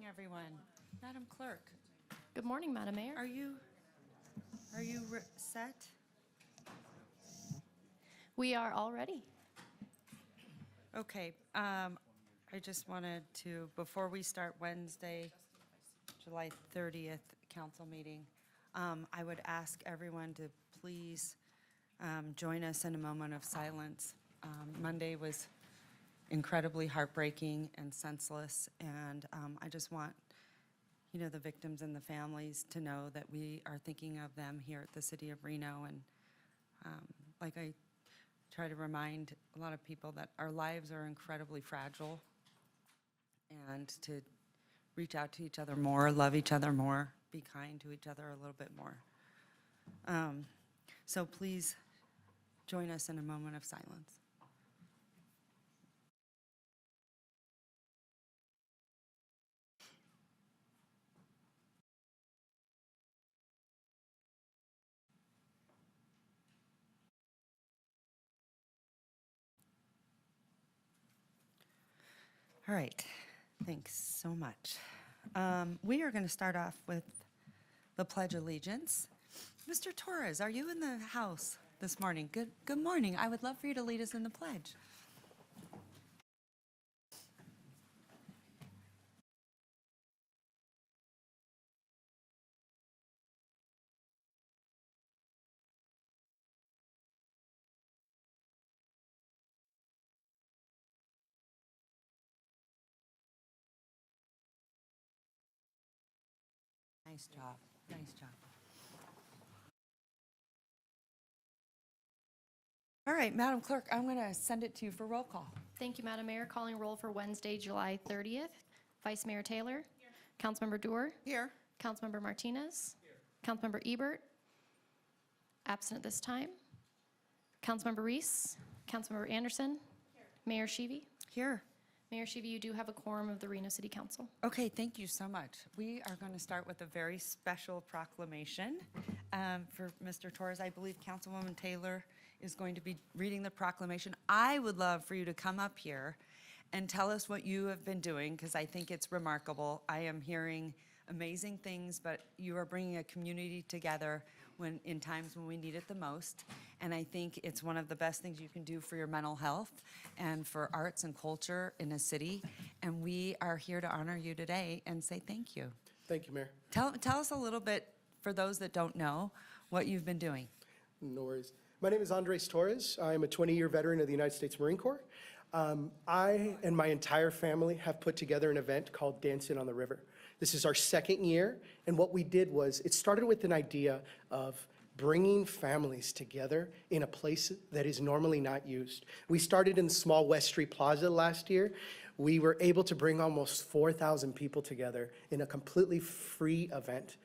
everyone. Madam Clerk, Good morning, Madam Mayor. are you set? We are all ready. Okay, I just wanted to, before we start Wednesday, July 30th council meeting, I would ask everyone to please join us in a moment of silence. Monday was incredibly heartbreaking and senseless, and I just want, the victims and the families to know that we are thinking of them here at the City of Reno. And like I try to remind a lot of people that our lives are incredibly fragile, and to reach out to each other more, love each other more, be kind to each other a little bit more. So please join us in a moment of silence. All right, thanks so much. We are going to start off with the Pledge of Allegiance. Mr. Torres, are you in the house this morning? Good morning. I would love for you to lead us in the pledge. Nice job. Nice job. All right, Madam Clerk, I'm going to send it to you for roll call. Thank you, Madam Mayor. Calling roll for Wednesday, July 30th. Vice Mayor Taylor. Here. Councilmember Doer. Here. Councilmember Martinez. Councilmember Ebert. Absent at this time. Councilmember Reese. Councilmember Anderson. Here. Mayor Sheevy. Here. Mayor Sheevy, you do have a quorum of the Reno City Council. Okay, thank you so much. We are going to start with a very special proclamation for Mr. Torres. I believe Councilwoman Taylor is going to be reading the proclamation. I would love for you to come up here and tell us what you have been doing, because I think it's remarkable. I am hearing amazing things, but you are bringing a community together in times when we need it the most. And I think it's one of the best things you can do for your mental health and for arts and culture in a city. And we are here to honor you today and say thank you. Thank you, Mayor. Tell us a little bit, for those that don't know, what you've been doing. No worries. My name is Andres Torres. I'm a 20-year veteran of the United States Marine Corps. I and my entire family have put together an event called Dancing on the River. This is our second year, and what we did was, it started with an idea of bringing families together in a place that is normally not used. We started in the small West Street Plaza last year. We were able to bring almost 4,000 people together in a completely free event.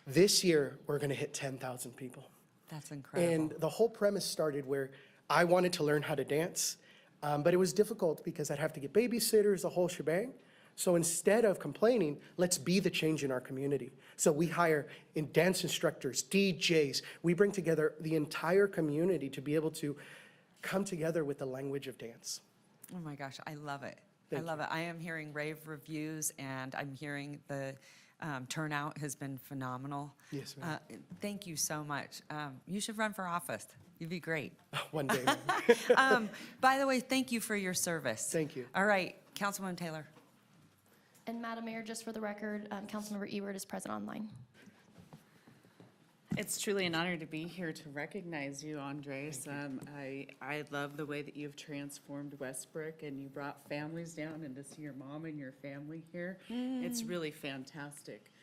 This year, we're gonna hit 10,000 people. That's incredible. And the whole premise started where I wanted to learn how to dance, but it was difficult because I'd have to get babysitters, the whole shebang. So instead of complaining, let's be the change in our community. So we hire dance instructors, DJs. We bring together the entire community to be able to come together with the language of dance. Oh my gosh, I love it. Thank I love it. I am hearing rave reviews, and I'm hearing the turnout has been phenomenal. Yes, ma'am. Thank you so much. You should run for office. You'd be great. One day. By the way, thank you for your service. Thank you. All right, Councilwoman Taylor. And Madam Mayor, just for the record, Councilmember Ebert is present online. It's truly an honor to be here to recognize you, Andres. I love the way that you've transformed Westbrook, and you brought families down, and to see your mom and your family here, it's really fantastic.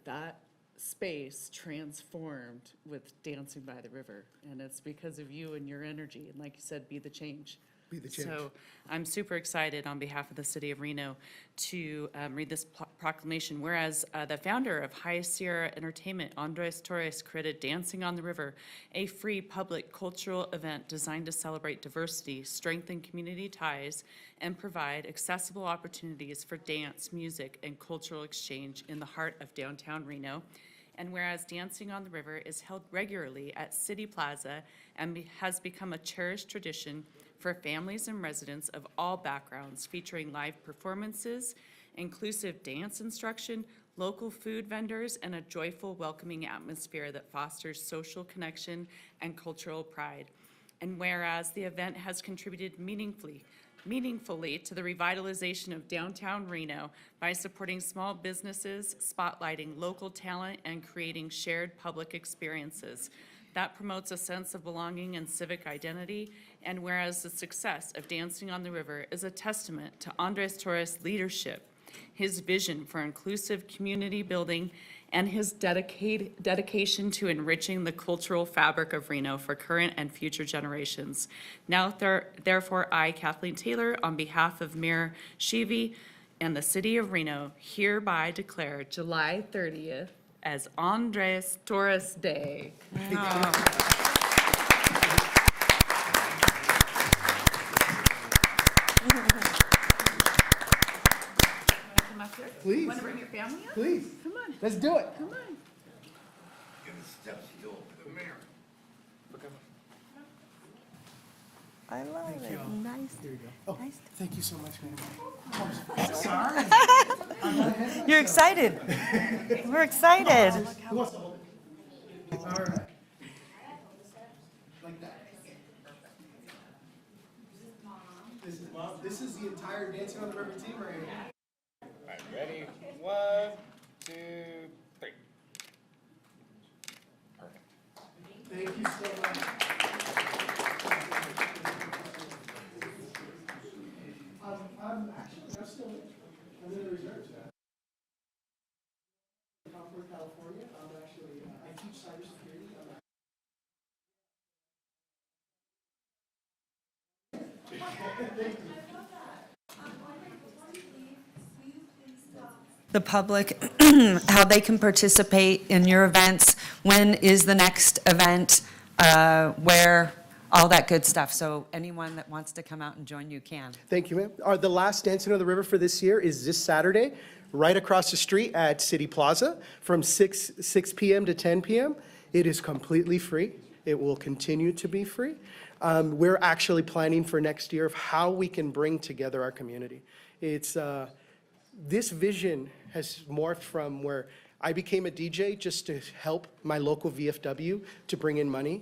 That space transformed with Dancing by the River, and it's because of you and your energy, and like you said, be the change. Be the change. So I'm super excited on behalf of the City of Reno to read this proclamation. Whereas the founder of High Sierra Entertainment, Andres Torres, created Dancing on the River, a free public cultural event designed to celebrate diversity, strengthen community ties, and provide accessible opportunities for dance, music, and cultural exchange in the heart of downtown Reno. And whereas Dancing on the River is held regularly at City Plaza and has become a cherished tradition for families and residents of all backgrounds, featuring live performances, inclusive dance instruction, local food vendors, and a joyful, welcoming atmosphere that fosters social connection and cultural pride. And whereas the event has contributed meaningfully to the revitalization of downtown Reno by supporting small businesses, spotlighting local talent, and creating shared public experiences. That promotes a sense of belonging and civic identity. And whereas the success of Dancing on the River is a testament to Andres Torres' leadership, his vision for inclusive community building, and his dedication to enriching the cultural fabric of Reno for current and future generations. Now, therefore, I, Kathleen Taylor, on behalf of Mayor Shivi and the City of Reno, hereby declare July 30th as Andres Torres Day. Come up here? Please. Want to bring your family up? Please, Come on, let's do it. come on. Gonna step still for the mayor. I love it. Nice. Here you go. Oh, thank you so much, man. You're excited. We're excited. Who wants to hold it? All right. Like that. This is Mom. This is the entire Dancing on the River team right here. All right, ready? 1, 2, 3. Perfect. Thank you so much. I'm still in the reserves now. Concord, California. I'm actually, I teach cybersecurity. The public, how they can participate in your events, when is the next event, where, all that good stuff. So anyone that wants to come out and join you can. Thank you, ma'am. The last Dancing on the River for this year is this Saturday, right across the street at City Plaza from 6 p.m. to 10 p.m. It is completely free. It will continue to be free. We're actually planning for next year of how we can bring together our community. It's, this vision has morphed from where I became a DJ just to help my local VFW to bring in money.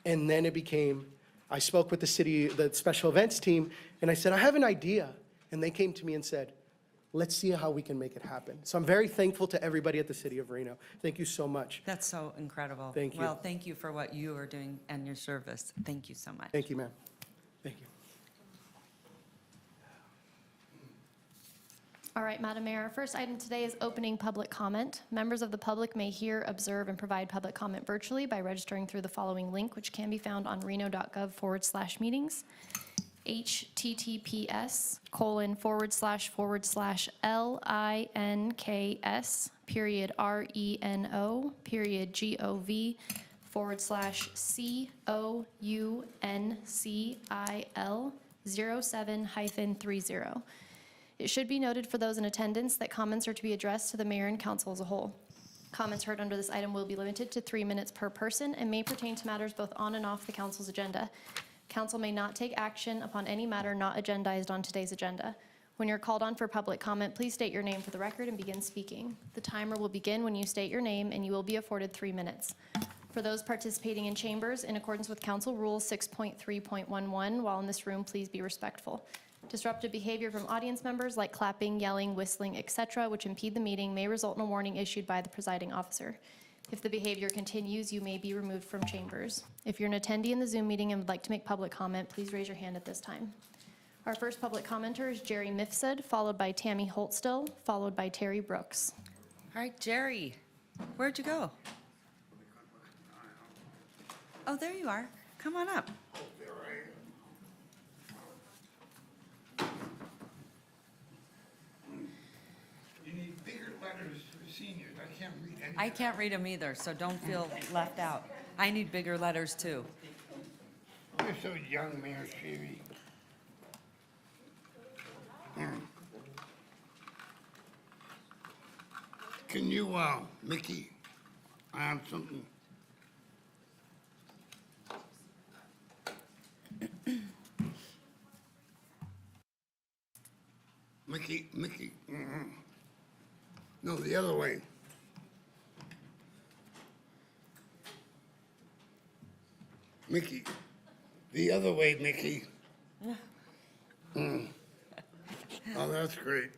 And then it became, I spoke with the special events team, and I said, I have an idea. And they came to me and said, let's see how we can make it happen. So I'm very thankful to everybody at the City of Reno. Thank you so much. That's so incredible. Thank you. Well, thank you for what you are doing and your service. Thank you so much. Thank you, ma'am. Thank you. All right, Madam Mayor, our first item today is opening public comment. Members of the public may hear, observe, and provide public comment virtually by registering through the following link, which can be found on reno.gov/meetings. https://LINKS:/RENO.gov/COUNCIL07-30. It should be noted for those in attendance that comments are to be addressed to the mayor and council as a whole. Comments heard under this item will be limited to 3 minutes per person and may pertain to matters both on and off the council's agenda. Council may not take action upon any matter not agendized on today's agenda. When you're called on for public comment, please state your name for the record and begin speaking. The timer will begin when you state your name, and you will be afforded 3 minutes. For those participating in chambers, in accordance with Council Rule 6.3.11, while in this room, please be respectful. Disruptive behavior from audience members like clapping, yelling, whistling, etc., which impede the meeting, may result in a warning issued by the presiding officer. If the behavior continues, you may be removed from chambers. If you're an attendee in the Zoom meeting and would like to make public comment, please raise your hand at this time. Our first public commenter is Jerry Mifsud, followed by Tammy Holtstill, followed by Terry Brooks. All right, Jerry, where'd you go? Oh, there you are. Come on up. You need bigger letters for the seniors. I can't read any. I can't read them either, so don't feel left out. I need bigger letters too. You're so young, Mayor Shivi. Can you, Mickey, I have something. Mickey, No, the other way. Mickey. The other way, Mickey. Mm. Oh, that's great.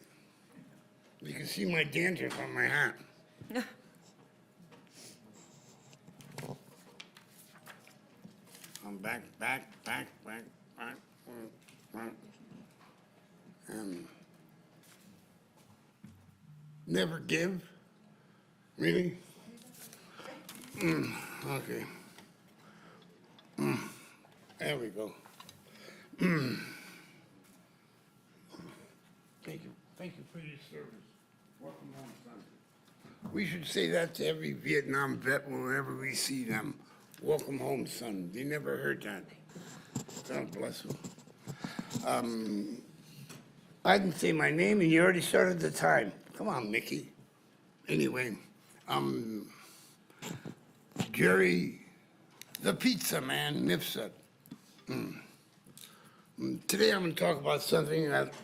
You can see my dandruff on my hat. I'm back. Never give? Really? Okay. There we go. Thank you for your service. Welcome home, son. We should say that to every Vietnam vet whenever we see them. Welcome home, son. They never heard that. God bless them. I didn't say my name, and you already started the time. Come on, Mickey. Anyway, Jerry, the pizza man, Nipset. Today I'm going to talk about something that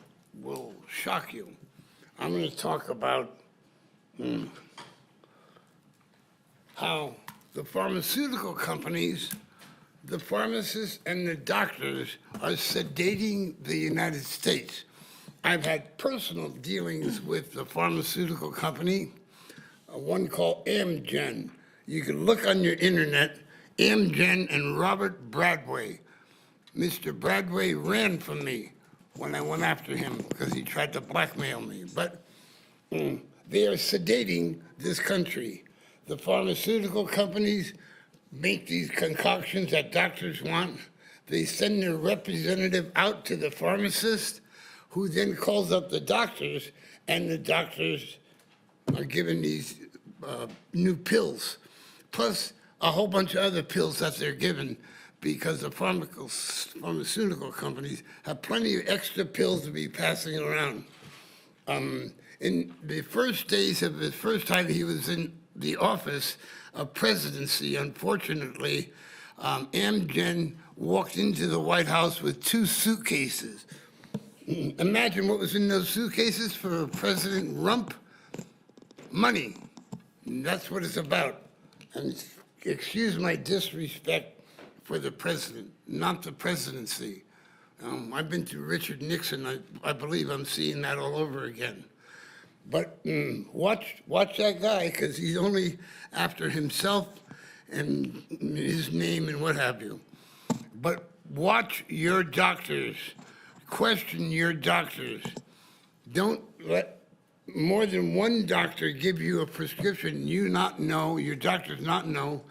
will shock you. I'm going to talk about how the pharmaceutical companies, the pharmacists, and the doctors are sedating the United States. I've had personal dealings with the pharmaceutical company, one called Amgen. You can look on your internet, Amgen and Robert Bradway. Mr. Bradway ran from me when I went after him because he tried to blackmail me. But they are sedating this country. The pharmaceutical companies make these concoctions that doctors want. They send their representative out to the pharmacist, who then calls up the doctors, and the doctors are given these new pills, plus a whole bunch of other pills that they're given, because the pharmaceutical companies have plenty of extra pills to be passing around. In the first days of his first time he was in the office of presidency, unfortunately, Amgen walked into the White House with 2 suitcases. Imagine what was in those suitcases for President Rump. Money. That's what it's about. And excuse my disrespect for the president, not the presidency. I've been through Richard Nixon. I believe I'm seeing that all over again. But watch that guy, because he's only after himself and his name and what have you. But watch your doctors. Question your doctors. Don't let more than one doctor give you a prescription, you not know, your doctors not know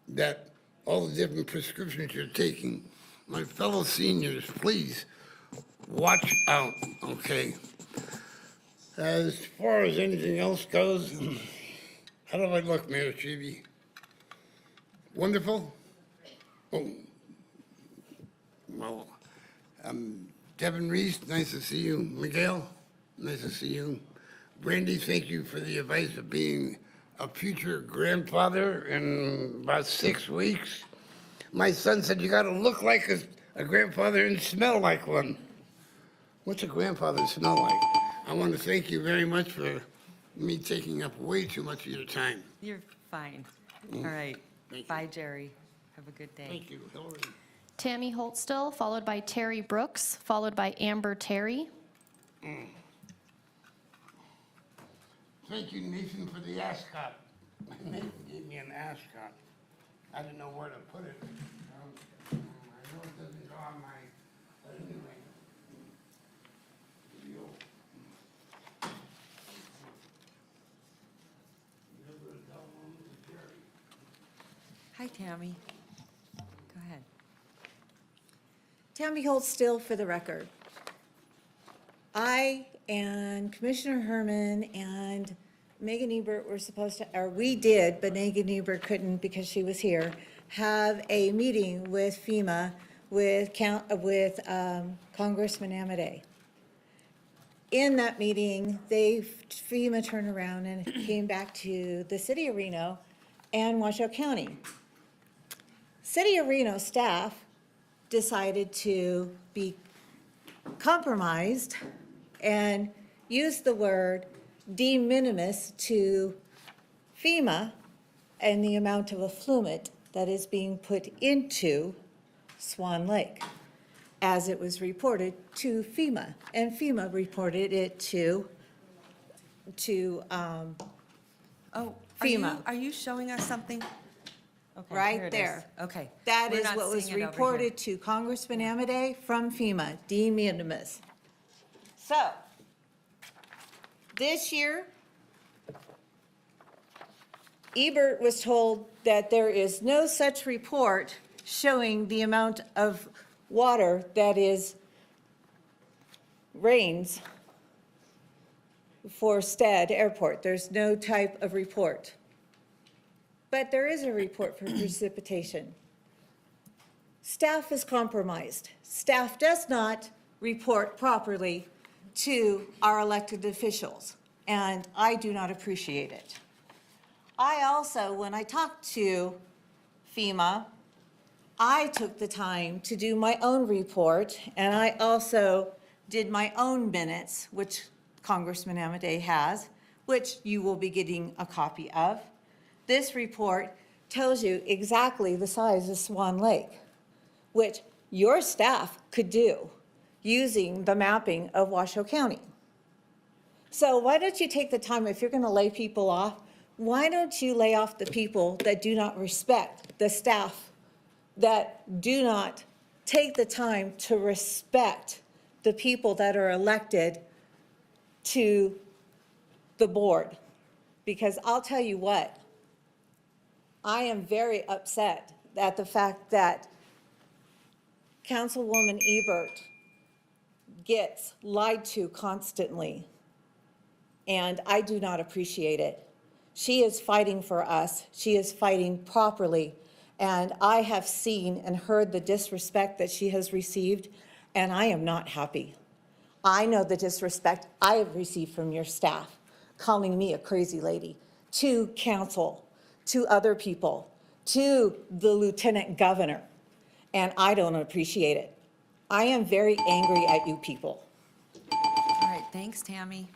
that all the different prescriptions you're taking. My fellow seniors, please watch out, okay? As far as anything else goes, how do I look, Mayor Chibi? Wonderful? Oh, well, Devin Reese, nice to see you. Miguel, nice to see you. Brandy, thank you for the advice of being a future grandfather in about 6 weeks. My son said, you gotta look like a grandfather and smell like one. What's a grandfather smell like? I want to thank you very much for me taking up way too much of your time. You're fine. All right. Bye, Jerry. Have a good day. Thank you, Hillary. Tammy Holtstill, followed by Terry Brooks, followed by Amber Terry. Thank you, Nathan, for the ascot. Nathan gave me an ascot. I didn't know where to put it. I know it doesn't go on my, but anyway. Hi, Tammy. Go ahead. Tammy holds still for the record. I and Commissioner Herman and Megan Ebert were supposed to, or we did, but Megan Ebert couldn't because she was here, have a meeting with FEMA with Congressman Amodei. In that meeting, FEMA turned around and came back to the city of Reno and Washoe County. City of Reno staff decided to be compromised and use the word de minimis to FEMA and the amount of effluent that is being put into Swan Lake, as it was reported to FEMA, and FEMA reported it to Oh, FEMA. Are you showing us something? Okay, Right here it is. there. Okay. That We're is not what was seeing it over here. reported to Congressman Amade from FEMA, de minimis. So, this year, Ebert was told that there is no such report showing the amount of water that is rains for Stead Airport. There's no type of report. But there is a report for precipitation. Staff is compromised. Staff does not report properly to our elected officials, and I do not appreciate it. I also, when I talked to FEMA, I took the time to do my own report, and I also did my own minutes, which Congressman Amade has, which you will be getting a copy of. This report tells you exactly the size of Swan Lake, which your staff could do using the mapping of Washoe County. So why don't you take the time, if you're going to lay people off, why don't you lay off the people that do not respect the staff, that do not take the time to respect the people that are elected to the board? Because I'll tell you what, I am very upset at the fact that Councilwoman Ebert gets lied to constantly, and I do not appreciate it. She is fighting for us. She is fighting properly, and I have seen and heard the disrespect that she has received, and I am not happy. I know the disrespect I have received from your staff, calling me a crazy lady, to council, to other people, to the lieutenant governor, and I don't appreciate it. I am very angry at you people. All right, thanks, Tammy.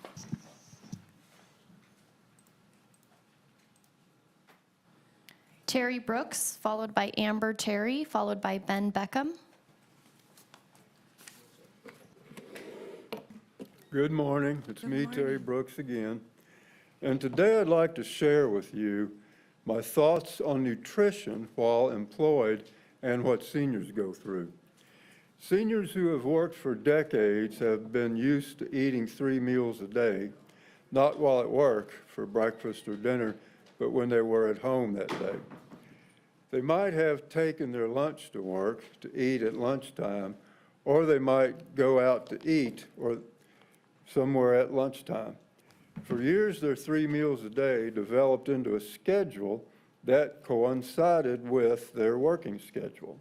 Terry Brooks, followed by Amber Terry, followed by Ben Beckham. Good morning. It's Good me, Terry morning. Brooks again. And today I'd like to share with you my thoughts on nutrition while employed and what seniors go through. Seniors who have worked for decades have been used to eating 3 meals a day, not while at work for breakfast or dinner, but when they were at home that day. They might have taken their lunch to work to eat at lunchtime, or they might go out to eat or somewhere at lunchtime. For years, their 3 meals a day developed into a schedule that coincided with their working schedule.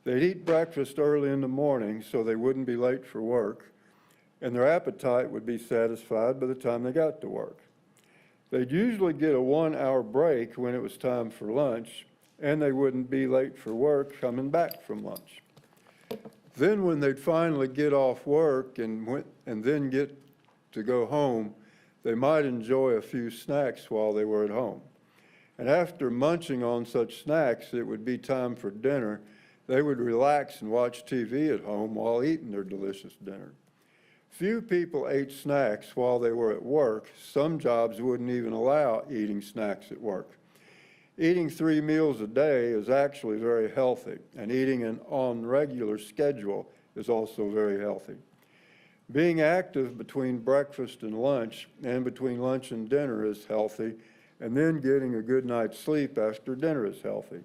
They'd eat breakfast early in the morning so they wouldn't be late for work, and their appetite would be satisfied by the time they got to work. They'd usually get a 1-hour break when it was time for lunch, and they wouldn't be late for work coming back from lunch. Then when they'd finally get off work and then get to go home, they might enjoy a few snacks while they were at home. And after munching on such snacks, it would be time for dinner. They would relax and watch TV at home while eating their delicious dinner. Few people ate snacks while they were at work. Some jobs wouldn't even allow eating snacks at work. Eating 3 meals a day is actually very healthy, and eating on regular schedule is also very healthy. Being active between breakfast and lunch, and between lunch and dinner is healthy, and then getting a good night's sleep after dinner is healthy.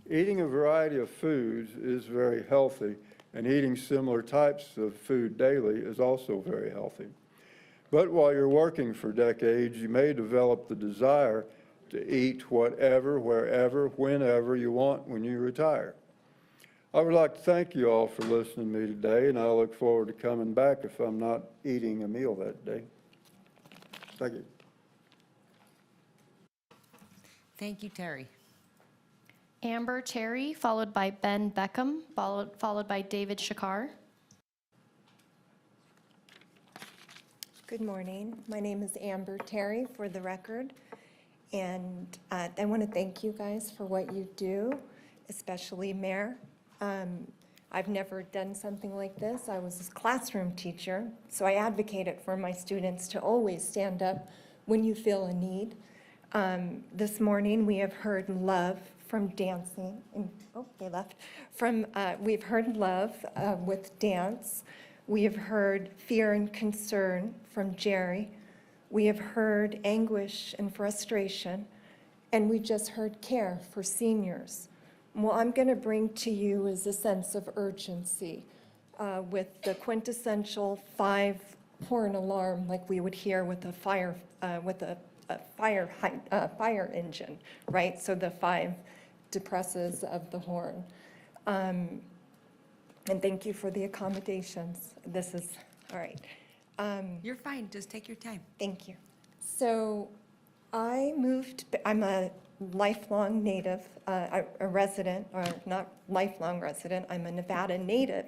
Eating a variety of foods is very healthy, and eating similar types of food daily is also very healthy. But while you're working for decades, you may develop the desire to eat whatever, wherever, whenever you want when you retire. I would like to thank you all for listening to me today, and I look forward to coming back if I'm not eating a meal that day. Thank you. Thank you, Terry. Amber Terry, followed by Ben Beckham, followed by David Shakar. Good morning. My name is Amber Terry, for the record. And I want to thank you guys for what you do, especially Mayor. I've never done something like this. I was a classroom teacher, so I advocated for my students to always stand up when you feel a need. This morning, we have heard love from dancing, and, oh, they left. We've heard love with dance. We have heard fear and concern from Jerry. We have heard anguish and frustration, and we just heard care for seniors. What I'm going to bring to you is a sense of urgency with the quintessential 5-horn alarm like we would hear with a fire engine, right? So the 5 depresses of the horn. And thank you for the accommodations. This is, all right. You're fine, just take your time. Thank you. So I'm a lifelong native, a resident, or not lifelong resident, I'm a Nevada native.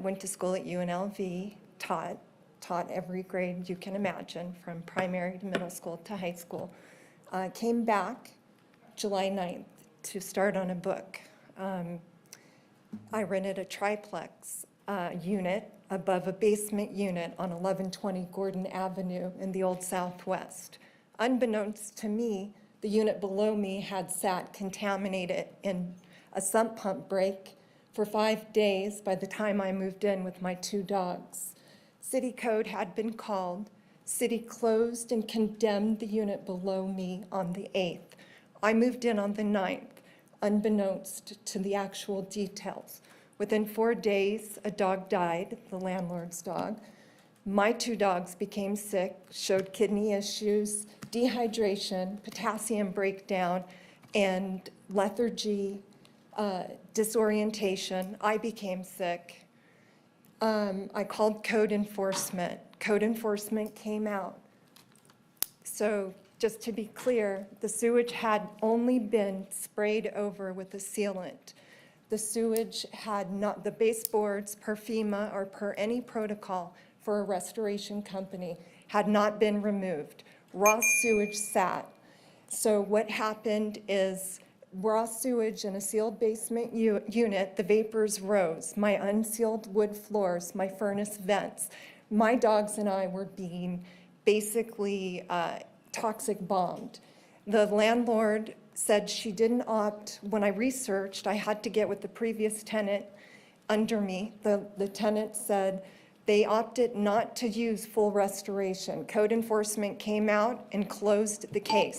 Went to school at UNLV, taught every grade you can imagine, from primary to middle school to high school. Came back July 9th to start on a book. I rented a triplex unit above a basement unit on 1120 Gordon Avenue in the Old Southwest. Unbeknownst to me, the unit below me had sat contaminated in a sump pump break for 5 days by the time I moved in with my 2 dogs. City code had been called. City closed and condemned the unit below me on the 8th. I moved in on the 9th, unbeknownst to the actual details. Within 4 days, a dog died, the landlord's dog. My 2 dogs became sick, showed kidney issues, dehydration, potassium breakdown, and lethargy, disorientation. I became sick. I called code enforcement. Code enforcement came out. So just to be clear, the sewage had only been sprayed over with a sealant. The sewage had not, the baseboards per FEMA or per any protocol for a restoration company had not been removed. Raw sewage sat. So what happened is raw sewage in a sealed basement unit, the vapors rose. My unsealed wood floors, my furnace vents. My dogs and I were being basically toxic bombed. The landlord said she didn't opt. When I researched, I had to get with the previous tenant under me. The tenant said they opted not to use full restoration. Code enforcement came out and closed the case.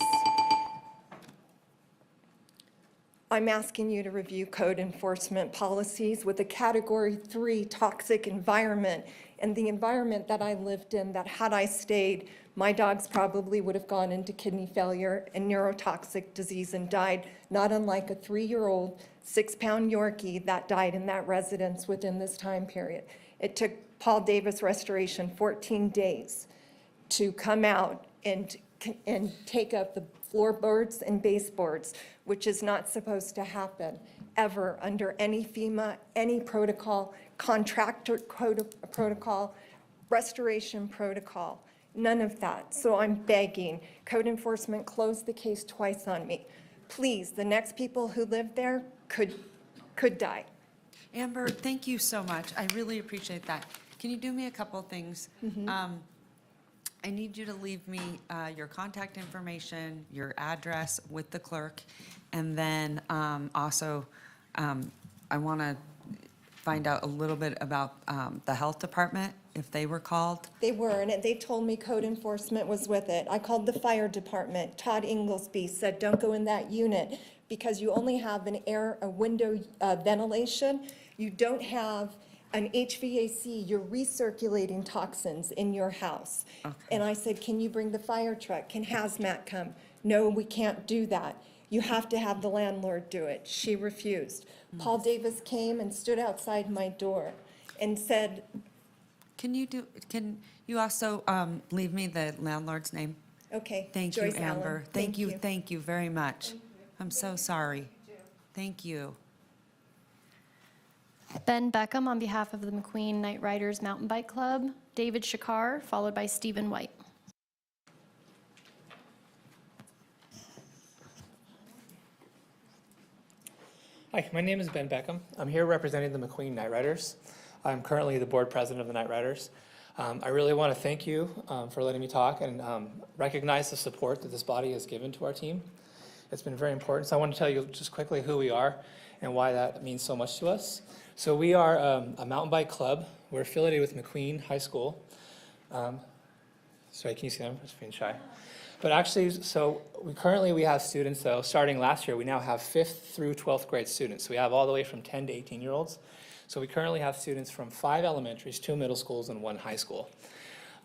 I'm asking you to review code enforcement policies with a Category 3 toxic environment, and the environment that I lived in, that had I stayed, my dogs probably would have gone into kidney failure and neurotoxic disease and died, not unlike a 3-year-old, 6-pound Yorkie that died in that residence within this time period. It took Paul Davis Restoration 14 days to come out and take up the floorboards and baseboards, which is not supposed to happen ever under any FEMA, any protocol, contractor code protocol, restoration protocol, none of that. So I'm begging, code enforcement closed the case twice on me. Please, the next people who live there could die. Amber, thank you so much. I really appreciate that. Can you do me a couple things? I need you to leave me your contact information, your address with the clerk, and then also I want to find out a little bit about the health department, if they were called. They were, and they told me code enforcement was with it. I called the fire department. Todd Inglesby said, don't go in that unit because you only have a window ventilation. You don't have an HVAC. You're recirculating toxins in your house. Okay. And I said, can you bring the fire truck? Can hazmat come? No, we can't do that. You have to have the landlord do it. She refused. Paul Davis came and stood outside my door and said, Can you also leave me the landlord's name? okay, Thank you, Joyce Amber. Allen. Thank you very much. I'm so sorry. Thank you. Ben Beckham on behalf of the McQueen Night Riders Mountain Bike Club. David Shakar, followed by Stephen White. Hi, my name is Ben Beckham. I'm here representing the McQueen Night Riders. I'm currently the board president of the Night Riders. I really want to thank you for letting me talk and recognize the support that this body has given to our team. It's been very important. So I want to tell you just quickly who we are and why that means so much to us. So we are a mountain bike club. We're affiliated with McQueen High School. Sorry, can you see them? I'm just being shy. But actually, so we have students, though, starting last year, we now have 5th through 12th grade students. So we have all the way from 10 to 18-year-olds. So we currently have students from 5 elementaries, 2 middle schools, and 1 high school.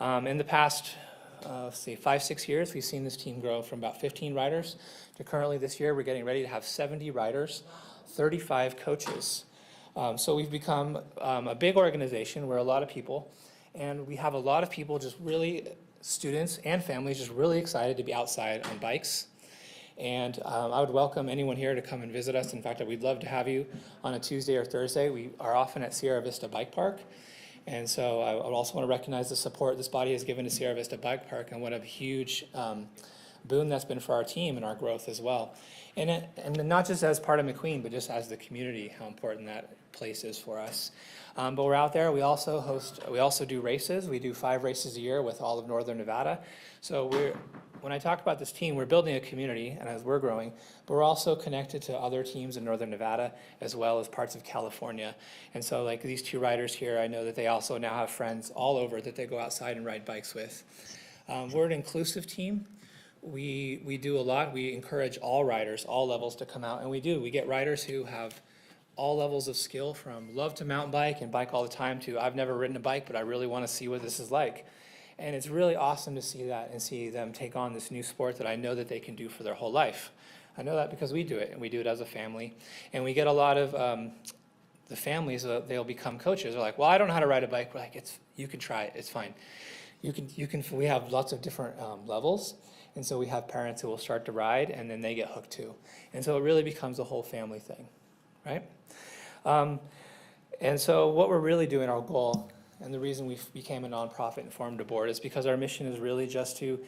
In the past, 5-6 years, we've seen this team grow from about 15 riders to currently this year, we're getting ready to have 70 riders, 35 coaches. So we've become a big organization. We're a lot of people, and we have a lot of people just really students and families just really excited to be outside on bikes. And I would welcome anyone here to come and visit us. In fact, we'd love to have you on a Tuesday or Thursday. We are often at Sierra Vista Bike Park. And so I would also want to recognize the support this body has given to Sierra Vista Bike Park and what a huge boon that's been for our team and our growth as well. And not just as part of McQueen, but just as the community, how important that place is for us. But we're out there. We also do races. We do 5 races a year with all of Northern Nevada. So when I talk about this team, we're building a community, and as we're growing, but we're also connected to other teams in Northern Nevada as well as parts of California. And so like these 2 riders here, I know that they also now have friends all over that they go outside and ride bikes with. We're an inclusive team. We do a lot. We encourage all riders, all levels to come out, and we do. We get riders who have all levels of skill, from love to mountain bike and bike all the time to I've never ridden a bike, but I really want to see what this is like. And it's really awesome to see that and see them take on this new sport that I know that they can do for their whole life. I know that because we do it, and we do it as a family. And we get a lot of the families, they'll become coaches. They're like, well, I don't know how to ride a bike. We're like, you can try it, it's fine. We have lots of different levels. And so we have parents who will start to ride, and then they get hooked too. And so it really becomes a whole family thing, right? And so what we're really doing, our goal, and the reason we became a nonprofit and formed a board, is because our mission is really just to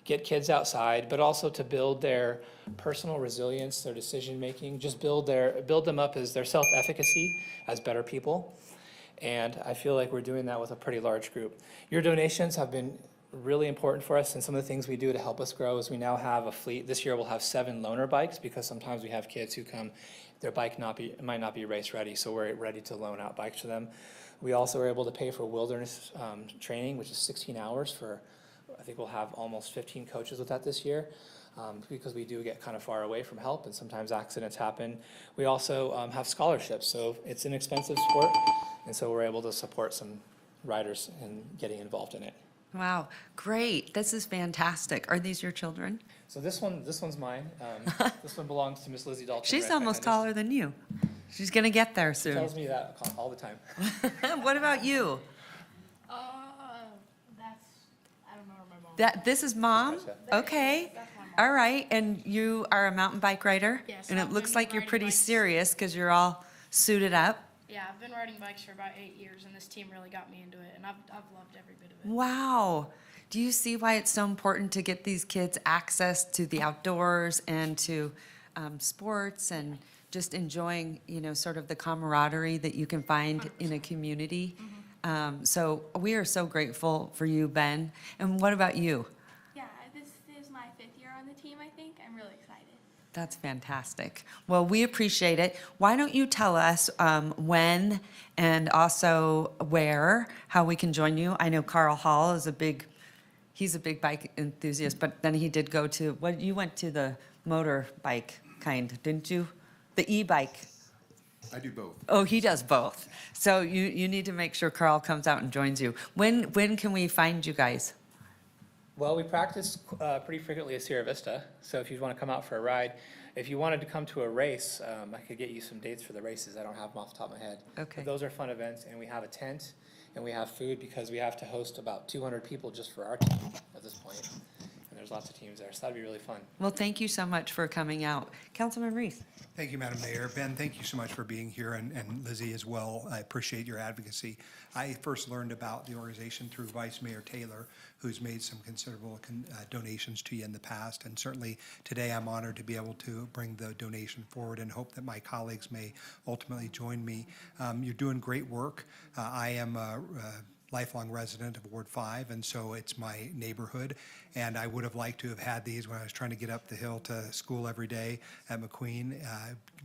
get kids outside, but also to build their personal resilience, their decision-making, just build them up as their self-efficacy as better people. And I feel like we're doing that with a pretty large group. Your donations have been really important for us, and some of the things we do to help us grow is we now have a fleet. This year we'll have 7 loaner bikes, because sometimes we have kids who come, their bike might not be race ready, so we're ready to loan out bikes to them. We also are able to pay for wilderness training, which is 16 hours for, I think we'll have almost 15 coaches with that this year, because we do get kind of far away from help, and sometimes accidents happen. We also have scholarships, so it's an expensive sport, and so we're able to support some riders in getting involved in it. Wow, great. This is fantastic. Are these your children? So this one's mine. This one belongs to Miss Lizzie Dalton. She's right almost behind us. taller than you. She's going to get there She soon. tells me that all the time. What about you? I don't know where my mom. This is mom? Okay. All right. And you are a mountain bike rider? Yes, And it I've looks been like you're riding pretty bikes. serious because you're all suited up. Yeah, I've been riding bikes for about 8 years, and this team really got me into it, and I've loved every bit of it. Wow. Do you see why it's so important to get these kids access to the outdoors and to sports and just enjoying, sort of the camaraderie that you can find in a community? So we are so grateful for you, Ben. And what about you? Yeah, this is my 5th year on the team, I think. I'm really excited. That's fantastic. Well, we appreciate it. Why don't you tell us when and also where, how we can join you? I know Carl Hall is he's a big bike enthusiast, but then he did go to, you went to the motorbike kind, didn't you? The e-bike. I do both. Oh, he does both. So you need to make sure Carl comes out and joins you. When can we find you guys? Well, we practice pretty frequently at Sierra Vista, so if you want to come out for a ride, if you wanted to come to a race, I could get you some dates for the races. I don't have them off the top of my head. Okay. But those are fun events, and we have a tent, and we have food, because we have to host about 200 people just for our team at this point. And there's lots of teams there, so that'd be really fun. Well, thank you so much for coming out. Councilman Reese. Thank you, Madam Mayor. Ben, thank you so much for being here, and Lizzie as well. I appreciate your advocacy. I first learned about the organization through Vice Mayor Taylor, who's made some considerable donations to you in the past. And certainly today I'm honored to be able to bring the donation forward and hope that my colleagues may ultimately join me. You're doing great work. I am a lifelong resident of Ward 5, and so it's my neighborhood. And I would have liked to have had these when I was trying to get up the hill to school every day at McQueen.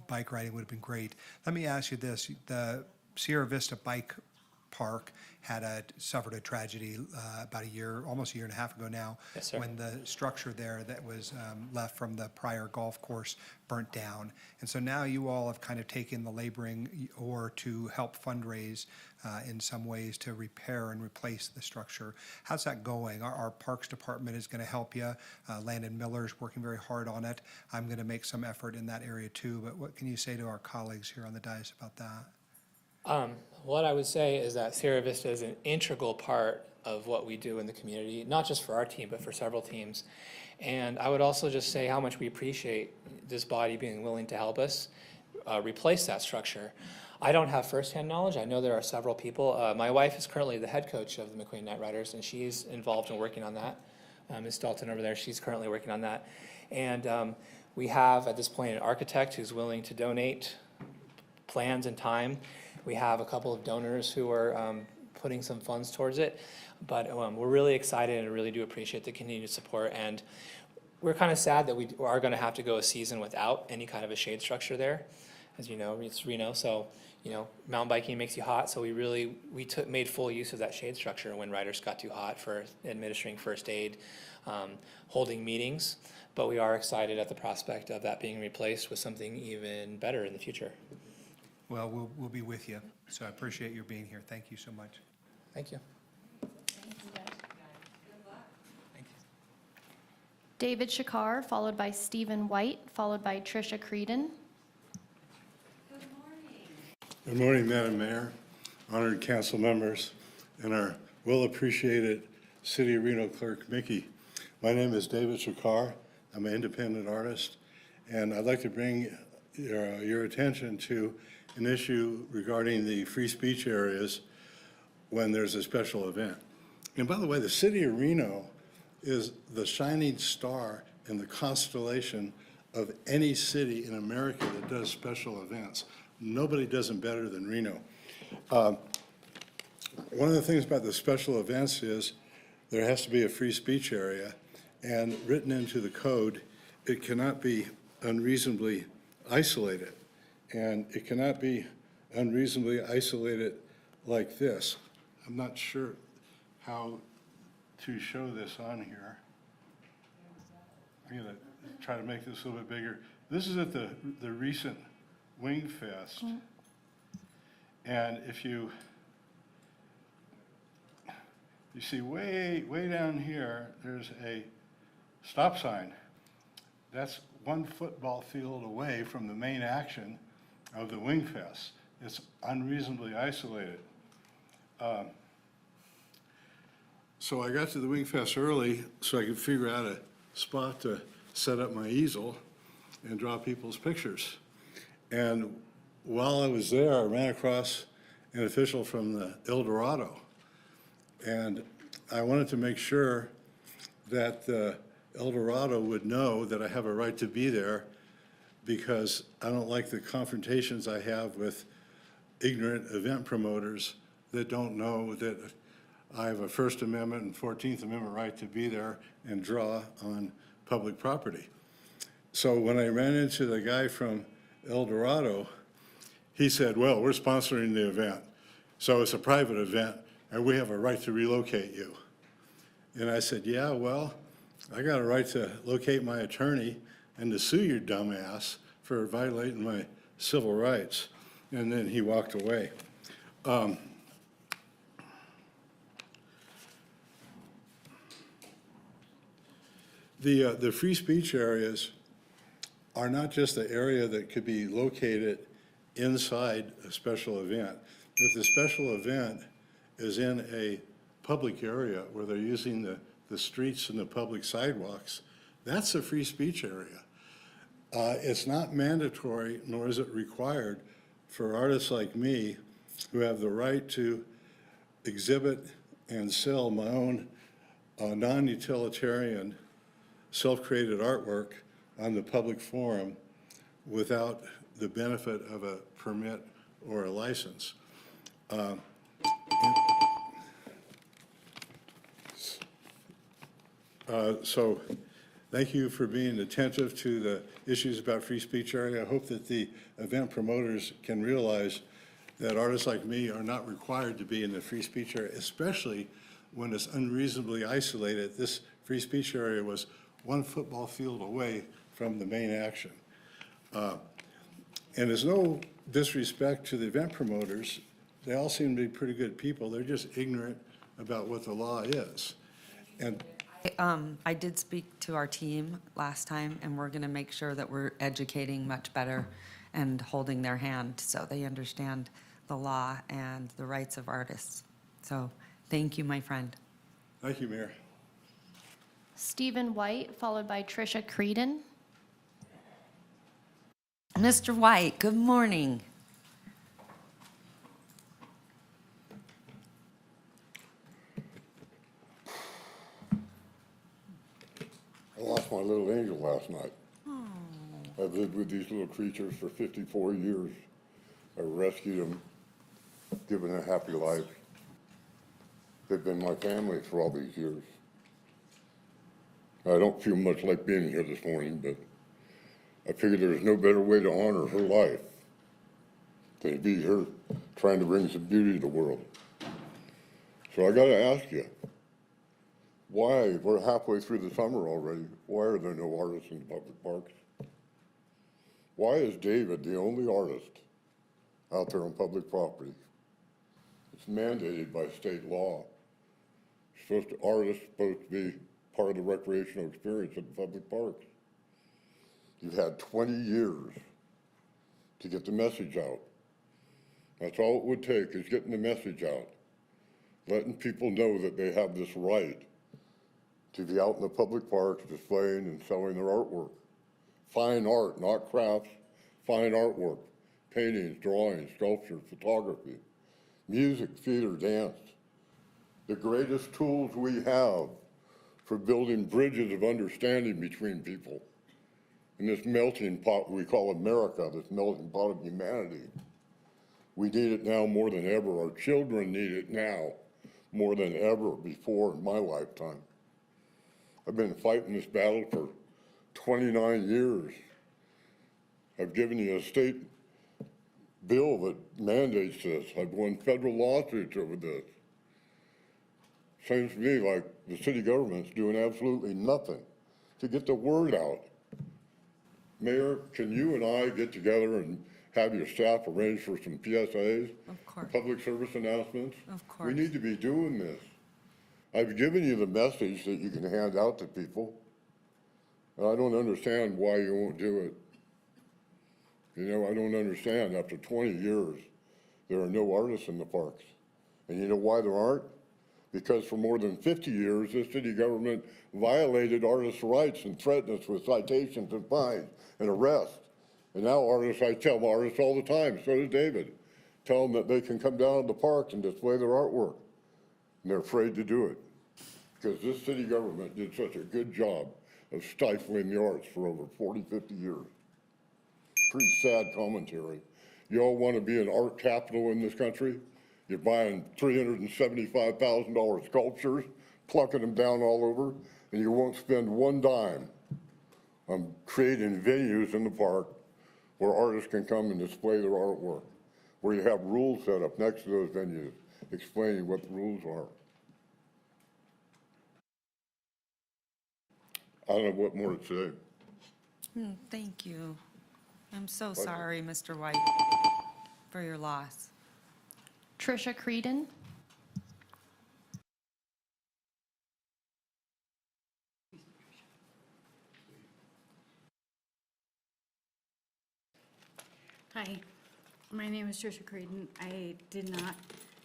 Bike riding would have been great. Let me ask you this. The Sierra Vista Bike Park suffered a tragedy about almost a year and a half ago now. Yes, sir. When the structure there that was left from the prior golf course burnt down. And so now you all have kind of taken the laboring or to help fundraise in some ways to repair and replace the structure. How's that going? Our Parks Department is going to help you. Landon Miller is working very hard on it. I'm going to make some effort in that area too, but what can you say to our colleagues here on the dais about that? What I would say is that Sierra Vista is an integral part of what we do in the community, not just for our team, but for several teams. And I would also just say how much we appreciate this body being willing to help us replace that structure. I don't have firsthand knowledge. I know there are several people. My wife is currently the head coach of the McQueen Night Riders, and she's involved in working on that. Ms. Dalton over there, she's currently working on that. And we have, at this point, an architect who's willing to donate plans and time. We have a couple of donors who are putting some funds towards it, but we're really excited and really do appreciate the continued support. And we're kind of sad that we are going to have to go a season without any kind of a shade structure there. As you know, it's Reno, so mountain biking makes you hot. So we made full use of that shade structure when riders got too hot for administering first aid, holding meetings. But we are excited at the prospect of that being replaced with something even better in the future. Well, we'll be with you. So I appreciate your being here. Thank you so much. Thank you. David Shakar, followed by Stephen White, followed by Tricia Creedon. Good morning, Madam Mayor, honored council members, and our well-appreciated City of Reno Clerk, Mickey. My name is David Shakar. I'm an independent artist, and I'd like to bring your attention to an issue regarding the free speech areas when there's a special event. And by the way, the City of Reno is the shining star in the constellation of any city in America that does special events. Nobody does them better than Reno. One of the things about the special events is there has to be a free speech area, and written into the code, it cannot be unreasonably isolated. And it cannot be unreasonably isolated like this. I'm not sure how to show this on here. I'm going to try to make this a little bit bigger. This is at the recent Wing Fest. And if you see way down here, there's a stop sign. That's one football field away from the main action of the Wing Fest. It's unreasonably isolated. So I got to the Wing Fest early so I could figure out a spot to set up my easel and draw people's pictures. And while I was there, I ran across an official from the El Dorado. And I wanted to make sure that the El Dorado would know that I have a right to be there, because I don't like the confrontations I have with ignorant event promoters that don't know that I have a First Amendment and 14th Amendment right to be there and draw on public property. So when I ran into the guy from El Dorado, he said, well, we're sponsoring the event, so it's a private event, and we have a right to relocate you. And I said, yeah, well, I got a right to locate my attorney and to sue your dumbass for violating my civil rights. And then he walked away. The free speech areas are not just the area that could be located inside a special event. If the special event is in a public area where they're using the the streets and the public sidewalks, that's a free speech area. It's not mandatory, nor is it required for artists like me who have the right to exhibit and sell my own non-utilitarian, self-created artwork on the public forum without the benefit of a permit or a license. So thank you for being attentive to the issues about free speech area. I hope that the event promoters can realize that artists like me are not required to be in the free speech area, especially when it's unreasonably isolated. This free speech area was 1 football field away from the main action. And there's no disrespect to the event promoters. They all seem to be pretty good people. They're just ignorant about what the law is. And I did speak to our team last time, and we're going to make sure that we're educating much better and holding their hand so they understand the law and the rights of artists. So thank you, my friend. thank you, Mayor. Stephen White, followed by Tricia Creedon. Mr. White, good morning. I lost my little angel last night. I've lived with these little creatures for 54 years. I rescued them, given a happy life. They've been my family for all these years. I don't feel much like being here this morning, but I figured there's no better way to honor her life than to be here trying to bring some beauty to the world. So I gotta ask you, why, we're halfway through the summer already, why are there no artists in the public parks? Why is David the only artist out there on public property? It's mandated by state law. Artists supposed to be part of the recreational experience at the public parks. You've had 20 years to get the message out. That's all it would take, is getting the message out. Letting people know that they have this right to be out in the public parks displaying and selling their artwork. Fine art, not crafts, fine artwork, paintings, drawings, sculpture, photography, music, theater, dance. The greatest tools we have for building bridges of understanding between people in this melting pot we call America, this melting pot of humanity. We need it now more than ever. Our children need it now more than ever before in my lifetime. I've been fighting this battle for 29 years. I've given you a state bill that mandates this. I've won federal lawsuits over this. Seems to me like the city government's doing absolutely nothing to get the word out. Mayor, can you and I get together and have your staff arrange for some PSAs? Of course. Public service announcements? Of course. We need to be doing this. I've given you the message that you can hand out to people, and I don't understand why you won't do it. You know, I don't understand. After 20 years, there are no artists in the parks. And you know why there aren't? Because for more than 50 years, this city government violated artists' rights and threatened us with citations and fines and arrests. And now artists, I tell artists all the time, so does David, tell them that they can come down to the parks and display their artwork. And they're afraid to do it because this city government did such a good job of stifling the arts for over 40, 50 years. Pretty sad commentary. You all want to be an art capital in this country? You're buying $375,000 sculptures, plucking them down all over, and you won't spend one dime on creating venues in the park where artists can come and display their artwork, where you have rules set up next to those venues explaining what the rules are. I don't know what more to say. Thank you. I'm so sorry, Mr. White, for your loss. Tricia Creedon. Hi, my name is Tricia Creedon. I did not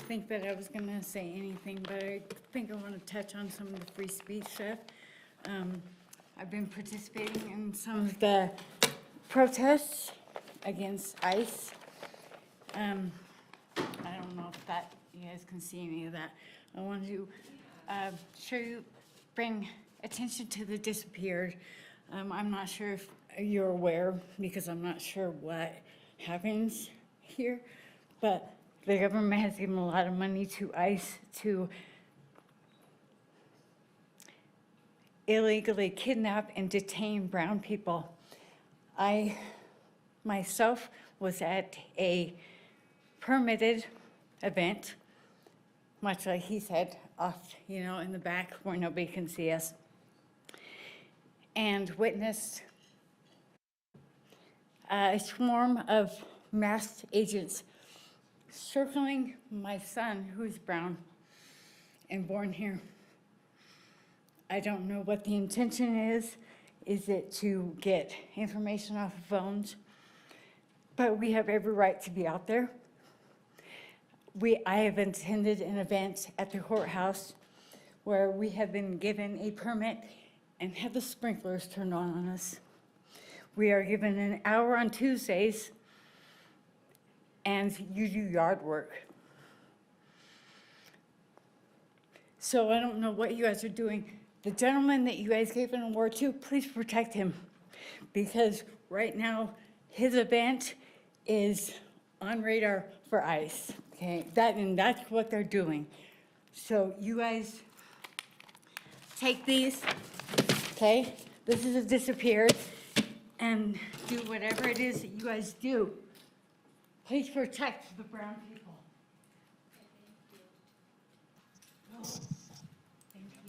think that I was gonna say anything, but I think I want to touch on some of the free speech stuff. I've been participating in some of the protests against ICE. I don't know if that, you guys can see any of that. I want to bring attention to the disappeared. I'm not sure if you're aware, because I'm not sure what happens here, but the government has given a lot of money to ICE to illegally kidnap and detain brown people. I myself was at a permitted event, much like he said, off, in the back where nobody can see us, and witnessed a swarm of masked agents circling my son, who's brown and born here. I don't know what the intention is. Is it to get information off of phones? But we have every right to be out there. I have attended an event at the courthouse where we have been given a permit and had the sprinklers turned on us. We are given an hour on Tuesdays, and you do yard work. So I don't know what you guys are doing. The gentleman that you guys gave an award to, please protect him, because right now his event is on radar for ICE. Okay, that's what they're doing. So you guys take these. Okay, this is a disappeared, and do whatever it is that you guys do. Please protect the brown people. Thank you.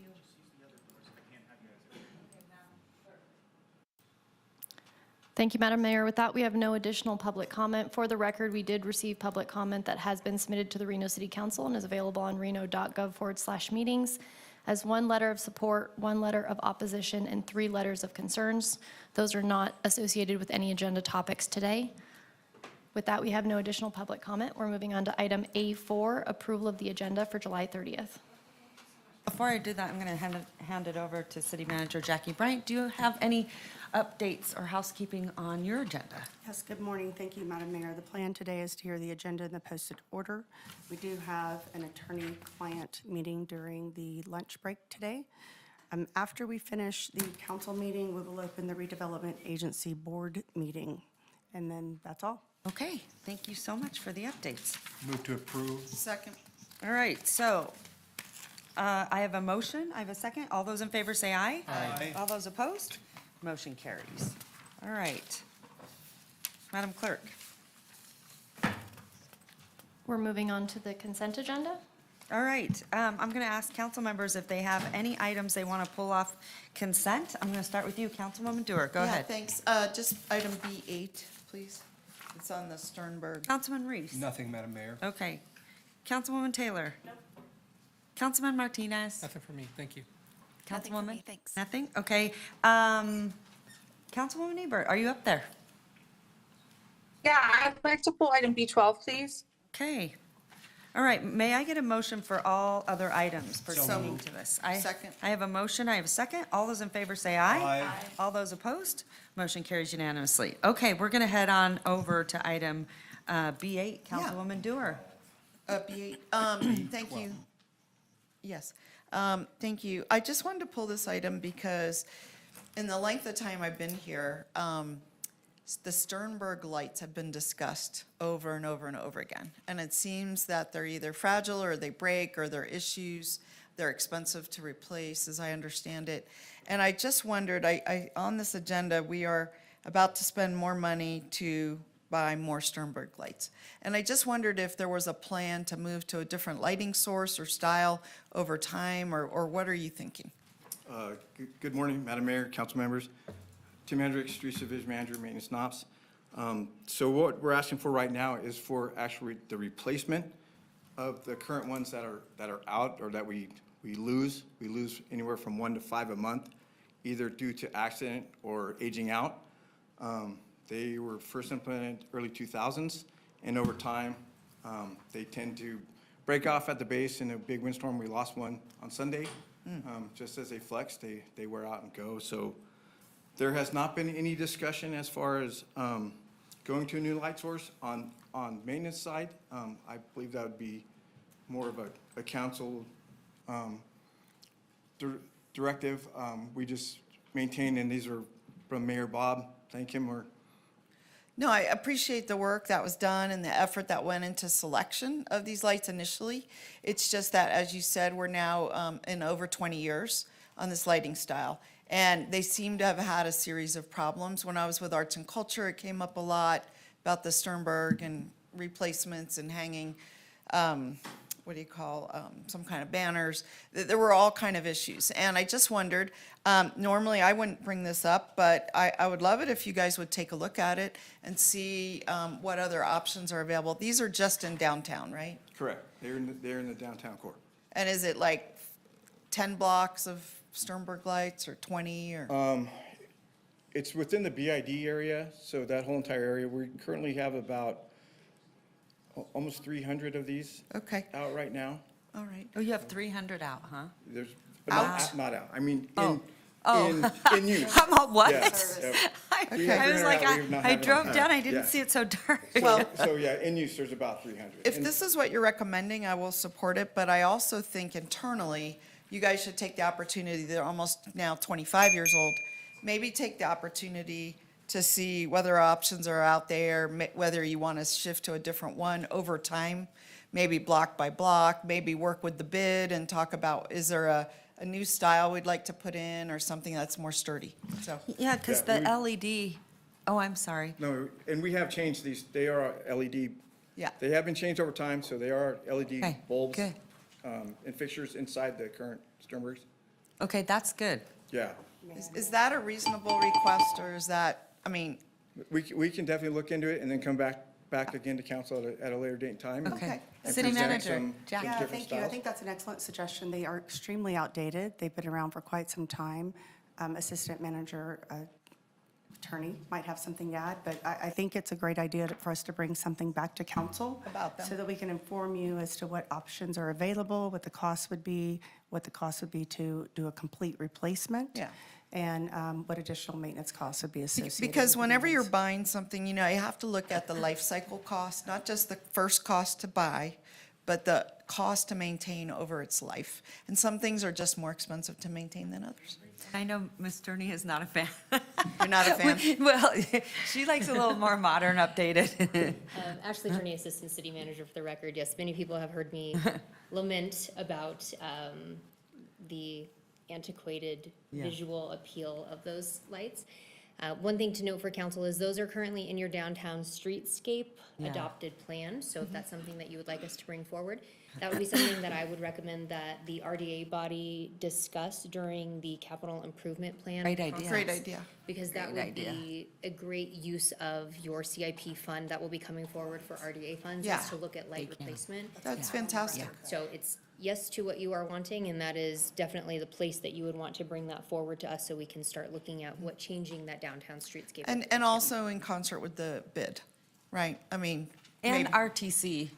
Thank you, Madam Mayor. With that, we have no additional public comment. For the record, we did receive public comment that has been submitted to the Reno City Council and is available on reno.gov/meetings as 1 letter of support, 1 letter of opposition, and 3 letters of concerns. Those are not associated with any agenda topics today. With that, we have no additional public comment. We're moving on to item A4, approval of the agenda for July 30th. Before I do that, I'm going to hand it over to City Manager Jackie Bryant. Do you have any updates or housekeeping on your agenda? Yes, good morning. Thank you, Madam Mayor. The plan today is to hear the agenda in the posted order. We do have an attorney-client meeting during the lunch break today. After we finish the council meeting, we will open the redevelopment agency board meeting, and then that's all. Okay, thank you so much for the updates. Move to approve. Second. All right, so I have a motion, I have a second. All those in favor say aye. Aye. All those opposed? Motion carries. All right. Madam Clerk. We're moving on to the consent agenda. All right, I'm going to ask council members if they have any items they want to pull off consent. I'm going to start with you, Councilwoman Dewar. Go ahead. Yeah, thanks. Just item B8, please. It's on the Sternberg. Councilman Reese. Nothing, Madam Mayor. Okay. Councilwoman Taylor. Councilman Martinez. Nothing for me, thank you. Nothing for Councilwoman? me, thanks. Nothing? Okay. Councilwoman Ebert, are you up there? Yeah, I'd like to pull item B12, please. Okay. All right, may I get a motion for all other items pertaining moved. to this? Second. I have a motion, I have a second. All those in favor say aye. Aye. All those opposed? Motion carries unanimously. Okay, we're going to head on over to item B8, Councilwoman Dewar. B8, thank you. Yes, thank you. I just wanted to pull this item because in the length of time I've been here, the Sternberg lights have been discussed over and over and over again. And it seems that they're either fragile or they break or they're issues. They're expensive to replace, as I understand it. And I just wondered, on this agenda, we are about to spend more money to buy more Sternberg lights. And I just wondered if there was a plan to move to a different lighting source or style over time, or what are you thinking? Good morning, Madam Mayor, council members. Tim Hendricks, Streets Division Manager, Maintenance and Ops. So what we're asking for right now is for actually the replacement of the current ones that are out or that we lose. We lose anywhere from 1 to 5 a month, either due to accident or aging out. They were first implemented early 2000s, and over time, they tend to break off at the base in a big windstorm. We lost one on Sunday. Just as they flex, they wear out and go. So there has not been any discussion as far as going to a new light source on maintenance side. I believe that would be more of a council directive. We just maintain, and these are from Mayor Bob, thank him, or No, I appreciate the work that was done and the effort that went into selection of these lights initially. It's just that, as you said, we're now in over 20 years on this lighting style. And they seem to have had a series of problems. When I was with Arts and Culture, it came up a lot about the Sternberg and replacements and hanging, some kind of banners. There were all kind of issues. And I just wondered, normally I wouldn't bring this up, but I would love it if you guys would take a look at it and see what other options are available. These are just in downtown, right? correct. They're in the downtown core. And is it like 10 blocks of Sternberg lights or 20 or? It's within the BID area, so that whole entire area. We currently have about almost 300 of these Okay, out right now. all right. Oh, you have 300 out, huh? There's, Out? not out, I mean, Oh. in use. I'm all, what? Yes, yep. Okay. I was like, I drove down, I Yeah. didn't see it so dark. Well, So, yeah, in use, there's about 300. if And- this is what you're recommending, I will support it, but I also think internally, you guys should take the opportunity, they're almost now 25 years old, maybe take the opportunity to see whether options are out there, whether you want to shift to a different one over time, maybe block by block, maybe work with the bid and talk about, is there a new style we'd like to put in or something that's more sturdy, so. Yeah, because Yeah, the LED, oh, I'm sorry. No, and we have changed these, they are LED. Yeah. They have been changed over time, so they are LED Okay, bulbs. good. And fixtures inside the current Sternbergs. Okay, that's good. Yeah. Is that a reasonable request, or is that, I mean, We can definitely look into it and then come back again to council at a later date and time. and- Okay. and City present manager, some Jackie. Yeah, different thank you. I styles. think that's an excellent suggestion. They are extremely outdated. They've been around for quite some time. Assistant manager, attorney might have something to add, but I think it's a great idea for us to bring something back to council. About them. So that we can inform you as to what options are available, what the cost would be, what the cost would be to do a complete replacement. Yeah. And what additional maintenance costs would be associated. because with the whenever you're maintenance. buying something, you have to look at the life cycle cost, not just the first cost to buy, but the cost to maintain over its life. And some things are just more expensive to maintain than others. I know Ms. Sterney is not a fan. You're not a fan? Well, she likes a little more modern, updated. Ashley Turney, Assistant City Manager, for the record. Yes, many people have heard me lament about the antiquated visual appeal of those lights. One thing to note for council is those are currently in your downtown streetscape adopted plan. So if that's something that you would like us to bring forward, that would be something that I would recommend that the RDA body discuss during the capital improvement plan. Great idea. Great process, idea. Because that Great would idea. be a great use of your CIP fund that will be coming forward for RDA funds, Yeah. is to look at light replacement. That's fantastic. So it's yes to what you are wanting, and that is definitely the place that you would want to bring that forward to us so we can start looking at what changing that downtown streetscape. And also in concert with the bid, right? I mean, And maybe- RTC,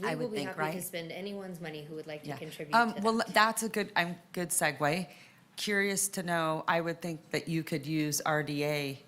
I We will would be think, happy to right? spend anyone's money who would like to Yeah. contribute to that. Well, that's a good segue. Curious to know, I would think that you could use RDA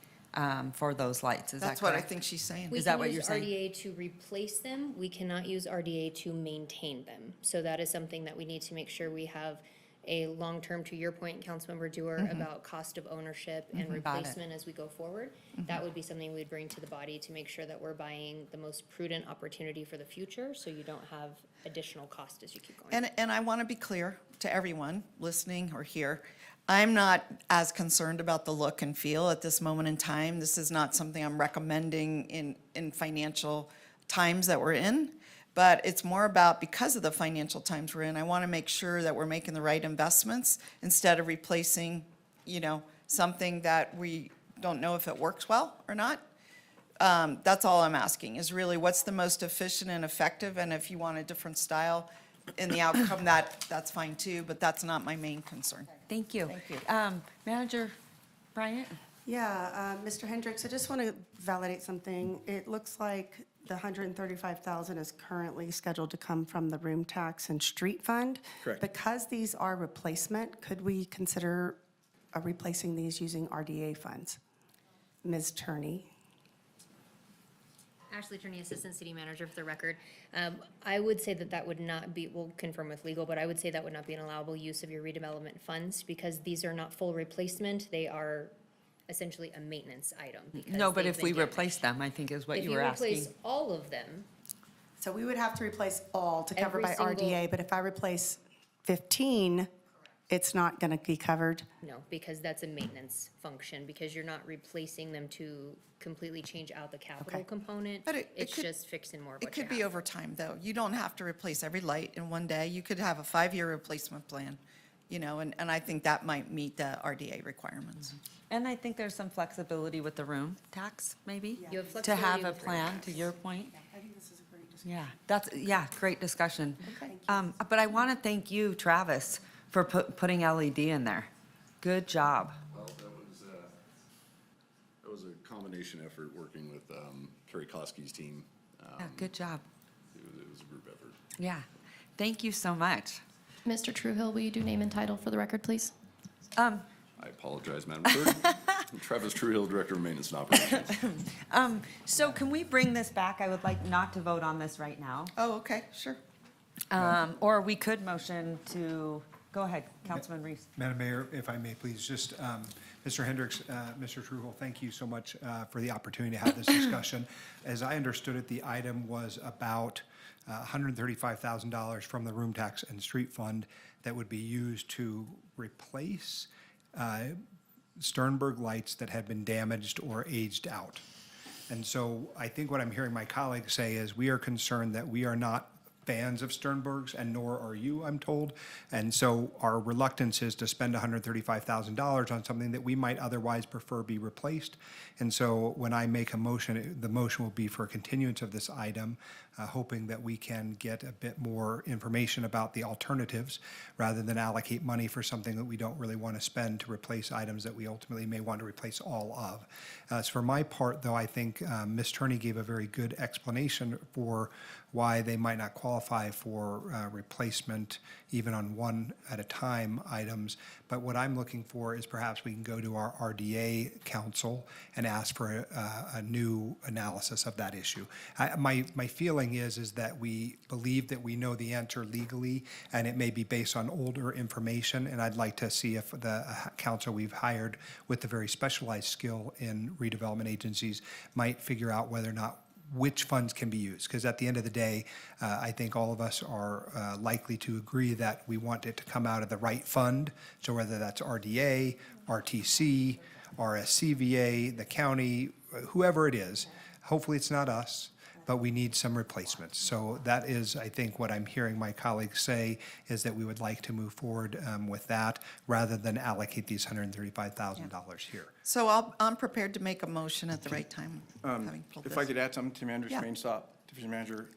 for those lights, is that correct? That's what I think she's saying. We Is that can what use you're saying? RDA to replace them. We cannot use RDA to maintain them. So that is something that we need to make sure we have a long-term, to your point, Councilmember Dewar, about cost of ownership and Got it. replacement as we go forward. That would be something we'd bring to the body to make sure that we're buying the most prudent opportunity for the future, so you don't have additional cost as you keep going. And I want to be clear to everyone listening or here, I'm not as concerned about the look and feel at this moment in time. This is not something I'm recommending in financial times that we're in, but it's more about, because of the financial times we're in, I want to make sure that we're making the right investments instead of replacing, something that we don't know if it works well or not. That's all I'm asking, is really what's the most efficient and effective, and if you want a different style in the outcome, that's fine too, but that's not my main concern. Thank you. Thank you. Manager Bryant? Yeah, Mr. Hendricks, I just want to validate something. It looks like The 135,000 is currently scheduled to come from the room tax and street fund. Correct. Because these are replacement, could we consider replacing these using RDA funds? Ms. Turney? Ashley Turney, Assistant City Manager for the record. I would say that that would not be, we'll confirm with legal, but I would say that would not be an allowable use of your redevelopment funds because these are not full replacement. They are essentially a maintenance item. because No, but they've if been we damaged. replace them, I think is what If you were asking. replace all of them, So we would have to replace all to cover Every by single- RDA, but if I replace 15, it's not going to be covered? no, because that's a maintenance function, because you're not replacing them to completely change out the capital Okay. component. But it It's could- just fixing more of It what you could be have. over time, though. You don't have to replace every light in one day. You could have a 5-year replacement plan, and I think that might meet the RDA requirements. And I think there's some flexibility with the room tax, maybe? You have To have flexibility a with room plan, tax. to your point. I think this is a great discussion. Yeah, great discussion. But I want to thank you, Travis, for putting LED in there. Good job. Well, that was a combination effort working with Kerry Koski's team. Yeah, good job. It was a group effort. Yeah, thank you so much. Mr. Truhill, will you do name and title for the record, please? I apologize, Madam Clerk. I'm Travis Truhill, Director of Maintenance and Operations. So can we bring this back? I would like not to vote on this right now. Oh, okay, sure. Or we could motion to, go ahead, Councilman Reese. Madam Mayor, if I may, please, just, Mr. Hendricks, Mr. Truhill, thank you so much for the opportunity to have this discussion. As I understood it, the item was about $135,000 from the room tax and street fund that would be used to replace Sternberg lights that had been damaged or aged out. And so I think what I'm hearing my colleagues say is we are concerned that we are not fans of Sternbergs, and nor are you, I'm told. And so our reluctance is to spend $135,000 on something that we might otherwise prefer be replaced. And so when I make a motion, the motion will be for continuance of this item, hoping that we can get a bit more information about the alternatives rather than allocate money for something that we don't really want to spend to replace items that we ultimately may want to replace all of. As for my part, though, I think Ms. Turney gave a very good explanation for why they might not qualify for replacement even on one at a time items. But what I'm looking for is perhaps we can go to our RDA council and ask for a new analysis of that issue. My feeling is that we believe that we know the answer legally, and it may be based on older information, and I'd like to see if the council we've hired with the very specialized skill in redevelopment agencies might figure out whether or not which funds can be used. Because at the end of the day, I think all of us are likely to agree that we want it to come out of the right fund. So whether that's RDA, RTC, RSCVA, the county, whoever it is, hopefully it's not us, but we need some replacements. So that is, I think, what I'm hearing my colleagues say, is that we would like to move forward with that rather than allocate these $135,000 here. So I'm prepared to make a motion at the right time, having pulled this. If I could add something to Manager's Yeah. main stop, Division Manager,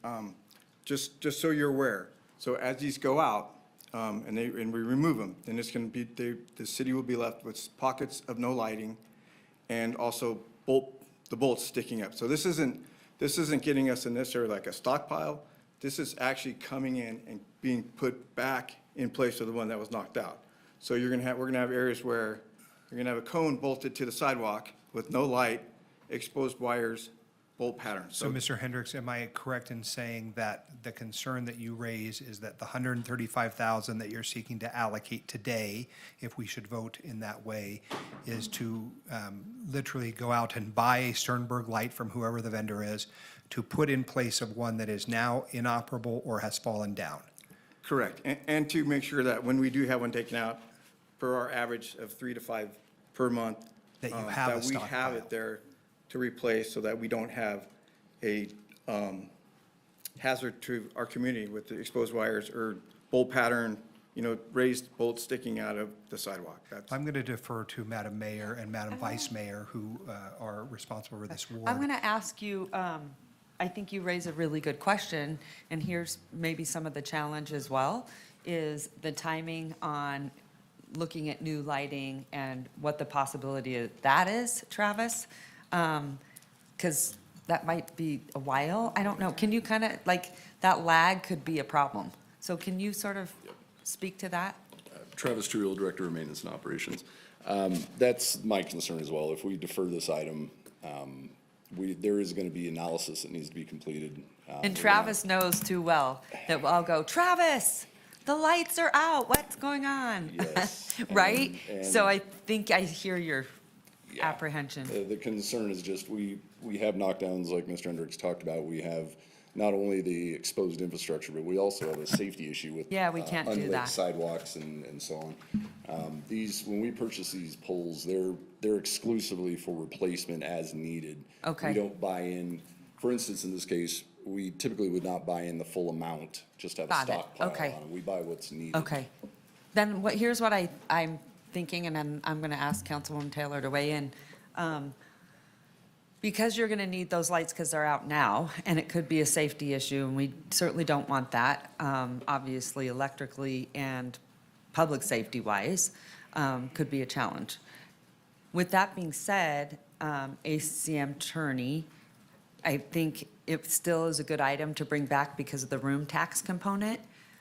just so you're aware, so as these go out, and we remove them, then it's gonna be, the city will be left with pockets of no lighting and also the bolts sticking up. So this isn't getting us in necessarily like a stockpile. This is actually coming in and being put back in place of the one that was knocked out. So we're gonna have areas where you're gonna have a cone bolted to the sidewalk with no light, exposed wires, bolt patterns. So, Mr. Hendricks, am I correct in saying that the concern that you raise is that the $135,000 that you're seeking to allocate today, if we should vote in that way, is to literally go out and buy a Sternberg light from whoever the vendor is to put in place of one that is now inoperable or has fallen down? Correct, and to make sure that when we do have one taken out, for our average of 3 to 5 per month, That you have a that we have stockpile. it there to replace so that we don't have a hazard to our community with the exposed wires or bolt pattern, raised bolts sticking out of the sidewalk. I'm going to defer to Madam Mayor and Madam Vice Mayor, who are responsible for this ward. I'm going to ask you, I think you raise a really good question, and here's maybe some of the challenge as well, is the timing on looking at new lighting and what the possibility of that is, Travis. Because that might be a while. I don't know. Can you kind of, like, that lag could be a problem. So can you sort of speak to that? Travis Truhill, Director of Maintenance and Operations. That's my concern as well. If we defer this item, there is going to be analysis that needs to be completed. And Travis knows too well that I'll go, Travis, the lights are out. What's going on? Yes. Right? And- So I think I hear your apprehension. The concern is just, we have knockdowns like Mr. Hendricks talked about. We have not only the exposed infrastructure, but we also have a safety issue with. Yeah, we can't do unlit that. sidewalks and so on. When we purchase these poles, they're exclusively for replacement as needed. Okay. We don't buy in, for instance, in this case, we typically would not buy in the full amount, just have a Got it. stockpile on Okay. it. We buy what's needed. Okay. Then here's what I'm thinking, and then I'm going to ask Councilwoman Taylor to weigh in. Because you're going to need those lights because they're out now, and it could be a safety issue, and we certainly don't want that, obviously electrically and public safety-wise, could be a challenge. With that being said, ACM Turney, I think it still is a good item to bring back because of the room tax component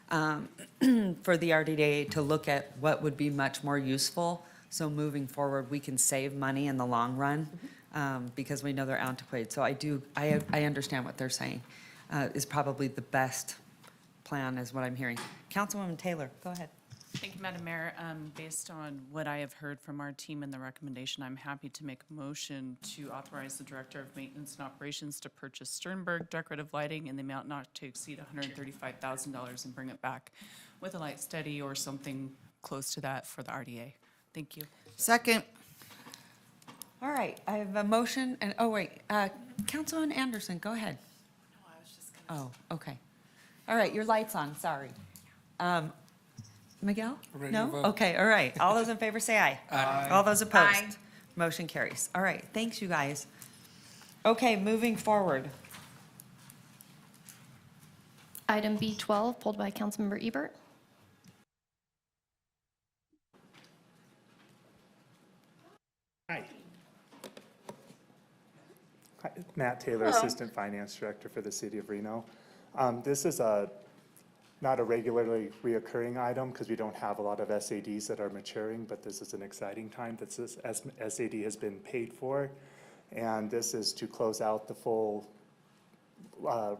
for the RDA to look at what would be much more useful. So moving forward, we can save money in the long run because we know they're antiquated. So I understand what they're saying is probably the best plan is what I'm hearing. Councilwoman Taylor, go ahead. Thank you, Madam Mayor. Based on what I have heard from our team and the recommendation, I'm happy to make a motion to authorize the Director of Maintenance and Operations to purchase Sternberg decorative lighting in the amount not to exceed $135,000 and bring it back with a light steady or something close to that for the RDA. Thank you. Second. All right, I have a motion and, oh wait, Councilwoman Anderson, go ahead. No, I was just gonna. Oh, okay. All right, your light's on, sorry. Miguel? Ready to No? vote. Okay, all right. All those in favor say aye. Aye. All those opposed? Aye. Motion carries. All right, thanks, you guys. Okay, moving forward. Item B12, pulled by Councilmember Ebert. Hi. Hi, Matt Taylor, Hello. Assistant Finance Director for the City of Reno. This is not a regularly reoccurring item because we don't have a lot of SADs that are maturing, but this is an exciting time that this SAD has been paid for. And this is to close out the full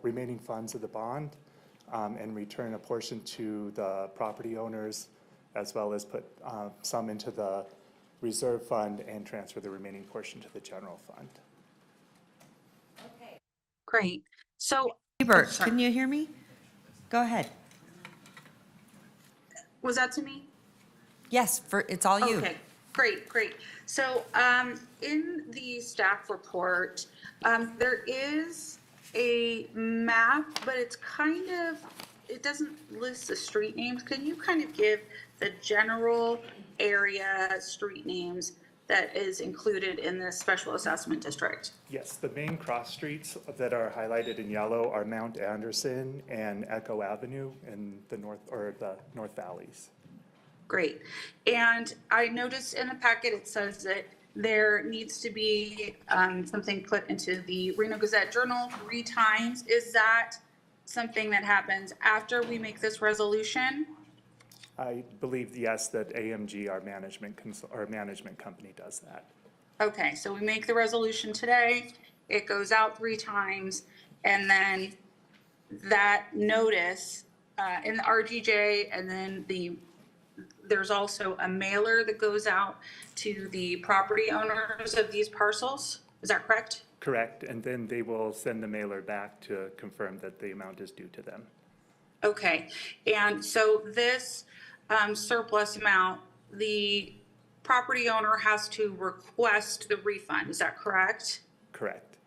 remaining funds of the bond and return a portion to the property owners, as well as put some into the reserve fund and transfer the remaining portion to the general fund. Great. So, Ebert, sorry. can you hear me? Go ahead. Was that to me? Yes, it's all you. Okay, great. So, in the staff report, there is a map, but it doesn't list the street names. Can you kind of give the general area street names that is included in this special assessment district? Yes, the main cross streets that are highlighted in yellow are Mount Anderson and Echo Avenue in the North Valleys. Great. And I noticed in the packet, it says that there needs to be something put into the Reno Gazette Journal 3 times. Is that something that happens after we make this resolution? I believe, yes, that AMG, our management company, does that. Okay, so we make the resolution today, it goes out 3 times, and then that notice in the RGJ, and then there's also a mailer that goes out to the property owners of these parcels. Is that correct? Correct, and then they will send the mailer back to confirm that the amount is due to them. Okay, and so this surplus amount, the property owner has to request the refund, is that correct? Correct.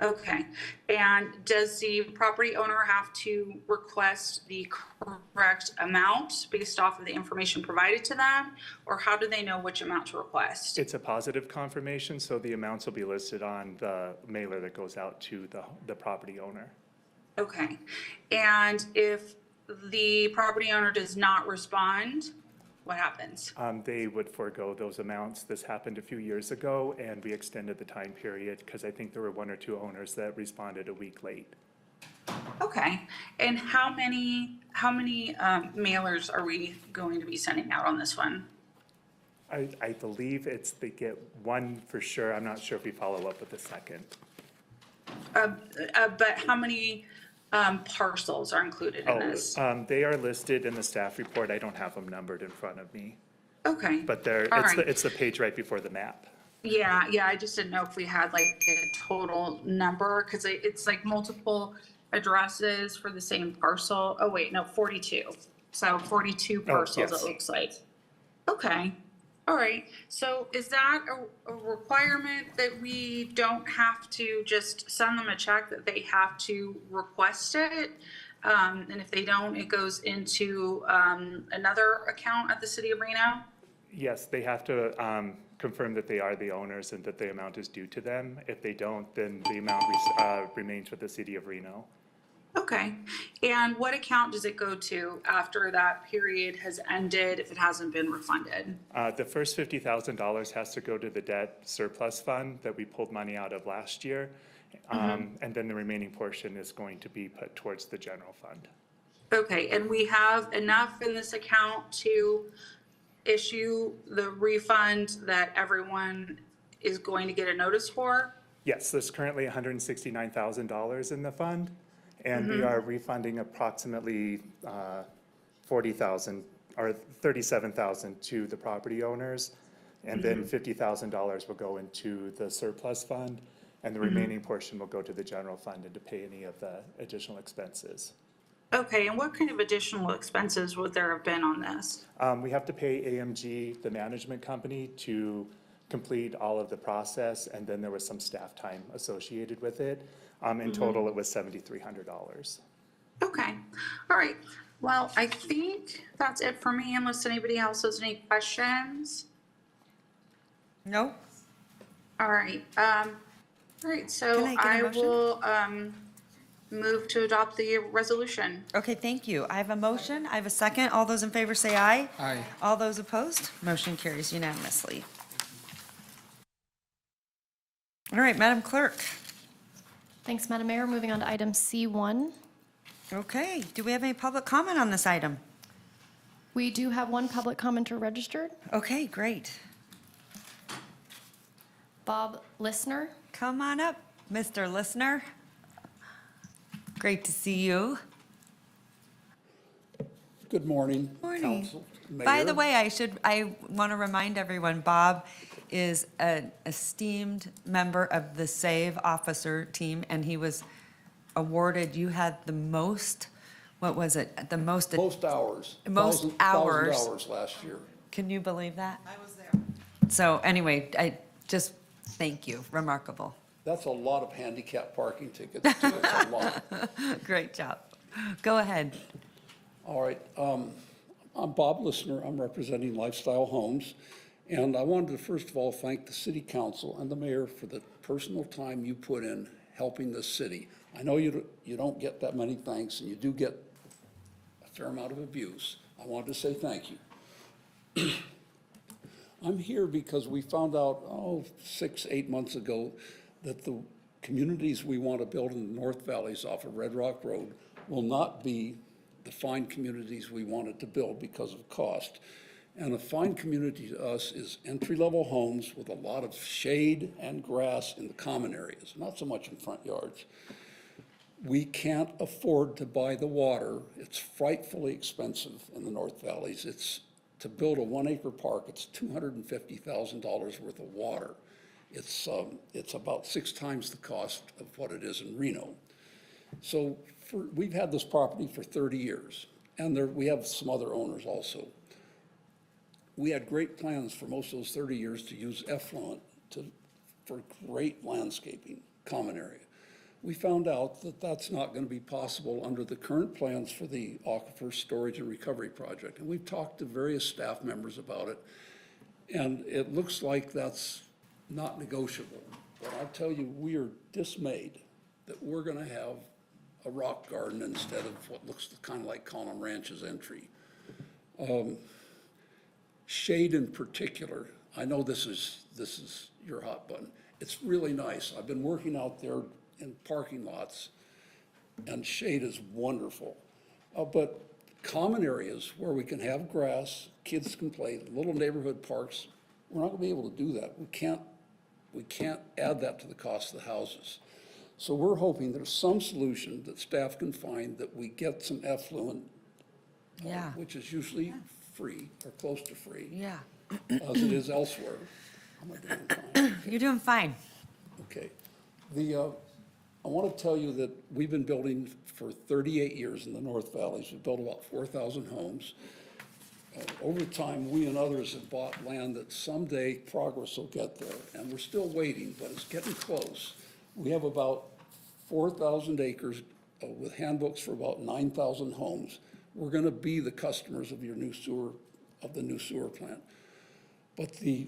Okay, and does the property owner have to request the correct amount based off of the information provided to them? Or how do they know which amount to request? It's a positive confirmation, so the amounts will be listed on the mailer that goes out to the property owner. Okay, and if the property owner does not respond, What happens? They would forego those amounts. This happened a few years ago, and we extended the time period because I think there were 1 or 2 owners that responded a week late. Okay, and how many mailers are we going to be sending out on this one? I believe they get 1 for sure. I'm not sure if we follow up with the second. But how many parcels are included in this? They are listed in the staff report. I don't have them numbered in front of me, Okay. but All right. it's the page right before the map. Yeah, I just didn't know if we had like a total number, because it's like multiple addresses for the same parcel. Oh, wait, no, 42. So 42 parcels, yes. it looks like. Okay, all right. So is that a requirement that we don't have to just send them a check, that they have to request it? And if they don't, it goes into another account at the city of Reno? Yes, they have to confirm that they are the owners and that the amount is due to them. If they don't, then the amount remains with the city of Reno. Okay, and what account does it go to after that period has ended if it hasn't been refunded? The first $50,000 has to go to the debt surplus fund that we pulled money out of last year. And then the remaining portion is going to be put towards the general fund. Okay, and we have enough in this account to issue the refund that everyone is going to get a notice for? Yes, there's currently $169,000 in the fund, and we are refunding approximately $40,000 or $37,000 to the property owners, and then $50,000 will go into the surplus fund, and the remaining portion will go to the general fund and to pay any of the additional expenses. Okay, and what kind of additional expenses would there have been on this? We have to pay AMG, the management company, to complete all of the process, and then there was some staff time associated with it. In total, it was $7,300. Okay, all right. Well, I think that's it for me, unless anybody else has any questions. No? All right, so Can I get a I motion? will move to adopt the resolution. Okay, thank you. I have a motion. I have a second. All those in favor say aye. Aye. All those opposed? Motion carries unanimously. All right, Madam Clerk. Thanks, Madam Mayor. Moving on to item C1. Okay, do we have any public comment on this item? We do have 1 public commenter registered. Okay, great. Bob Listener. Come on up, Mr. Listener. Great to see you. Good morning. Morning. Council, By the Mayor. way, I want to remind everyone, Bob is an esteemed member of the SAVE officer team, and he was awarded, you had the most, what was it? The most. Most hours. Most 1,000 hours. hours last year. Can you believe that? I was there. So anyway, I just, thank you, remarkable. That's a lot of handicap parking tickets. Too. That's a lot. Great job. Go ahead. All right. I'm Bob Listener. I'm representing Lifestyle Homes. And I wanted to first of all thank the city council and the mayor for the personal time you put in helping the city. I know you don't get that many thanks, and you do get a fair amount of abuse. I wanted to say thank you. I'm here because we found out, 6, 8 months ago, that the communities we want to build in the North Valleys off of Red Rock Road will not be the fine communities we wanted to build because of cost. And a fine community to us is entry-level homes with a lot of shade and grass in the common areas, not so much in front yards. We can't afford to buy the water. It's frightfully expensive in the North Valleys. To build a 1-acre park, it's $250,000 worth of water. It's about 6 times the cost of what it is in Reno. So we've had this property for 30 years, and we have some other owners also. We had great plans for most of those 30 years to use effluent for great landscaping, common area. We found out that that's not going to be possible under the current plans for the Aquifer Storage and Recovery Project. And we've talked to various staff members about it, and it looks like that's not negotiable. But I'll tell you, we are dismayed that we're going to have a rock garden instead of what looks kind of like Colin Ranch's entry. Shade in particular, I know this is your hot button. It's really nice. I've been working out there in parking lots, and shade is wonderful. But common areas where we can have grass, kids can play, little neighborhood parks, we're not gonna be able to do that. We can't add that to the cost of the houses. So we're hoping there's some solution that staff can find that we get some effluent, Yeah. which is usually free or close to free, Yeah. as it is elsewhere. Am I doing fine? You're doing fine. Okay. I want to tell you that we've been building for 38 years in the North Valleys. We've built about 4,000 homes. Over time, we and others have bought land that someday progress will get there, and we're still waiting, but it's getting close. We have about 4,000 acres with handbooks for about 9,000 homes. We're going to be the customers of your new sewer, of the new sewer plant. But the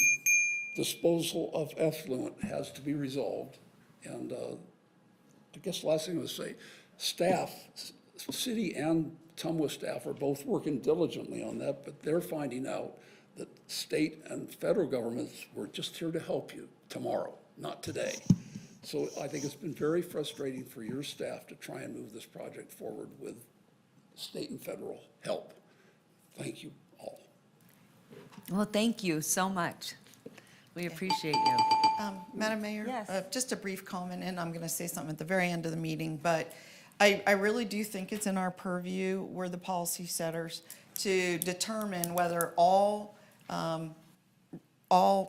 disposal of effluent has to be resolved. And I guess the last thing I would say, staff, city and Tumwa staff are both working diligently on that, but they're finding out that state and federal governments were just here to help you tomorrow, not today. So I think it's been very frustrating for your staff to try and move this project forward with state and federal help. Thank you all. Well, thank you so much. We appreciate you. Madam Mayor? Yes. Just a brief comment, and I'm going to say something at the very end of the meeting, but I really do think it's in our purview, we're the policy setters, to determine whether all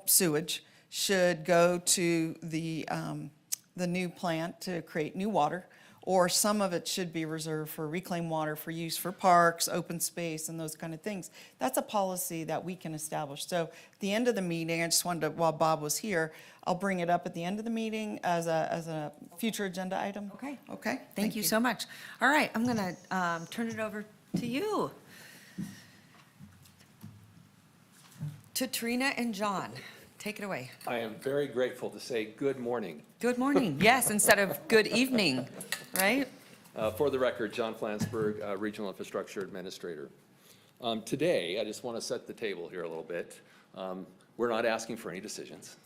sewage should go to the new plant to create new water, or some of it should be reserved for reclaimed water for use for parks, open space, and those kind of things. That's a policy that we can establish. So at the end of the meeting, I just wanted to, while Bob was here, I'll bring it up at the end of the meeting as a future agenda item. Okay. Okay? Thank you so much. All right, I'm going to turn it over to you. To Trina and John. Take it away. I am very grateful to say good morning. Good morning, yes, instead of good evening, right? For the record, John Flansburgh, Regional Infrastructure Administrator. Today, I just want to set the table here a little bit. We're not asking for any decisions.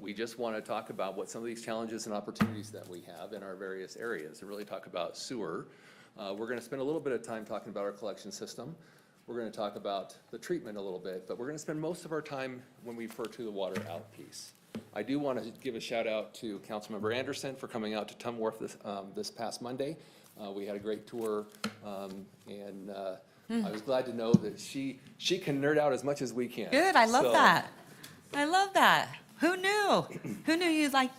We just want to talk about what some of these challenges and opportunities that we have in our various areas, and really talk about sewer. We're going to spend a little bit of time talking about our collection system. We're going to talk about the treatment a little bit, but we're going to spend most of our time when we refer to the water out piece. I do want to give a shout out to Councilmember Anderson for coming out to Tum Wharf this past Monday. We had a great tour, and I was glad to know that she can nerd out as much as we can. Good, I love that. I love that. Who knew? Who knew you liked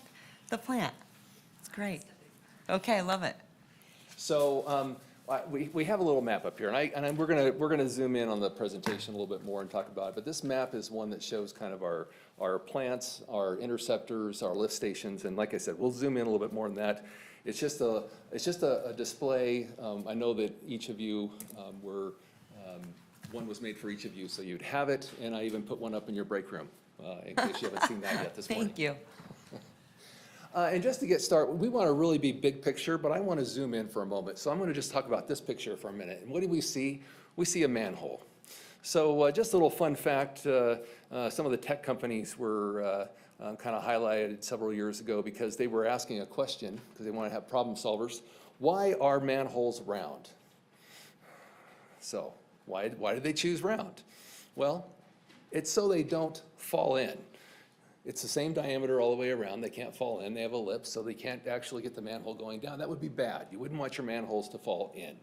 the plant? It's great. Okay, I love it. So we have a little map up here, and we're gonna zoom in on the presentation a little bit more and talk about it. But this map is one that shows kind of our plants, our interceptors, our lift stations, and like I said, we'll zoom in a little bit more on that. It's just a display. I know that each of you one was made for each of you, so you'd have it, and I even put one up in your break room in case you haven't seen that yet this morning. Thank you. And just to get started, we want to really be big picture, but I want to zoom in for a moment. So I'm going to just talk about this picture for a minute. And what do we see? We see a manhole. So just a little fun fact, some of the tech companies were kind of highlighted several years ago because they were asking a question, because they want to have problem solvers. Why are manholes round? So why did they choose round? Well, it's so they don't fall in. It's the same diameter all the way around. They can't fall in. They have a lip, so they can't actually get the manhole going down. That would be bad. You wouldn't want your manholes to fall in.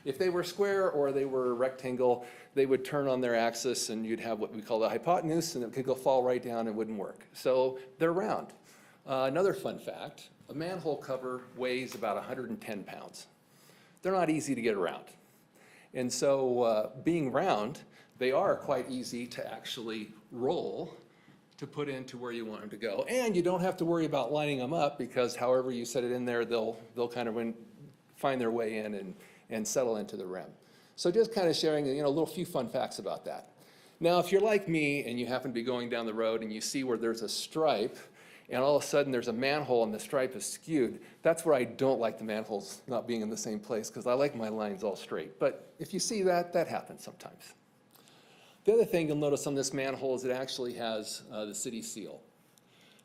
If they were square or they were rectangle, they would turn on their axis and you'd have what we call the hypotenuse, and it could go fall right down and wouldn't work. So they're round. Another fun fact, a manhole cover weighs about 110 pounds. They're not easy to get around. And so being round, they are quite easy to actually roll to put into where you want them to go. And you don't have to worry about lining them up, because however you set it in there, they'll kind of find their way in and settle into the rim. So just kind of sharing a little few fun facts about that. Now, if you're like me and you happen to be going down the road and you see where there's a stripe and all of a sudden there's a manhole and the stripe is skewed, that's where I don't like the manholes not being in the same place, because I like my lines all straight. But if you see that, that happens sometimes. The other thing you'll notice on this manhole is it actually has the city seal.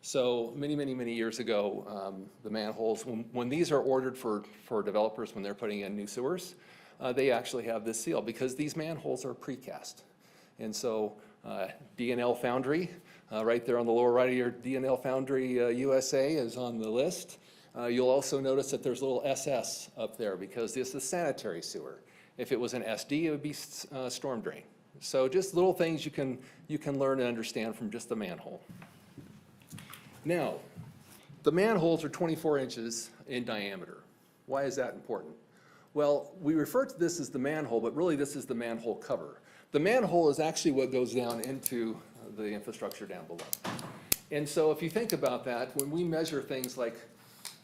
So many years ago, the manholes, when these are ordered for developers, when they're putting in new sewers, they actually have this seal because these manholes are precast. And so D&L Foundry, right there on the lower right of your D&L Foundry USA is on the list. You'll also notice that there's a little SS up there because this is sanitary sewer. If it was an SD, it would be storm drain. So just little things you can learn and understand from just the manhole. Now, the manholes are 24 inches in diameter. Why is that important? Well, we refer to this as the manhole, but really this is the manhole cover. The manhole is actually what goes down into the infrastructure down below. And so if you think about that, when we measure things like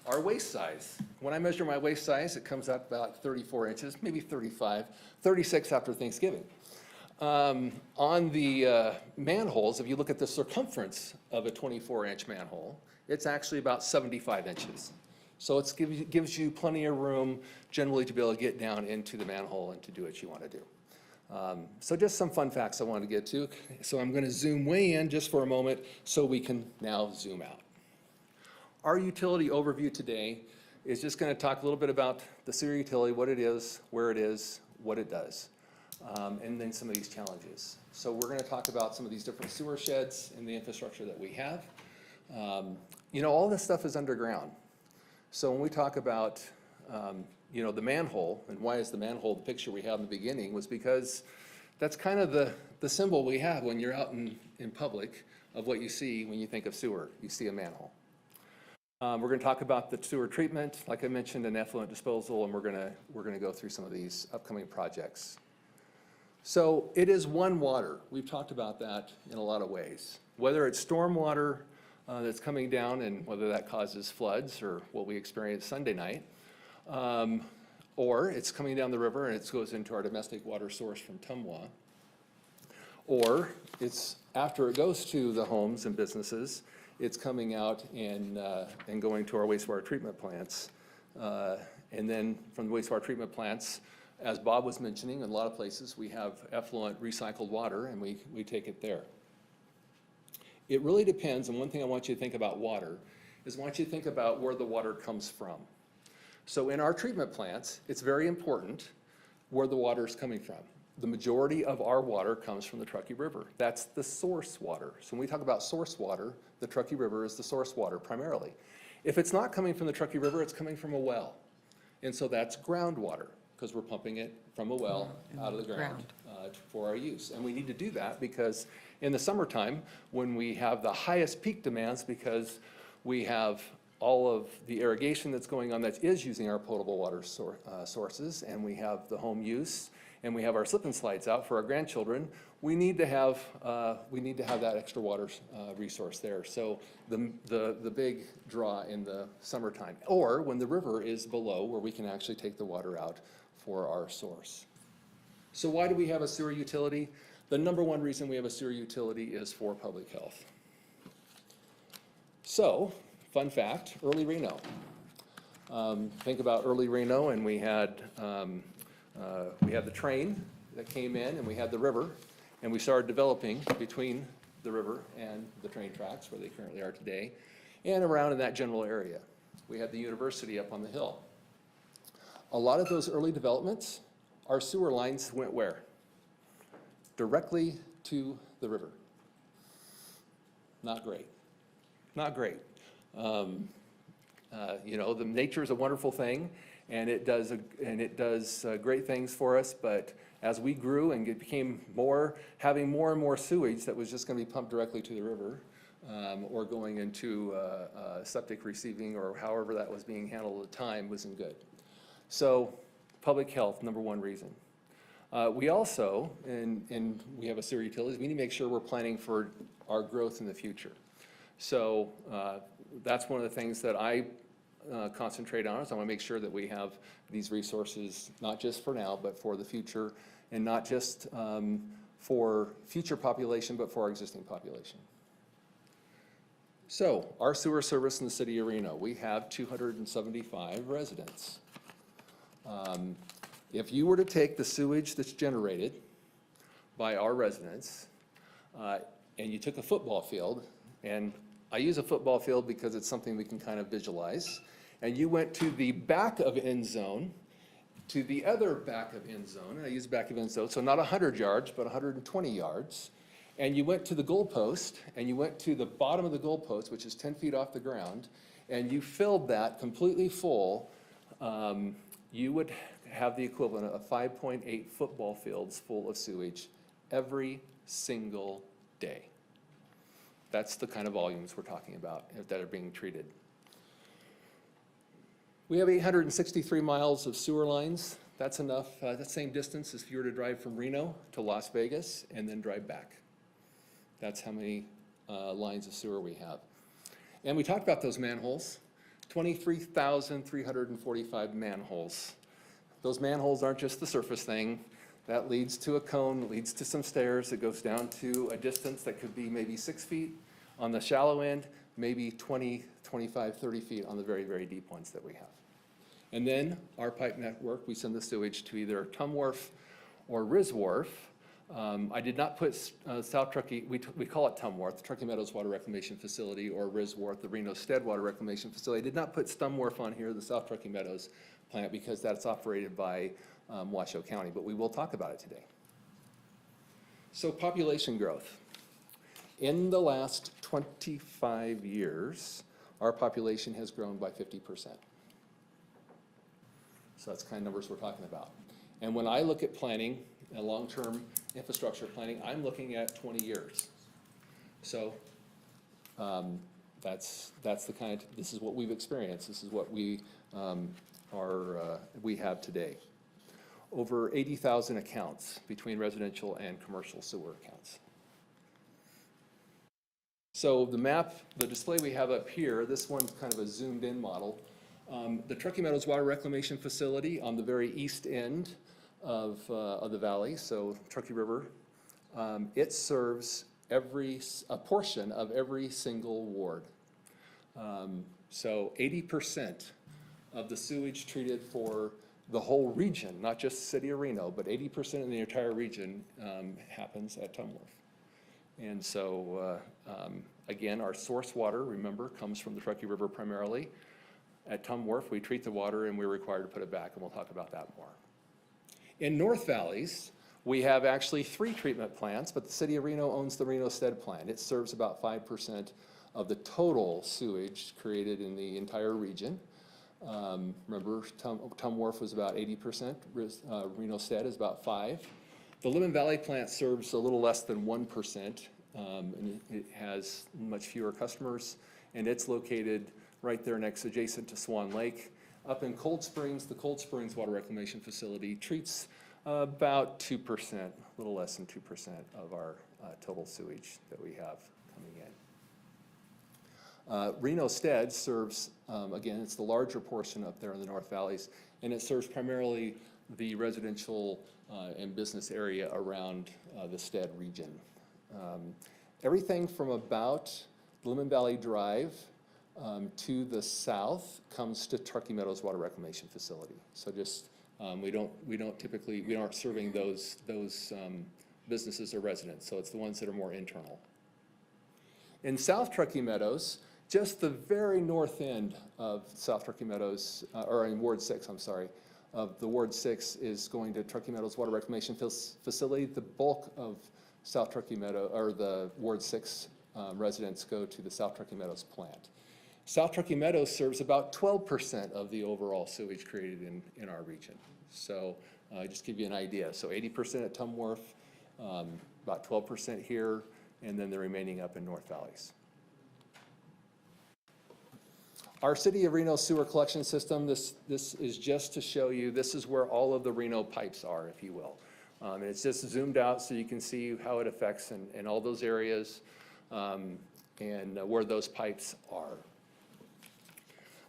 our waist size, when I measure my waist size, it comes out about 34 inches, maybe 35, 36 after Thanksgiving. On the manholes, if you look at the circumference of a 24-inch manhole, it's actually about 75 inches. So it gives you plenty of room generally to be able to get down into the manhole and to do what you want to do. So just some fun facts I want to get to. So I'm going to zoom way in just for a moment so we can now zoom out. Our utility overview today is just going to talk a little bit about the sewer utility, what it is, where it is, what it does. And then some of these challenges. So we're going to talk about some of these different sewer sheds and the infrastructure that we have. You know, all this stuff is underground. So when we talk about, you know, the manhole, and why is the manhole the picture we have in the beginning, was because that's kind of the symbol we have when you're out in public of what you see when you think of sewer. You see a manhole. We're going to talk about the sewer treatment, like I mentioned, and effluent disposal, and we're going to go through some of these upcoming projects. So it is one water. We've talked about that in a lot of ways. Whether it's storm water that's coming down and whether that causes floods or what we experienced Sunday night, or it's coming down the river and it goes into our domestic water source from Tumwa, or it's after it goes to the homes and businesses, it's coming out and going to our wastewater treatment plants. And then from the wastewater treatment plants, as Bob was mentioning, in a lot of places we have effluent recycled water and we take it there. It really depends, and one thing I want you to think about water is I want you to think about where the water comes from. So in our treatment plants, it's very important where the water is coming from. The majority of our water comes from the Truckee River. That's the source water. So when we talk about source water, the Truckee River is the source water primarily. If it's not coming from the Truckee River, it's coming from a well. And so that's groundwater, because we're pumping it from a well out of the ground for our use. And we need to do that because in the summertime, when we have the highest peak demands, because we have all of the irrigation that's going on that is using our potable water sources, and we have the home use, and we have our slip and slides out for our grandchildren, we need to have that extra water resource there. So the big draw in the summertime, or when the river is below, where we can actually take the water out for our source. So why do we have a sewer utility? The number one reason we have a sewer utility is for public health. So, fun fact, early Reno. Think about early Reno, and we had the train that came in, and we had the river, and we started developing between the river and the train tracks, where they currently are today, and around in that general area. We had the university up on the hill. A lot of those early developments, our sewer lines went where? Directly to the river. Not great. Not great. You know, the nature is a wonderful thing, and it does great things for us. But as we grew and it became having more and more sewage that was just going to be pumped directly to the river, or going into septic receiving, or however that was being handled at the time, wasn't good. So, public health, number one reason. We also, and we have a sewer utilities, we need to make sure we're planning for our growth in the future. So that's one of the things that I concentrate on, is I want to make sure that we have these resources, not just for now, but for the future, and not just for future population, but for our existing population. So our sewer service in the city of Reno, we have 275 residents. If you were to take the sewage that's generated by our residents, and you took a football field, and I use a football field because it's something we can kind of visualize, and you went to the back of end zone, to the other back of end zone, and I use back of end zone, so not 100 yards, but 120 yards, and you went to the goalpost, and you went to the bottom of the goalpost, which is 10 feet off the ground, and you filled that completely full, you would have the equivalent of 5.8 football fields full of sewage every single day. That's the kind of volumes we're talking about that are being treated. We have 863 miles of sewer lines. That's enough, that same distance as if you were to drive from Reno to Las Vegas and then drive back. That's how many lines of sewer we have. And we talked about those manholes, 23,345 manholes. Those manholes aren't just the surface thing. That leads to a cone, leads to some stairs. It goes down to a distance that could be maybe 6 feet on the shallow end, maybe 20, 25, 30 feet on the very, very deep ones that we have. And then our pipe network, we send the sewage to either Tum Wharf or Riz Wharf. I did not put South Truckee, we call it Tum Wharf, the Truckee Meadows Water Reclamation Facility, or Riz Wharf, the Reno Stead Water Reclamation Facility. I did not put Tum Wharf on here, the South Truckee Meadows plant, because that's operated by Washoe County, but we will talk about it today. So population growth. In the last 25 years, our population has grown by 50%. So that's the kind of numbers we're talking about. And when I look at planning, and long-term infrastructure planning, I'm looking at 20 years. So that's the kind of, this is what we've experienced. This is what we we have today. Over 80,000 accounts between residential and commercial sewer accounts. So the map, the display we have up here, this one's kind of a zoomed in model. The Truckee Meadows Water Reclamation Facility on the very east end of the valley, so Truckee River, it serves a portion of every single ward. So 80% of the sewage treated for the whole region, not just the city of Reno, but 80% of the entire region happens at Tum Wharf. And so, again, our source water, remember, comes from the Truckee River primarily. At Tum Wharf, we treat the water and we're required to put it back, and we'll talk about that more. In North Valleys, we have actually 3 treatment plants, but the city of Reno owns the Reno Stead plant. It serves about 5% of the total sewage created in the entire region. Remember, Tum Wharf was about 80%, Reno Stead is about 5%. The Lemon Valley plant serves a little less than 1%, and it has much fewer customers, and it's located right there adjacent to Swan Lake. Up in Cold Springs, the Cold Springs Water Reclamation Facility treats about 2%, a little less than 2% of our total sewage that we have coming in. Reno Stead serves, again, it's the larger portion up there in the North Valleys, and it serves primarily the residential and business area around the Stead region. Everything from about Lemon Valley Drive to the south comes to Truckee Meadows Water Reclamation Facility. So just, we aren't serving those businesses or residents, so it's the ones that are more internal. In South Truckee Meadows, just the very north end of South Truckee Meadows, or in Ward 6, I'm sorry, of the Ward 6 is going to Truckee Meadows Water Reclamation Facility. The bulk of South Truckee Meadow, or the Ward 6 residents go to the South Truckee Meadows plant. South Truckee Meadows serves about 12% of the overall sewage created in our region. So just give you an idea. So 80% at Tum Wharf, about 12% here, and then the remaining up in North Valleys. Our City of Reno sewer collection system, this is just to show you, this is where all of the Reno pipes are, if you will. And it's just zoomed out so you can see how it affects in all those areas and where those pipes are.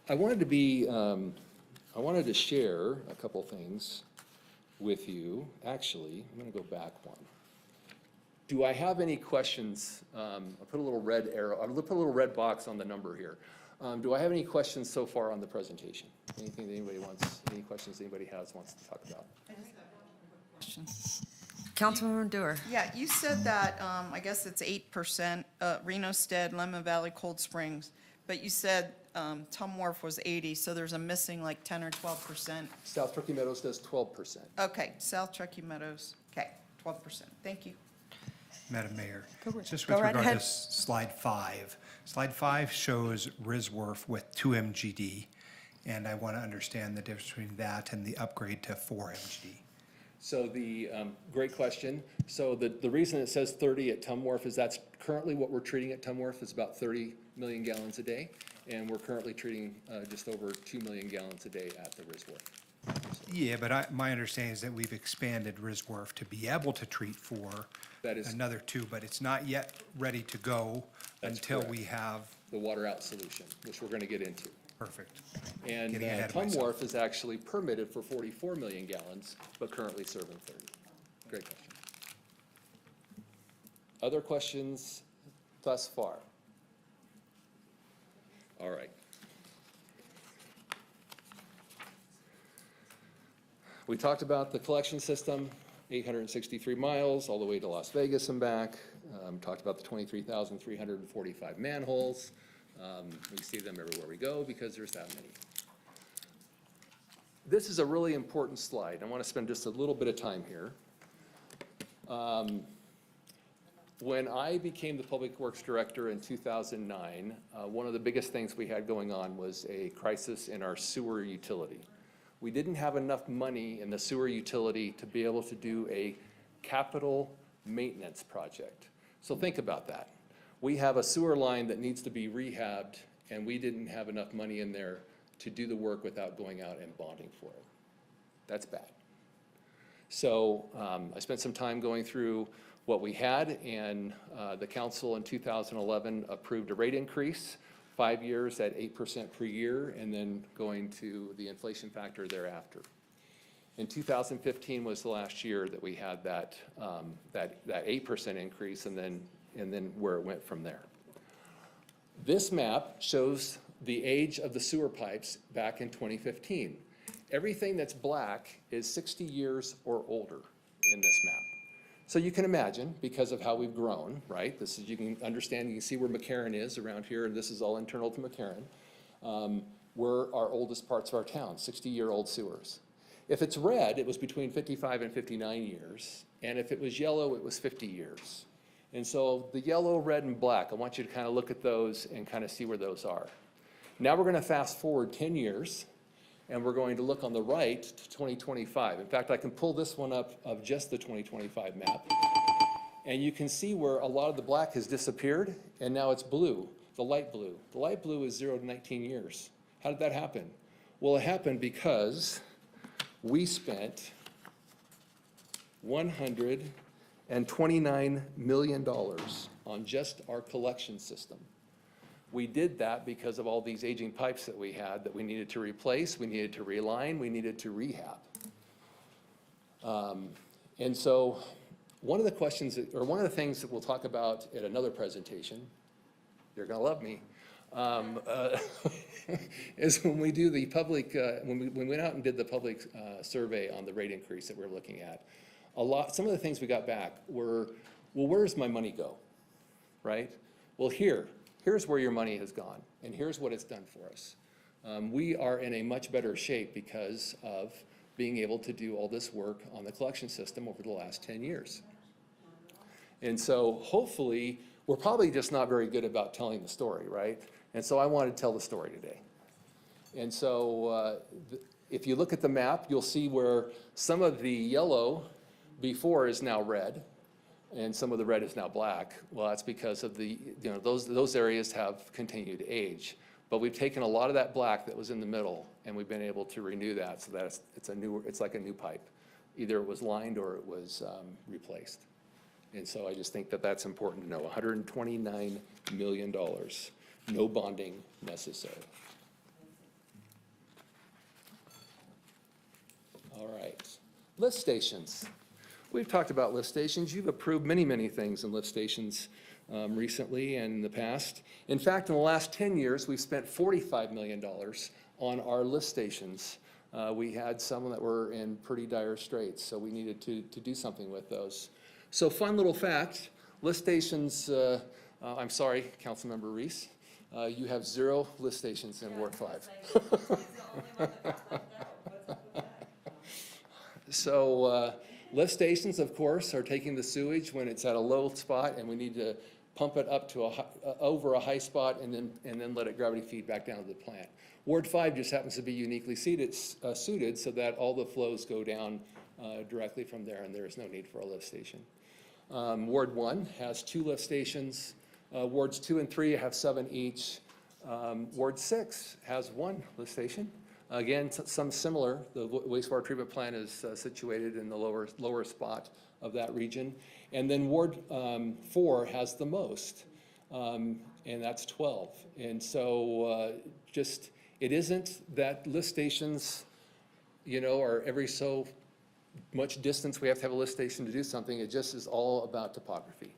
I wanted to share a couple things with you. Actually, I'm going to go back one. Do I have any questions? I'll put a little red arrow, I'll put a little red box on the number here. Do I have any questions so far on the presentation? Anything that anybody wants, any questions anybody wants to talk about? I just have one quick question. Councilwoman Dewar. Yeah, you said that, I guess it's 8%, Reno, Stead, Lemon Valley, Cold Springs, but you said Tom Wharf was 80, so there's a missing like 10 or 12%. South Turkey Meadows does 12%. Okay, South Truckee Meadows, okay, 12%, thank you. Madam Mayor, just go with right regard to ahead. slide 5. Slide 5 shows Risworth with 2 MGD, and I want to understand the difference between that and the upgrade to 4 MGD. So great question. So the reason it says 30 at Tom Wharf is that's currently what we're treating at Tom Wharf is about 30 million gallons a day. And we're currently treating just over 2 million gallons a day at the Risworth. Yeah, but my understanding is that we've expanded Risworth to be able to treat for That is- another 2, but it's not yet ready to go That's until correct. we have, The water out solution, which we're going to get into. perfect. And Getting ahead of Tom myself. Wharf is actually permitted for 44 million gallons, but currently serving 30. Great question. Other questions thus far? All right. We talked about the collection system, 863 miles, all the way to Las Vegas and back. Talked about the 23,345 manholes. We see them everywhere we go because there's that many. This is a really important slide. I want to spend just a little bit of time here. When I became the Public Works Director in 2009, one of the biggest things we had going on was a crisis in our sewer utility. We didn't have enough money in the sewer utility to be able to do a capital maintenance project. So think about that. We have a sewer line that needs to be rehabbed, and we didn't have enough money in there to do the work without going out and bonding for it. That's bad. So I spent some time going through what we had, and the council in 2011 approved a rate increase, 5 years at 8% per year, and then going to the inflation factor thereafter. In 2015 was the last year that we had that 8% increase, and then where it went from there. This map shows the age of the sewer pipes back in 2015. Everything that's black is 60 years or older in this map. So you can imagine, because of how we've grown, right? This is, you can understand, you can see where McCarran is around here, and this is all internal to McCarran. We're our oldest parts of our town, 60-year-old sewers. If it's red, it was between 55 and 59 years, and if it was yellow, it was 50 years. And so the yellow, red, and black, I want you to kind of look at those and kind of see where those are. Now we're going to fast forward 10 years, and we're going to look on the right to 2025. In fact, I can pull this one up of just the 2025 map, and you can see where a lot of the black has disappeared, and now it's blue, the light blue. The light blue is 0 to 19 years. How did that happen? Well, it happened because we spent $129 million on just our collection system. We did that because of all these aging pipes that we had that we needed to replace, we needed to realign, we needed to rehab. And so one of the questions, or one of the things that we'll talk about at another presentation, you're gonna love me, is when we do the public, when we went out and did the public survey on the rate increase that we're looking at, some of the things we got back were, well, where does my money go, right? Well, here's where your money has gone, and here's what it's done for us. We are in a much better shape because of being able to do all this work on the collection system over the last 10 years. And so hopefully, we're probably just not very good about telling the story, right? And so I want to tell the story today. And so if you look at the map, you'll see where some of the yellow before is now red, and some of the red is now black. Well, that's because of the, those areas have continued to age. But we've taken a lot of that black that was in the middle, and we've been able to renew that so that it's like a new pipe. Either it was lined or it was replaced. And so I just think that that's important to know. $129 million, no bonding necessary. All right, lift stations. We've talked about lift stations. You've approved many, many things in lift stations recently and in the past. In fact, in the last 10 years, we've spent $45 million on our lift stations we had some that were in pretty dire straits, so we needed to do something with those. So fun little fact, lift stations, I'm sorry, Councilmember Reese, you have 0 lift stations in Ward 5. So lift stations, of course, are taking the sewage when it's at a low spot, and we need to pump it up to over a high spot and then let it gravity feed back down to the plant. Ward 5 just happens to be uniquely suited so that all the flows go down directly from there, and there is no need for a lift station. Ward 1 has 2 lift stations. Wards 2 and 3 have 7 each. Ward 6 has 1 lift station. Again, some similar. The wastewater treatment plant is situated in the lower spot of that region. And then Ward 4 has the most, and that's 12. And so it isn't that lift stations, are every so much distance we have to have a lift station to do something. It just is all about topography.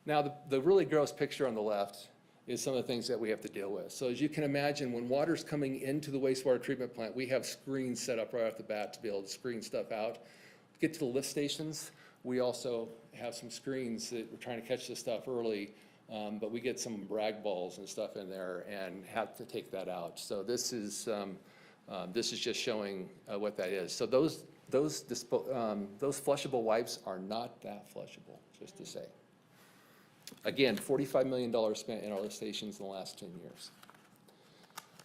Now, the really gross picture on the left is some of the things that we have to deal with. So as you can imagine, when water's coming into the wastewater treatment plant, we have screens set up right off the bat to be able to screen stuff out. To get to the lift stations, we also have some screens that we're trying to catch this stuff early, but we get some brag balls and stuff in there and have to take that out. So this is just showing what that is. So those flushable wipes are not that flushable, just to say. Again, $45 million spent in our lift stations in the last 10 years.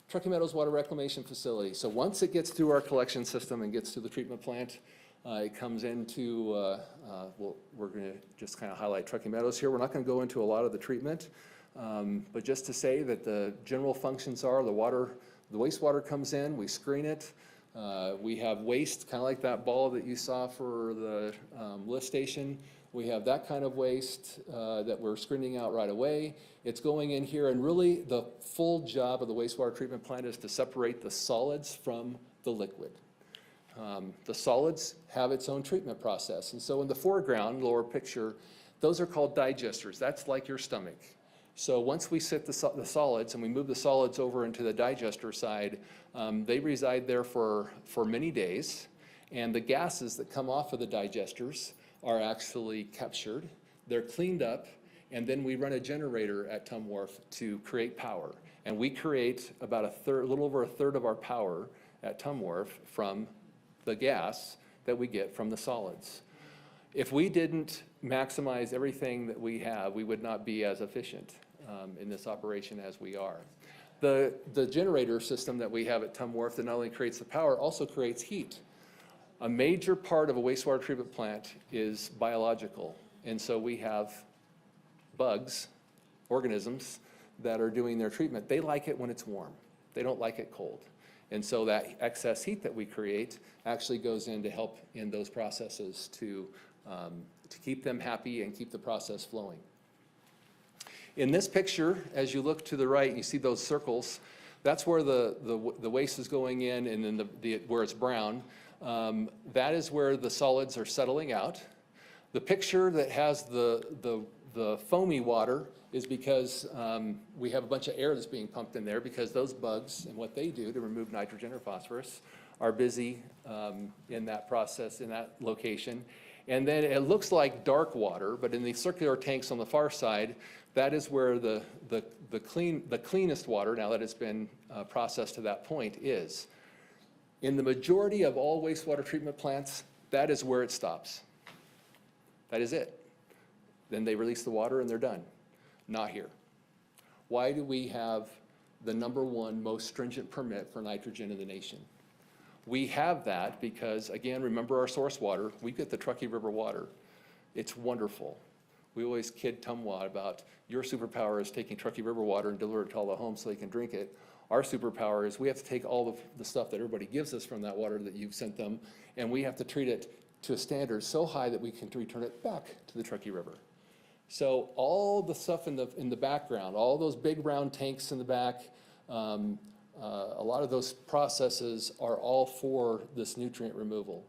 Truckee Meadows Water Reclamation Facility. So once it gets through our collection system and gets to the treatment plant, it comes into, we're going to just kind of highlight Truckee Meadows here. We're not going to go into a lot of the treatment, but just to say that the general functions are the wastewater comes in, we screen it. We have waste, kind of like that ball that you saw for the lift station. We have that kind of waste that we're screening out right away. It's going in here, and really the full job of the wastewater treatment plant is to separate the solids from the liquid. The solids have its own treatment process, and so in the foreground, lower picture, those are called digesters. That's like your stomach. So once we sit the solids and we move the solids over into the digester side, they reside there for many days, and the gases that come off of the digesters are actually captured, they're cleaned up, and then we run a generator at Tum Wharf to create power. And we create about a little over a third of our power at Tum Wharf from the gas that we get from the solids. If we didn't maximize everything that we have, we would not be as efficient in this operation as we are. The generator system that we have at Tum Wharf that not only creates the power, also creates heat. A major part of a wastewater treatment plant is biological, and so we have bugs, organisms, that are doing their treatment. They like it when it's warm. They don't like it cold. And so that excess heat that we create actually goes in to help in those processes to keep them happy and keep the process flowing. In this picture, as you look to the right, you see those circles. That's where the waste is going in, and then where it's brown. That is where the solids are settling out. The picture that has the foamy water is because we have a bunch of air that's being pumped in there because those bugs and what they do to remove nitrogen or phosphorus are busy in that process, in that location. And then it looks like dark water, but in the circular tanks on the far side, that is where the cleanest water, now that it's been processed to that point, is. In the majority of all wastewater treatment plants, that is where it stops. That is it. Then they release the water and they're done. Not here. Why do we have the #1 most stringent permit for nitrogen in the nation? We have that because, again, remember our source water. We get the Truckee River water. It's wonderful. We always kid Tumwa about your superpower is taking Truckee River water and deliver it to all the homes so they can drink it. Our superpower is we have to take all of the stuff that everybody gives us from that water that you've sent them, and we have to treat it to a standard so high that we can return it back to the Truckee River. So all the stuff in the background, all those big round tanks in the back, a lot of those processes are all for this nutrient removal.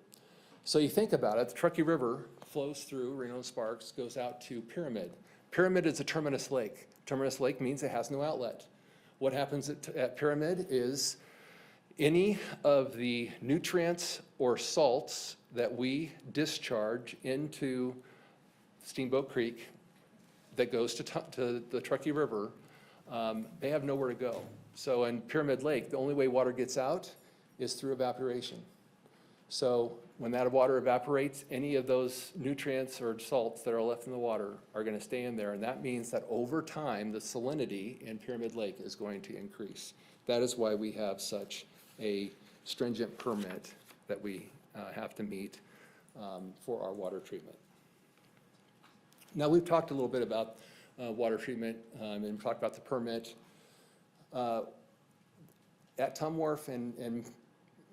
So you think about it, the Truckee River flows through Reno and Sparks, goes out to Pyramid. Pyramid is a terminus lake. Terminus lake means it has no outlet. What happens at Pyramid is Any of the nutrients or salts that we discharge into Steamboat Creek that goes to the Truckee River, they have nowhere to go. So in Pyramid Lake, the only way water gets out is through evaporation. So when that water evaporates, any of those nutrients or salts that are left in the water are going to stay in there. And that means that over time, the salinity in Pyramid Lake is going to increase. That is why we have such a stringent permit that we have to meet for our water treatment. Now, we've talked a little bit about water treatment and talked about the permit. At Tom Wharf and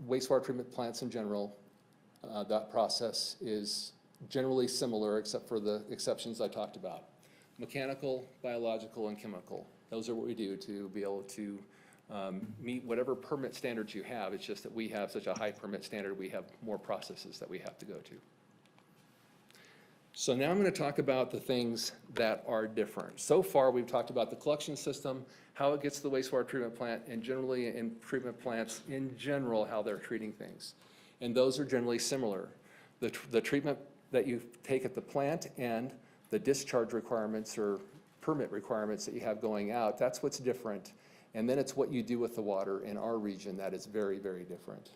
wastewater treatment plants in general, that process is generally similar except for the exceptions I talked about. Mechanical, biological, and chemical. Those are what we do to be able to meet whatever permit standards you have. It's just that we have such a high permit standard, we have more processes that we have to go to. So now I'm going to talk about the things that are different. So far, we've talked about the collection system, how it gets to the wastewater treatment plant, and generally in treatment plants in general, how they're treating things. And those are generally similar. The treatment that you take at the plant and the discharge requirements or permit requirements that you have going out, that's what's different. And then it's what you do with the water in our region that is very, very different.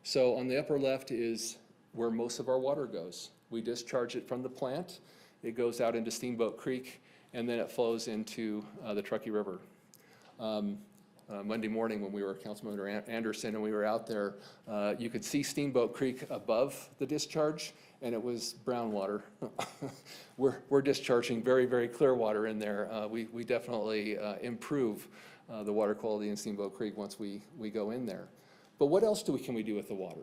So on the upper left is where most of our water goes. We discharge it from the plant, it goes out into Steamboat Creek, and then it flows into the Truckee River. Monday morning when we were, Councilmember Anderson, and we were out there, you could see Steamboat Creek above the discharge, and it was brown water. We're discharging very, very clear water in there. We definitely improve the water quality in Steamboat Creek once we go in there. But what else can we do with the water?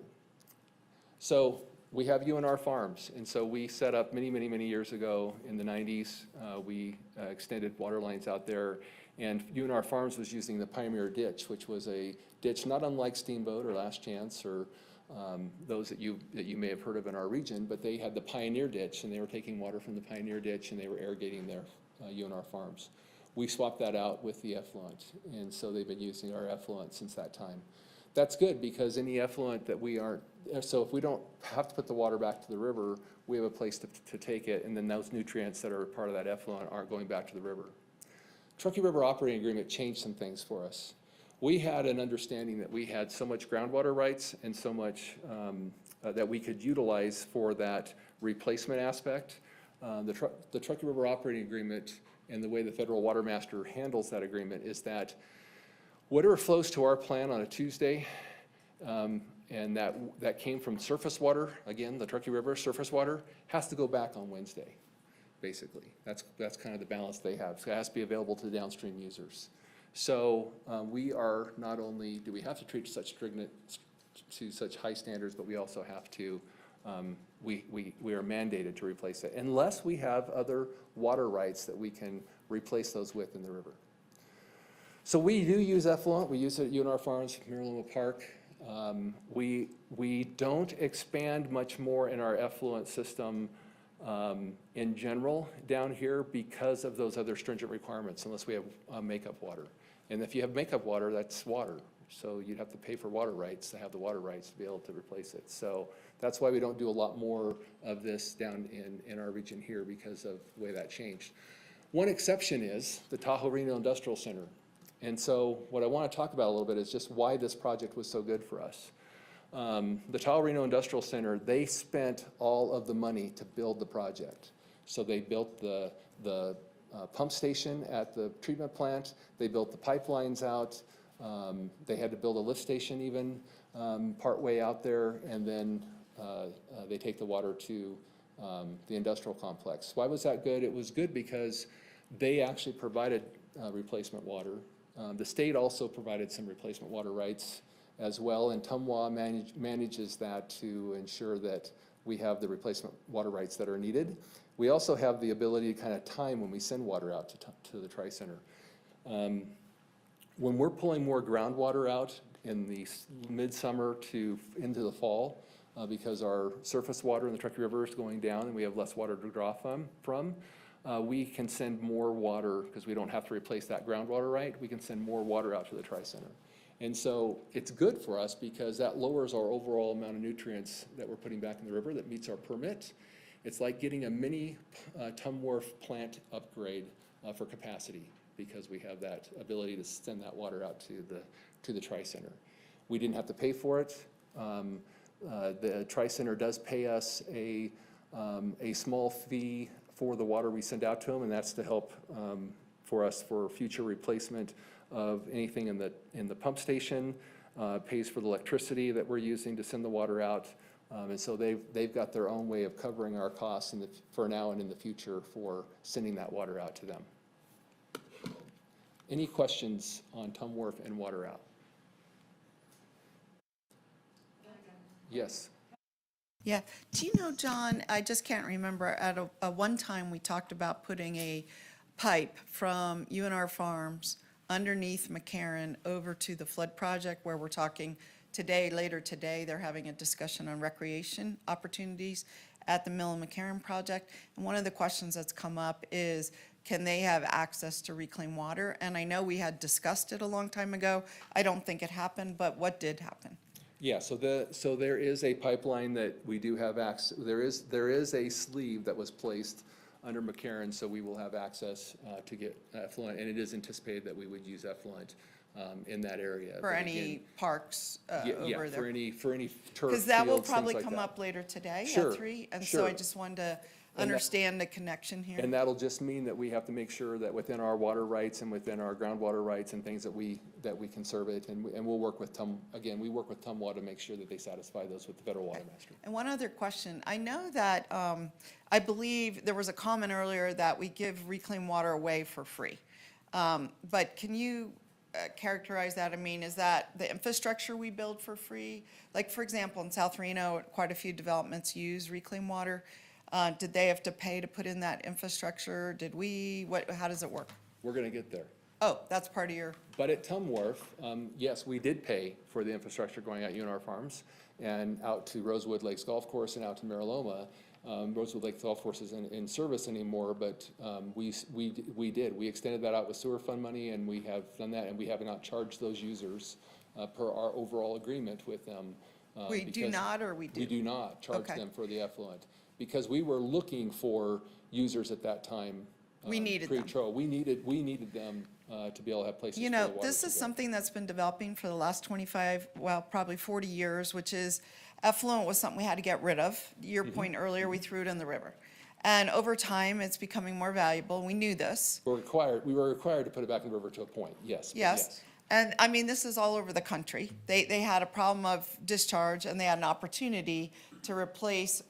So we have UNR farms, and so we set up many years ago in the 90s. We extended water lines out there, and UNR Farms was using the Pioneer Ditch, which was a ditch not unlike Steamboat or Last Chance or those that you may have heard of in our region, but they had the Pioneer Ditch, and they were taking water from the Pioneer Ditch, and they were irrigating their UNR farms. We swapped that out with the effluent, and so they've been using our effluent since that time. That's good because any effluent that we aren't, so if we don't have to put the water back to the river, we have a place to take it, and then those nutrients that are part of that effluent aren't going back to the river. Truckee River Operating Agreement changed some things for us. We had an understanding that we had so much groundwater rights and so much that we could utilize for that replacement aspect. The Truckee River Operating Agreement and the way the Federal Water Master handles that agreement is that whatever flows to our plant on a Tuesday, and that came from surface water, again, the Truckee River surface water, has to go back on Wednesday, basically. That's kind of the balance they have. So it has to be available to the downstream users. So we are, not only do we have to treat such high standards, but we also have to, we are mandated to replace it, unless we have other water rights that we can replace those with in the river. So we do use effluent. We use it at UNR Farms, Maryland Park. We don't expand much more in our effluent system in general down here because of those other stringent requirements, unless we have makeup water. And if you have makeup water, that's water. So you'd have to pay for water rights to have the water rights to be able to replace it. So that's why we don't do a lot more of this down in our region here because of the way that changed. One exception is the Tahoe Reno Industrial Center. And so what I want to talk about a little bit is just why this project was so good for us. The Tahoe Reno Industrial Center, they spent all of the money to build the project. So they built the pump station at the treatment plant, they built the pipelines out, they had to build a lift station even partway out there, and then they take the water to the industrial complex. Why was that good? It was good because they actually provided replacement water. The state also provided some replacement water rights as well, and Tumwa manages that to ensure that we have the replacement water rights that are needed. We also have the ability to kind of time when we send water out to the Tri-Center. When we're pulling more groundwater out in the midsummer to into the fall, because our surface water in the Truckee River is going down and we have less water to draw from, we can send more water, because we don't have to replace that groundwater right, we can send more water out to the Tri-Center. And so it's good for us because that lowers our overall amount of nutrients that we're putting back in the river that meets our permit. It's like getting a mini Tum Wharf plant upgrade for capacity because we have that ability to send that water out to the Tri-Center. We didn't have to pay for it. The Tri-Center does pay us a small fee for the water we send out to them, and that's to help for us for future replacement of anything in the pump station, pays for the electricity that we're using to send the water out. And so they've got their own way of covering our costs for now and in the future for sending that water out to them. Any questions on Tum Wharf and water out? Yes. Yeah, do you know, John, I just can't remember, at a one time we talked about putting a pipe from UNR Farms underneath McCarran over to the flood project where we're talking today, later today, they're having a discussion on recreation opportunities at the Mill and McCarran project. And one of the questions that's come up is, can they have access to reclaimed water? And I know we had discussed it a long time ago. I don't think it happened, but what did happen? Yeah, so there is a pipeline that we do have access, there is a sleeve that was placed under McCarran, so we will have access to get effluent, and it is anticipated that we would use effluent in that area. For But any again, parks yeah, over there? for any turf Because that will fields, things probably like come that. up later today Sure, at 3. And so I sure. just wanted to And that- understand the connection here. And that'll just mean that we have to make sure that within our water rights and within our groundwater rights and things that we conserve it, and we'll work with we work with TUMWA to make sure that they satisfy those with the federal water master. And one other question. I know that, I believe there was a comment earlier that we give reclaimed water away for free. But can you characterize that? I mean, is that the infrastructure we build for free? Like, for example, in South Reno, quite a few developments use reclaimed water. Did they have to pay to put in that infrastructure? Did we? How does it work? We're gonna get there. Oh, that's part of your, But at Tum Wharf, yes, we did pay for the infrastructure going out UNR Farms and out to Rosewood Lakes Golf Course and out to Mariloma. Rosewood Lakes Golf Course isn't in service anymore, but we did. We extended that out with sewer fund money, and we have done that, and we have not charged those users per our overall agreement with them. we do because not, or we do? We do not charge Okay. them for the effluent, because we were looking for users at that time. We needed them. Pre-Tro. We needed them to be able to have places You for know, the water this to is go. something that's been developing for the last 25, well, probably 40 years, which is effluent was something we had to get rid of. Your Mm-hmm. point earlier, we threw it in the river. And over time, it's becoming more valuable. We knew this. We were required to put it back in the river to a point, yes. but Yes. And I mean, this is all over the country. They had a problem of discharge, and they had an opportunity to replace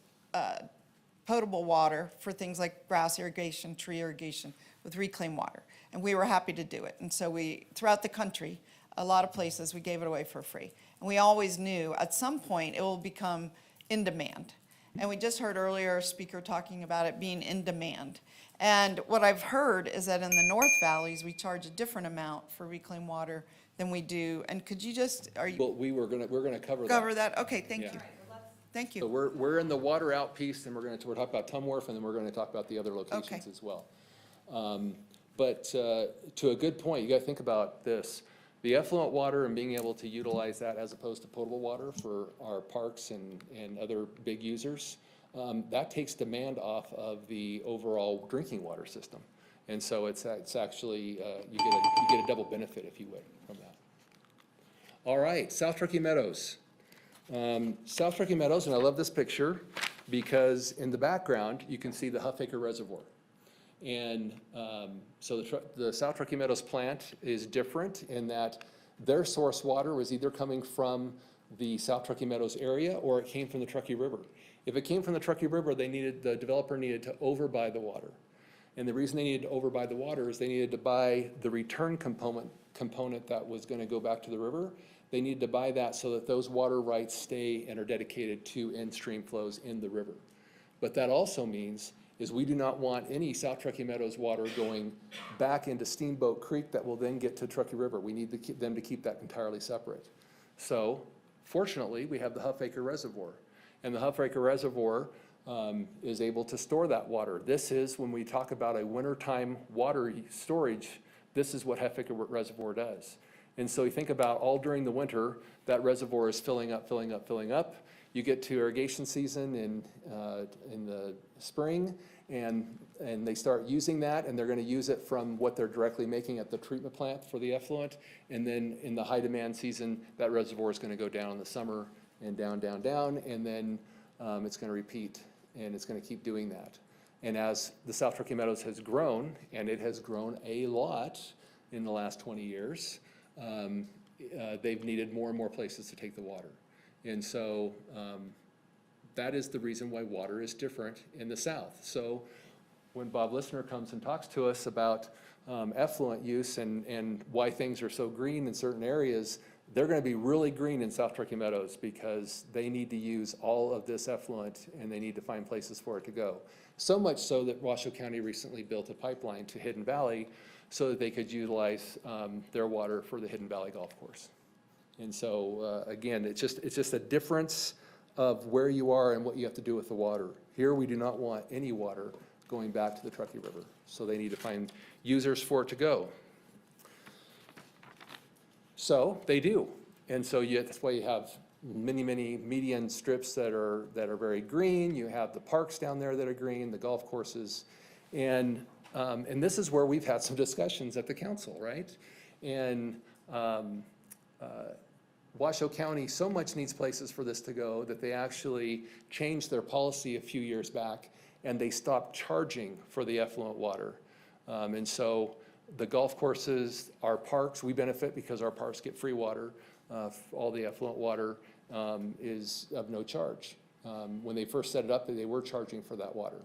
potable water for things like grass irrigation, tree irrigation with reclaimed water. And we were happy to do it. And so throughout the country, a lot of places, we gave it away for free. And we always knew at some point it will become in demand. And we just heard earlier a speaker talking about it being in demand. And what I've heard is that in the North Valleys, we charge a different amount for reclaimed water than we do. And could you just, Well, we're gonna cover that. cover that? Okay, thank Yeah. you. Thank So you. we're in the water out piece, and we're talk about Tum Wharf, and then we're gonna talk about the other locations Okay. as well. But to a good point, you gotta think about this. The effluent water and being able to utilize that as opposed to potable water for our parks and other big users, that takes demand off of the overall drinking water system. And so it's actually, you get a double benefit, if you would, from that. All right, South Turkey Meadows. South Turkey Meadows, and I love this picture because in the background, you can see the Huffaker Reservoir. And so the South Truckee Meadows plant is different in that their source water was either coming from the South Truckee Meadows area or it came from the Truckee River. If it came from the Truckee River, the developer needed to overbuy the water. And the reason they needed to overbuy the water is they needed to buy the return component that was going to go back to the river. They needed to buy that so that those water rights stay and are dedicated to in-stream flows in the river. But that also means is we do not want any South Truckee Meadows water going back into Steamboat Creek that will then get to Truckee River. We need them to keep that entirely separate. So fortunately, we have the Huffaker Reservoir. And the Huffaker Reservoir is able to store that water. This is, when we talk about a wintertime water storage, this is what Huffaker Reservoir does. And so you think about all during the winter, that reservoir is filling up, filling up, filling up. You get to irrigation season in the spring, and they start using that, and they're gonna use it from what they're directly making at the treatment plant for the effluent. And then in the high demand season, that reservoir is gonna go down in the summer and down, down, down, and then it's gonna repeat, and it's gonna keep doing that. And as the South Truckee Meadows has grown, and it has grown a lot in the last 20 years, they've needed more and more places to take the water. And so that is the reason why water is different in the South. So when Bob Listener comes and talks to us about effluent use and why things are so green in certain areas, they're going to be really green in South Truckee Meadows because they need to use all of this effluent and they need to find places for it to go. So much so that Washoe County recently built a pipeline to Hidden Valley so that they could utilize their water for the Hidden Valley Golf Course. And so, again, it's just a difference of where you are and what you have to do with the water. Here, we do not want any water going back to the Truckee River, so they need to find users for it to go. So they do, and so that's why you have many, many median strips that are very green. You have the parks down there that are green, the golf courses, and this is where we've had some discussions at the council, right? And Washoe County so much needs places for this to go that they actually changed their policy a few years back, and they stopped charging for the effluent water. And so the golf courses, our parks, we benefit because our parks get free water. All the effluent water is of no charge. When they first set it up, they were charging for that water.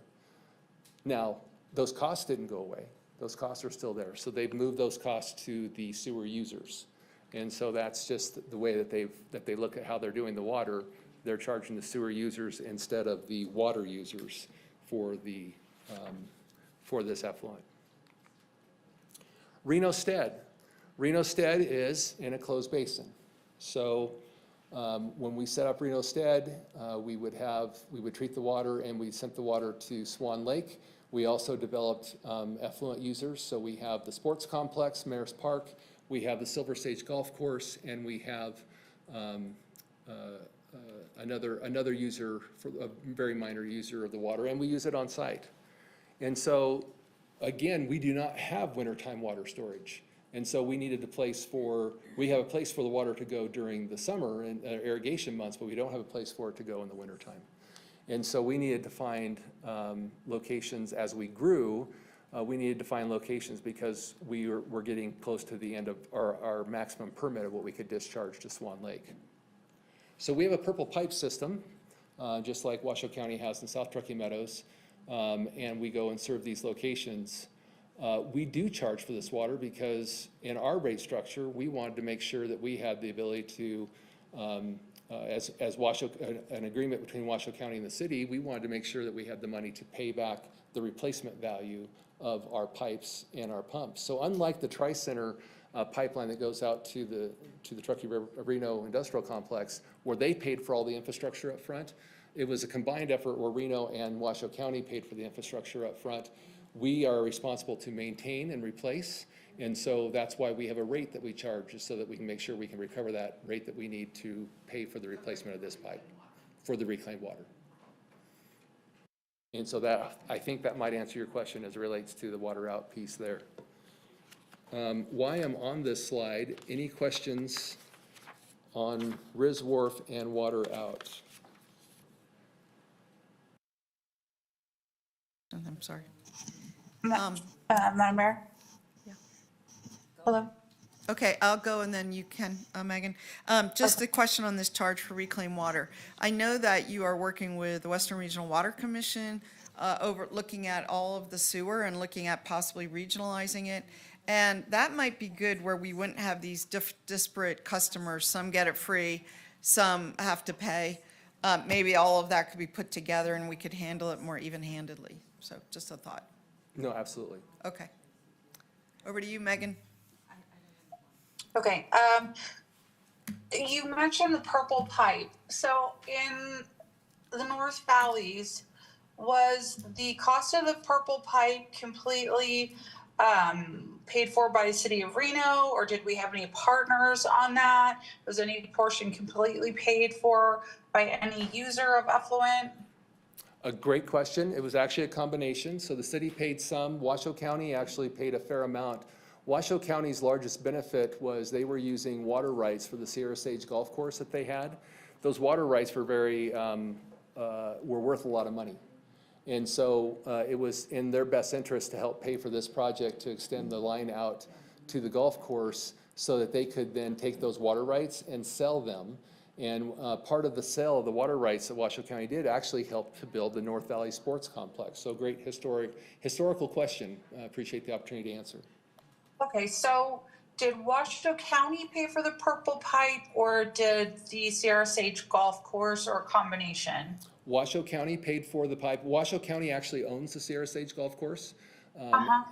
Now, those costs didn't go away. Those costs are still there. So they've moved those costs to the sewer users. And so that's just the way that they look at how they're doing the water. They're charging the sewer users instead of the water users for this effluent. Reno Stead. Reno Stead is in a closed basin. So when we set up Reno Stead, we would treat the water and we sent the water to Swan Lake. We also developed effluent users. So we have the sports complex, Mayor's Park, we have the Silver Stage Golf Course, and we have another user, a very minor user of the water, and we use it on site. And so, again, we do not have wintertime water storage. And so we needed we have a place for the water to go during the summer and irrigation months, but we don't have a place for it to go in the wintertime. And so we needed to find locations as we grew. We needed to find locations because we were getting close to the end of our maximum permit of what we could discharge to Swan Lake. So we have a purple pipe system, just like Washoe County has in South Truckee Meadows, and we go and serve these locations. We do charge for this water because in our rate structure, we wanted to make sure that we had the ability to, as an agreement between Washoe County and the city, we wanted to make sure that we had the money to pay back the replacement value of our pipes and our pumps. So unlike the Tri-Center pipeline that goes out to the Truckee Reno Industrial Complex, where they paid for all the infrastructure up front, it was a combined effort where Reno and Washoe County paid for the infrastructure up front. We are responsible to maintain and replace, and so that's why we have a rate that we charge, so that we can make sure we can recover that rate that we need to pay for the replacement of this pipe for the reclaimed water. And so I think that might answer your question as it relates to the water out piece there. Why I'm on this slide, any questions on Riz Wharf and water out? I'm sorry. Madam Mayor? Yeah. Hello? Okay, I'll go and then you can, Megan. Just a question on this charge for reclaimed water. I know that you are working with the Western Regional Water Commission over looking at all of the sewer and looking at possibly regionalizing it. And that might be good where we wouldn't have these disparate customers. Some get it free, some have to pay. Maybe all of that could be put together and we could handle it more even-handedly. So just a thought. No, absolutely. Okay. Over to you, Megan. Okay, you mentioned the purple pipe. So in the North Valleys, was the cost of the purple pipe completely paid for by the city of Reno, or did we have any partners on that? Was any portion completely paid for by any user of effluent? A great question. It was actually a combination. So the city paid some. Washoe County actually paid a fair amount. Washoe County's largest benefit was they were using water rights for the Sierra Sage Golf Course that they had. Those water rights were were worth a lot of money. And so it was in their best interest to help pay for this project to extend the line out to the golf course so that they could then take those water rights and sell them. And part of the sale of the water rights that Washoe County did actually helped to build the North Valley Sports Complex. So great historical question. Appreciate the opportunity to answer. Okay, so did Washoe County pay for the purple pipe, or did the Sierra Sage Golf Course, or a combination? Washoe County paid for the pipe. Washoe County actually owns the Sierra Sage Golf Course.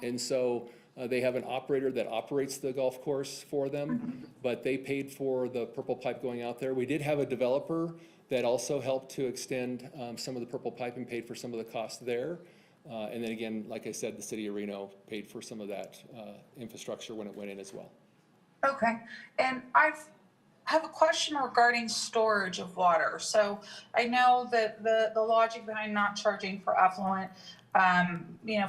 And so they have an operator that operates the golf course for them, but they paid for the purple pipe going out there. We did have a developer that also helped to extend some of the purple pipe and paid for some of the costs there. And then again, like I said, the city of Reno paid for some of that infrastructure when it went in as well. Okay, and I have a question regarding storage of water. So I know that the logic behind not charging for effluent,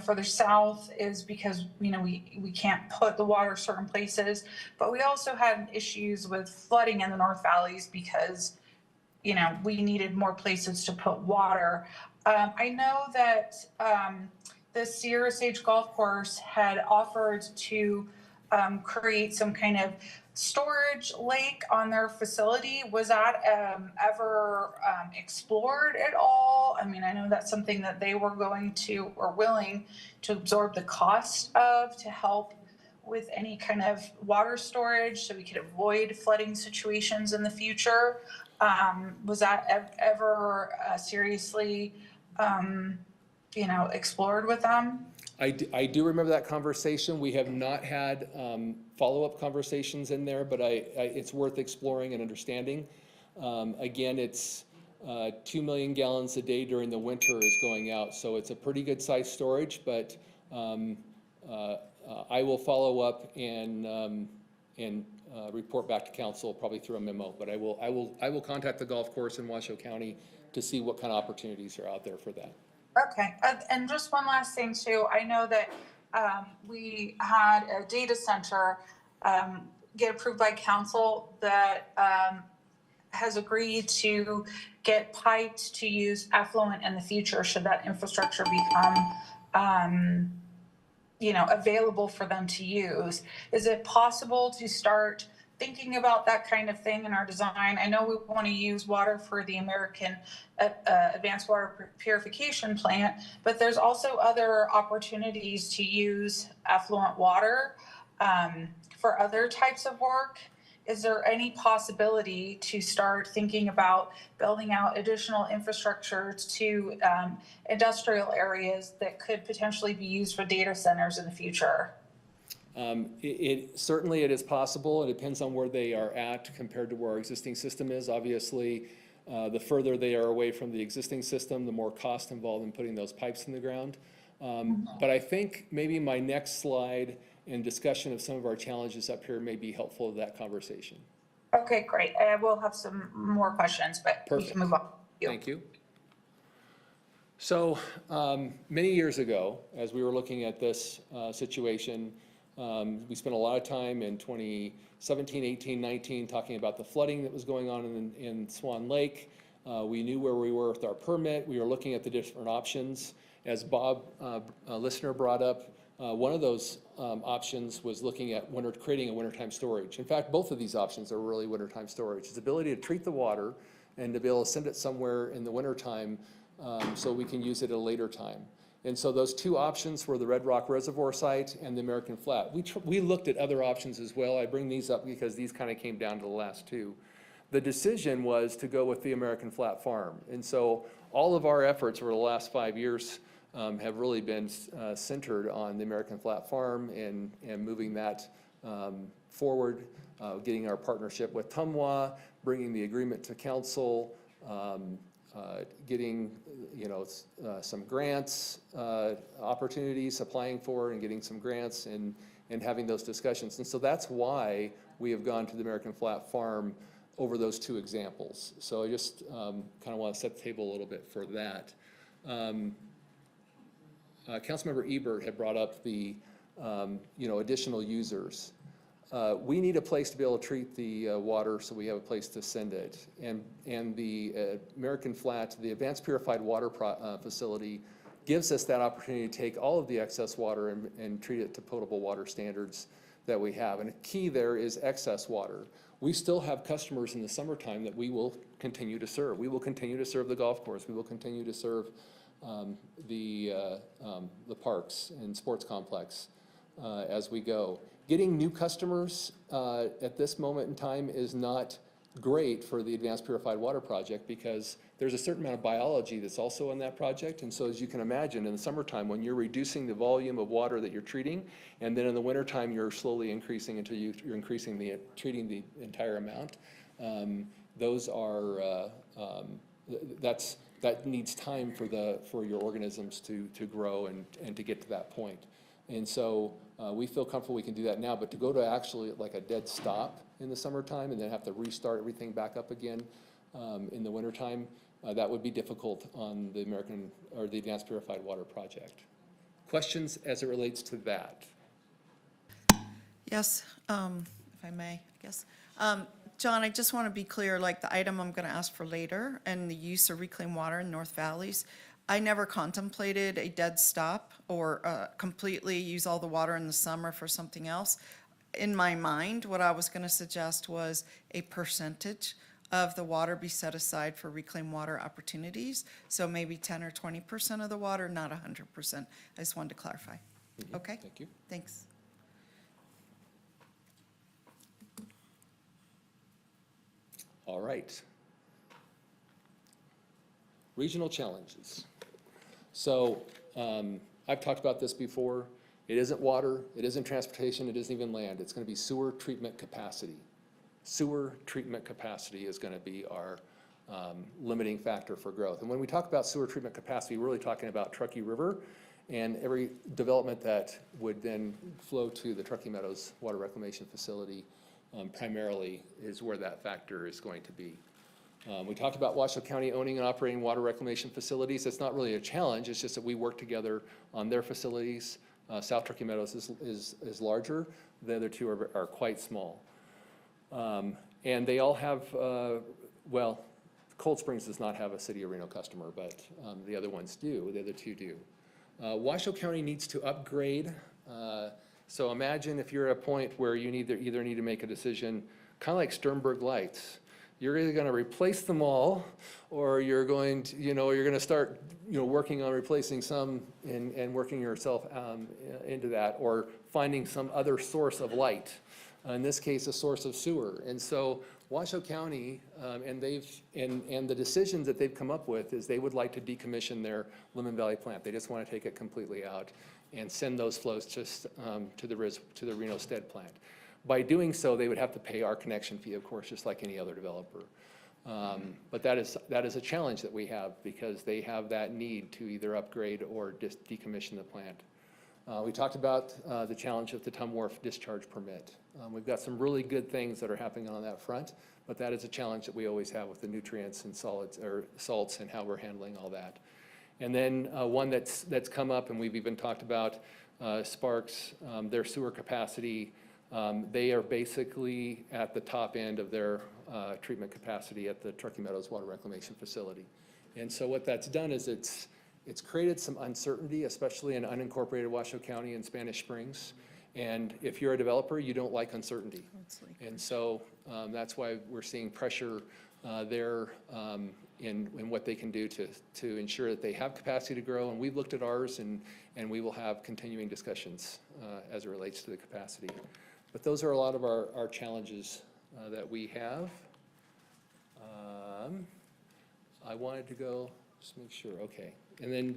further south is because, we can't put the water certain places, but we also had issues with flooding in the North Valleys because, we needed more places to put water. I know that the Sierra Sage Golf Course had offered to create some kind of storage lake on their facility. Was that ever explored at all? I mean, I know that's something that they were going to or willing to absorb the cost of to help with any kind of water storage so we could avoid flooding situations in the future. Was that ever seriously, explored with them? I do remember that conversation. We have not had follow-up conversations in there, but it's worth exploring and understanding. Again, it's 2 million gallons a day during the winter is going out, so it's a pretty good size storage, but I will follow up and report back to council probably through a memo, but I will contact the golf course in Washoe County to see what kind of opportunities are out there for that. Okay, and just one last thing too. I know that we had a data center get approved by council that has agreed to get piped to use effluent in the future should that infrastructure become available for them to use. Is it possible to start thinking about that kind of thing in our design? I know we want to use water for the American Advanced Water Purification Plant, but there's also other opportunities to use effluent water for other types of work. Is there any possibility to start thinking about building out additional infrastructure to industrial areas that could potentially be used for data centers in the future? Certainly it is possible. It depends on where they are at compared to where our existing system is. Obviously, the further they are away from the existing system, the more cost involved in putting those pipes in the ground. But I think maybe my next slide and discussion of some of our challenges up here may be helpful to that conversation. Okay, great. I will have some more questions, but we can move on. Thank you. So many years ago, as we were looking at this situation, we spent a lot of time in 2017, 18, 19 talking about the flooding that was going on in Swan Lake. We knew where we were with our permit. We were looking at the different options. As Bob, a listener, brought up, one of those options was looking at creating a wintertime storage. In fact, both of these options are really wintertime storage. It's the ability to treat the water and to be able to send it somewhere in the wintertime so we can use it at a later time. And so those two options were the Red Rock Reservoir site and the American Flat. We looked at other options as well. I bring these up because these kind of came down to the last two. The decision was to go with the American Flat Farm. And so all of our efforts over the last 5 years have really been centered on the American Flat Farm and moving that forward, getting our partnership with Tumwa, bringing the agreement to council, getting some grants opportunities, applying for and getting some grants, and and having those discussions. And so that's why we have gone to the American Flat Farm over those two examples. So I just kind of want to set the table a little bit for that. Councilmember Ebert had brought up the additional users. We need a place to be able to treat the water, so we have a place to send it. And the American Flat, the Advanced Purified Water Facility, gives us that opportunity to take all of the excess water and treat it to potable water standards that we have. And a key there is excess water. We still have customers in the summertime that we will continue to serve. We will continue to serve the golf course. We will continue to serve the parks and sports complex as we go. Getting new customers at this moment in time is not great for the Advanced Purified Water Project because there's a certain amount of biology that's also in that project. And so as you can imagine, in the summertime, when you're reducing the volume of water that you're treating, and then in the wintertime, you're slowly increasing until you're increasing treating the entire amount, that needs time for your organisms to grow and to get to that point. And so we feel comfortable we can do that now, but to go to actually like a dead stop in the summertime and then have to restart everything back up again in the wintertime, that would be difficult on the the Advanced Purified Water Project. Questions as it relates to that? Yes, if I may, I guess. John, I just want to be clear, like the item I'm going to ask for later and the use of reclaimed water in North Valleys, I never contemplated a dead stop or completely use all the water in the summer for something else. In my mind, what I was going to suggest was a percentage of the water be set aside for reclaimed water opportunities. So maybe 10 or 20% of the water, not 100%. I just wanted to clarify. Okay? Thank you. Thanks. All right. Regional challenges. So I've talked about this before. It isn't water, it isn't transportation, it isn't even land. It's going to be sewer treatment capacity. Sewer treatment capacity is going to be our limiting factor for growth. And when we talk about sewer treatment capacity, we're really talking about Truckee River and every development that would then flow to the Truckee Meadows Water Reclamation Facility primarily is where that factor is going to be. We talked about Washoe County owning and operating water reclamation facilities. It's not really a challenge, it's just that we work together on their facilities. South Truckee Meadows is larger, the other two are quite small. And they all have, well, Cold Springs does not have a City of Reno customer, but the other ones do, the other two do. Washoe County needs to upgrade. So imagine if you're at a point where you either need to make a decision, kind of like Sternberg lights. You're either going to replace them all, or you're going to, you're going to start, working on replacing some and working yourself into that, or finding some other source of light. In this case, a source of sewer. And so Washoe County, and the decisions that they've come up with is they would like to decommission their Lemon Valley plant. They just want to take it completely out and send those flows just to the Reno Stead plant. By doing so, they would have to pay our connection fee, of course, just like any other developer. But that is a challenge that we have because they have that need to either upgrade or just decommission the plant. We talked about the challenge of the Tum Wharf discharge permit. We've got some really good things that are happening on that front, but that is a challenge that we always have with the nutrients and solids or salts and how we're handling all that. And then one that's come up, and we've even talked about Sparks, their sewer capacity. They are basically at the top end of their treatment capacity at the Truckee Meadows Water Reclamation Facility. And so what that's done is it's created some uncertainty, especially in unincorporated Washoe County and Spanish Springs. And if you're a developer, you don't like uncertainty. And so that's why we're seeing pressure there in what they can do to ensure that they have capacity to grow. And we've looked at ours, and we will have continuing discussions as it relates to the capacity. But those are a lot of our challenges that we have. I wanted to go, just make sure, okay. And then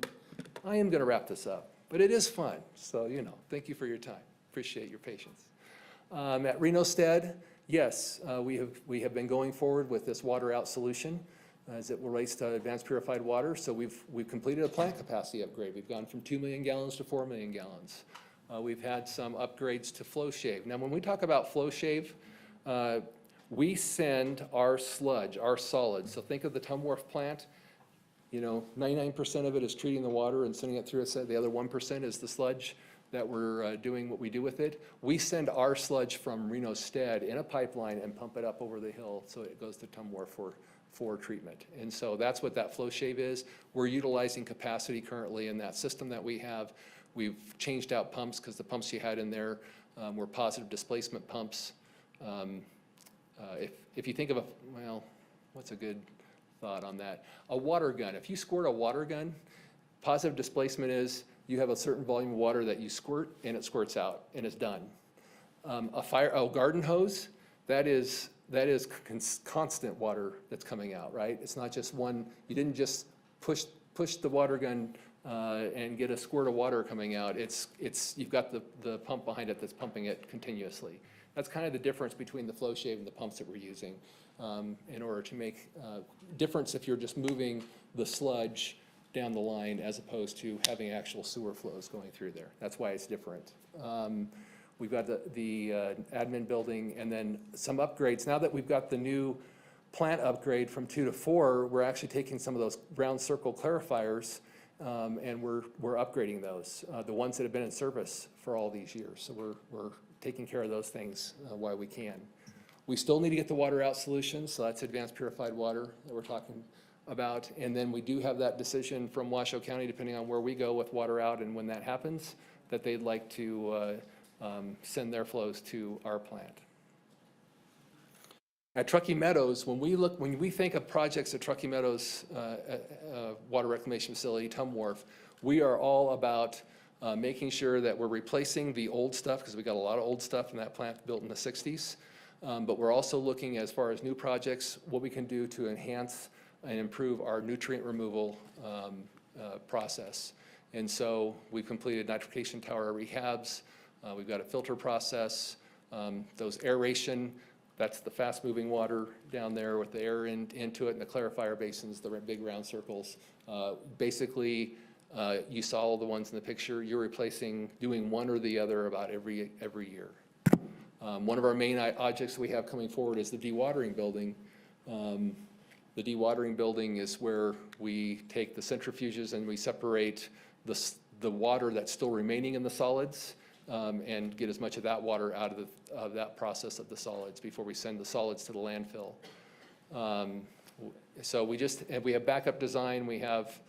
I am going to wrap this up, but it is fun. So, thank you for your time. Appreciate your patience. At Reno Stead, yes, we have been going forward with this water out solution as it relates to advanced purified water. So we've completed a plant capacity upgrade. We've gone from 2 million gallons to 4 million gallons. We've had some upgrades to flow shave. Now, when we talk about flow shave, we send our sludge, our solids. So think of the Tumwharf plant. 99% of it is treating the water and sending it through it. The other 1% is the sludge that we're doing what we do with it. We send our sludge from Reno Stead in a pipeline and pump it up over the hill so it goes to Tumwharf for treatment. And so that's what that flow shave is. We're utilizing capacity currently in that system that we have. We've changed out pumps because the pumps you had in there were positive displacement pumps. If you think of what's a good thought on that? A water gun. If you squirt a water gun, positive displacement is you have a certain volume of water that you squirt and it squirts out and it's done. A garden hose, that is constant water that's coming out, right? It's not just one. You didn't just push the water gun and get a squirt of water coming out. You've got the pump behind it that's pumping it continuously. That's kind of the difference between the flow shave and the pumps that we're using in order to make difference if you're just moving the sludge down the line as opposed to having actual sewer flows going through there. That's why it's different. We've got the admin building and then some upgrades. Now that we've got the new plant upgrade from 2 to 4, we're actually taking some of those round circle clarifiers and we're upgrading those, the ones that have been in service for all these years. So we're taking care of those things while we can. We still need to get the water out solution, so that's advanced purified water that we're talking about. And then we do have that decision from Washoe County, depending on where we go with water out and when that happens, that they'd like to send their flows to our plant. At Truckee Meadows, when we think of projects at Truckee Meadows Water Reclamation Facility, Tumwharf, we are all about making sure that we're replacing the old stuff, because we got a lot of old stuff in that plant built in the 60s. But we're also looking, as far as new projects, what we can do to enhance and improve our nutrient removal process. And so we've completed nitrification tower rehabs. We've got a filter process. Those aeration, that's the fast-moving water down there with the air into it, and the clarifier basins, the big round circles. Basically, you saw all the ones in the picture. You're doing one or the other about every year. One of our main objects we have coming forward is the dewatering building. The dewatering building is where we take the centrifuges and we separate the water that's still remaining in the solids and get as much of that water out of that process of the solids before we send the solids to the landfill. So we have backup design. We have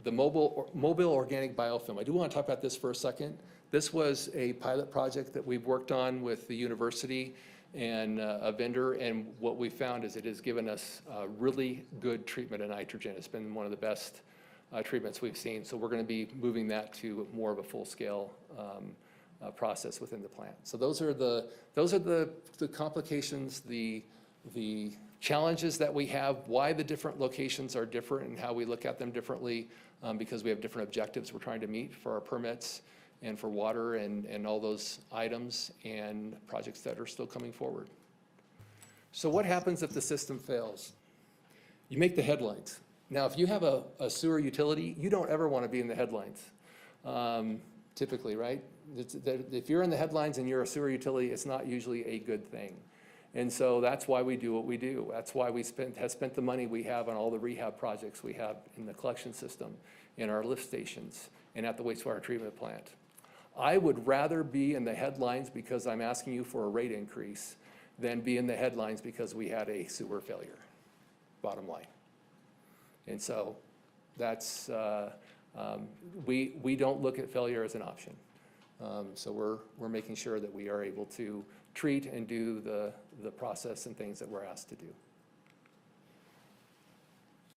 the mobile organic biofilm. I do want to talk about this for a second. This was a pilot project that we've worked on with the university and a vendor, and what we found is it has given us really good treatment of nitrogen. It's been one of the best treatments we've seen, so we're going to be moving that to more of a full-scale process within the plant. So those are the complications, the challenges that we have, why the different locations are different and how we look at them differently, because we have different objectives we're trying to meet for our permits and for water and all those items and projects that are still coming forward. So what happens if the system fails? You make the headlines. Now, if you have a sewer utility, you don't ever want to be in the headlines, typically, right? If you're in the headlines and you're a sewer utility, it's not usually a good thing. And so that's why we do what we do. That's why we have spent the money we have on all the rehab projects we have in the collection system, in our lift stations, and at the wastewater treatment plant. I would rather be in the headlines because I'm asking you for a rate increase than be in the headlines because we had a sewer failure, bottom line. And so that's, we don't look at failure as an option. So we're making sure that we are able to treat and do the process and things that we're asked to do.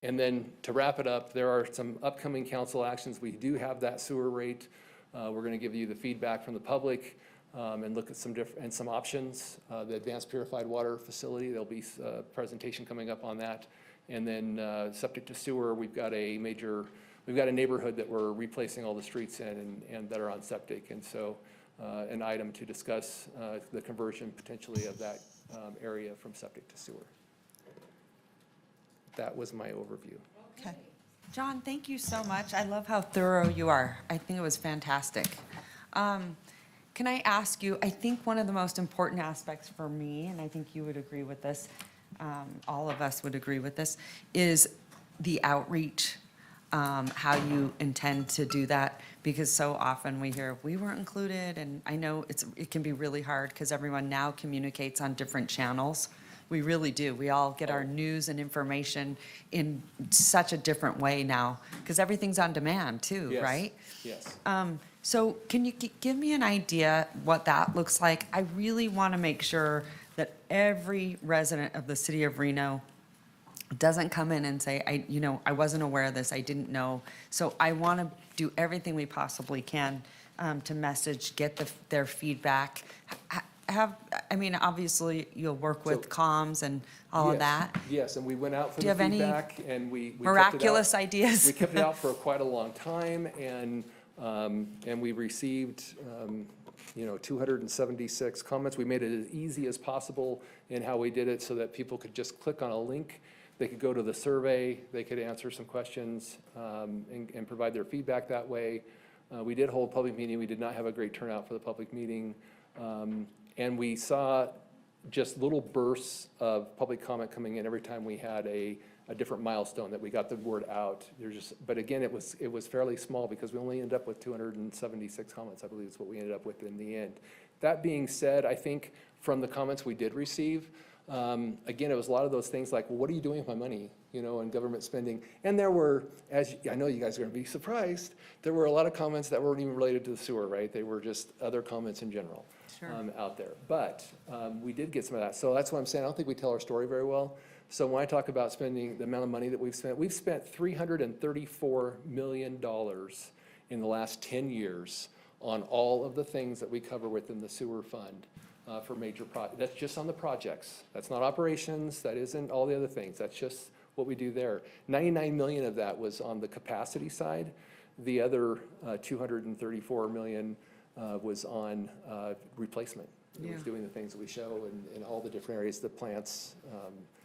And then to wrap it up, there are some upcoming council actions. We do have that sewer rate. We're going to give you the feedback from the public and look at some options. The advanced purified water facility, there'll be a presentation coming up on that. And then septic to sewer, we've got a neighborhood that we're replacing all the streets in and that are on septic. And so an item to discuss the conversion potentially of that area from septic to sewer. That was my overview. Okay. John, thank you so much. I love how thorough you are. I think it was fantastic. Can I ask you, I think one of the most important aspects for me, and I think you would agree with this, all of us would agree with this, is the outreach, how you intend to do that, because so often we hear, we weren't included, and I know it can be really hard because everyone now communicates on different channels. We really do. We all get our news and information in such a different way now, because everything's on demand too, Yes. right? Yes. So can you give me an idea what that looks like? I really want to make sure that every resident of the city of Reno doesn't come in and say, I wasn't aware of this, I didn't know. So I want to do everything we possibly can to message, get their feedback. Obviously, you'll work with comms and all of Yes, that. Yes, and we went out for Do you the have any feedback, and we kept it out. miraculous ideas? We kept it out for quite a long time, and we received, 276 comments. We made it as easy as possible in how we did it so that people could just click on a link. They could go to the survey, they could answer some questions, and provide their feedback that way. We did hold a public meeting. We did not have a great turnout for the public meeting. And we saw just little bursts of public comment coming in every time we had a different milestone that we got the word out. But again, it was fairly small because we only ended up with 276 comments, I believe is what we ended up with in the end. That being said, I think from the comments we did receive, again, it was a lot of those things like, well, what are you doing with my money, and government spending? And there were, I know you guys are gonna be surprised, there were a lot of comments that weren't even related to the sewer, right? They were just other comments in general. Out there. But we did get some of that. So that's what I'm saying. I don't think we tell our story very well. So when I talk about spending the amount of money that we've spent $334 million in the last 10 years on all of the things that we cover within the sewer fund for major projects. That's just on the projects. That's not operations. That isn't all the other things. That's just what we do there. 99 million of that was on the capacity side. The other 234 million was on replacement. It was doing the things that we show in all the different areas, the plants.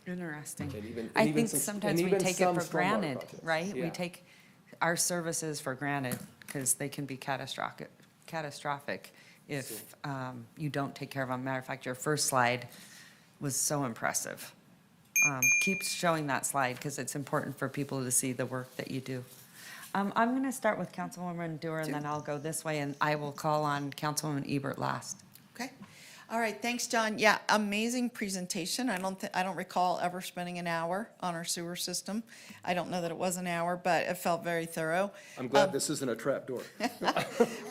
Interesting. And I even think some- sometimes and we even take some it for stormwater granted, projects. right? We Yeah. take our services for granted because they can be catastrophic if you don't take care of them. Matter of fact, your first slide was so impressive. Keep showing that slide because it's important for people to see the work that you do. I'm going to start with Councilwoman Dewar, and then I'll go this way, and I will call on Councilwoman Ebert last. Okay. All right, thanks, John. Yeah, amazing presentation. I don't recall ever spending an hour on our sewer system. I don't know that it was an hour, but it felt very thorough. I'm glad this isn't a trap door.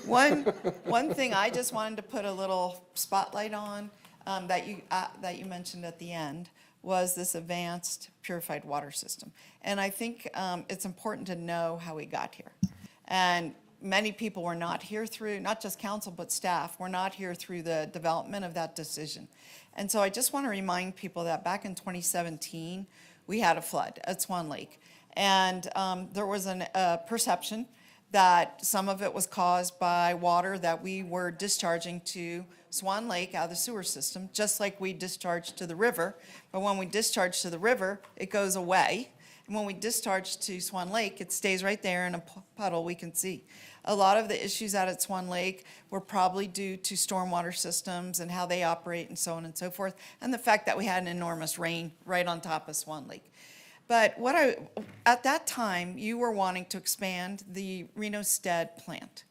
One thing I just wanted to put a little spotlight on that you mentioned at the end was this advanced purified water system. And I think it's important to know how we got here. And many people were not here through, not just council, but staff, were not here through the development of that decision. And so I just want to remind people that back in 2017, we had a flood at Swan Lake. And there was a perception that some of it was caused by water that we were discharging to Swan Lake out of the sewer system, just like we discharge to the river. But when we discharge to the river, it goes away. And when we discharge to Swan Lake, it stays right there in a puddle we can see. A lot of the issues out at Swan Lake were probably due to stormwater systems and how they operate and so on and so forth, and the fact that we had an enormous rain right on top of Swan Lake. But at that time, you were wanting to expand the Reno Stead plant.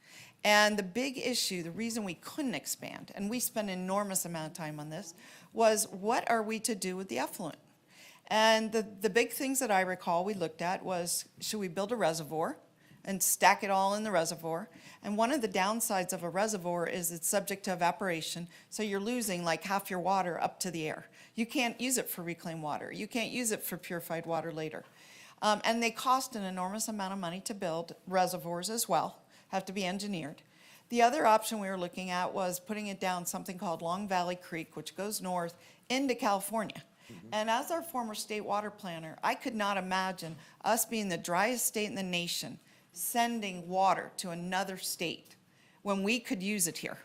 And the big issue, the reason we couldn't expand, and we spent an enormous amount of time on this, was what are we to do with the effluent? And the big things that I recall we looked at was, should we build a reservoir and stack it all in the reservoir? And one of the downsides of a reservoir is it's subject to evaporation, so you're losing like half your water up to the air. You can't use it for reclaimed water. You can't use it for purified water later. And they cost an enormous amount of money to build reservoirs as well, have to be engineered. The other option we were looking at was putting it down something called Long Valley Creek, which goes north into California. And as our former state water planner, I could not imagine us being the driest state in the nation sending water to another state when we could use it here.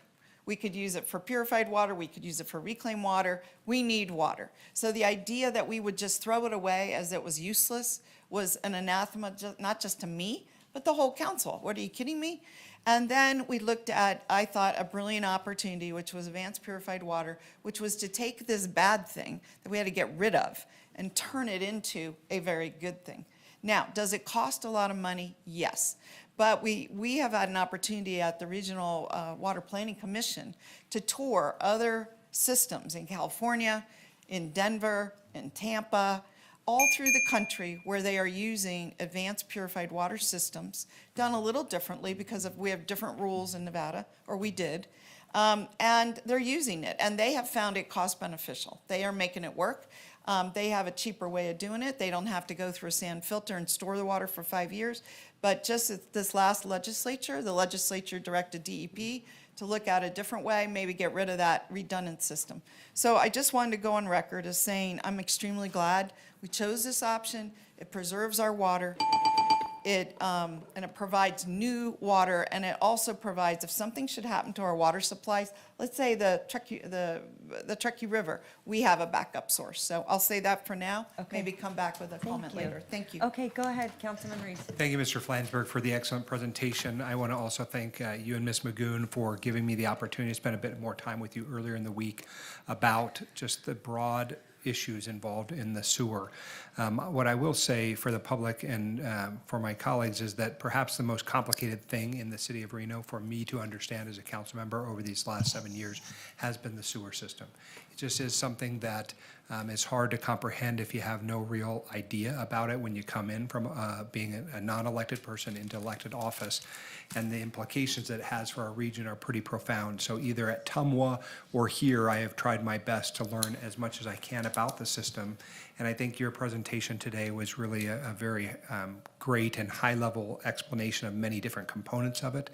We could use it for purified water. We could use it for reclaimed water. We need water. So the idea that we would just throw it away as it was useless was an anathema, not just to me, but the whole council. What, are you kidding me? And then we looked at, I thought, a brilliant opportunity, which was advanced purified water, which was to take this bad thing that we had to get rid of and turn it into a very good thing. Now, does it cost a lot of money? Yes. But we have had an opportunity at the Regional Water Planning Commission to tour other systems in California, in Denver, in Tampa, all through the country where they are using advanced purified water systems, done a little differently because we have different rules in Nevada, or we did, and they're using it, and they have found it cost beneficial. They are making it work. They have a cheaper way of doing it. They don't have to go through a sand filter and store the water for 5 years. But just at this last legislature, the legislature directed DEP to look at a different way, maybe get rid of that redundant system. So I just wanted to go on record as saying I'm extremely glad we chose this option. It preserves our water. And it provides new water, and it also provides, if something should happen to our water supplies, let's say the Truckee River, we have a backup source. So I'll say that for now, maybe come back with a comment later. Thank you. Okay, go ahead, Councilman Reese. Thank you, Mr. Flansburgh, for the excellent presentation. I want to also thank you and Ms. Magoon for giving me the opportunity to spend a bit more time with you earlier in the week about just the broad issues involved in the sewer. What I will say for the public and for my colleagues is that perhaps the most complicated thing in the city of Reno for me to understand as a council member over these last 7 years has been the sewer system. It just is something that is hard to comprehend if you have no real idea about it when you come in from being a non-elected person into elected office. And the implications that it has for our region are pretty profound. So either at Tumwa or here, I have tried my best to learn as much as I can about the system. And I think your presentation today was really a very great and high-level explanation of many different components of it.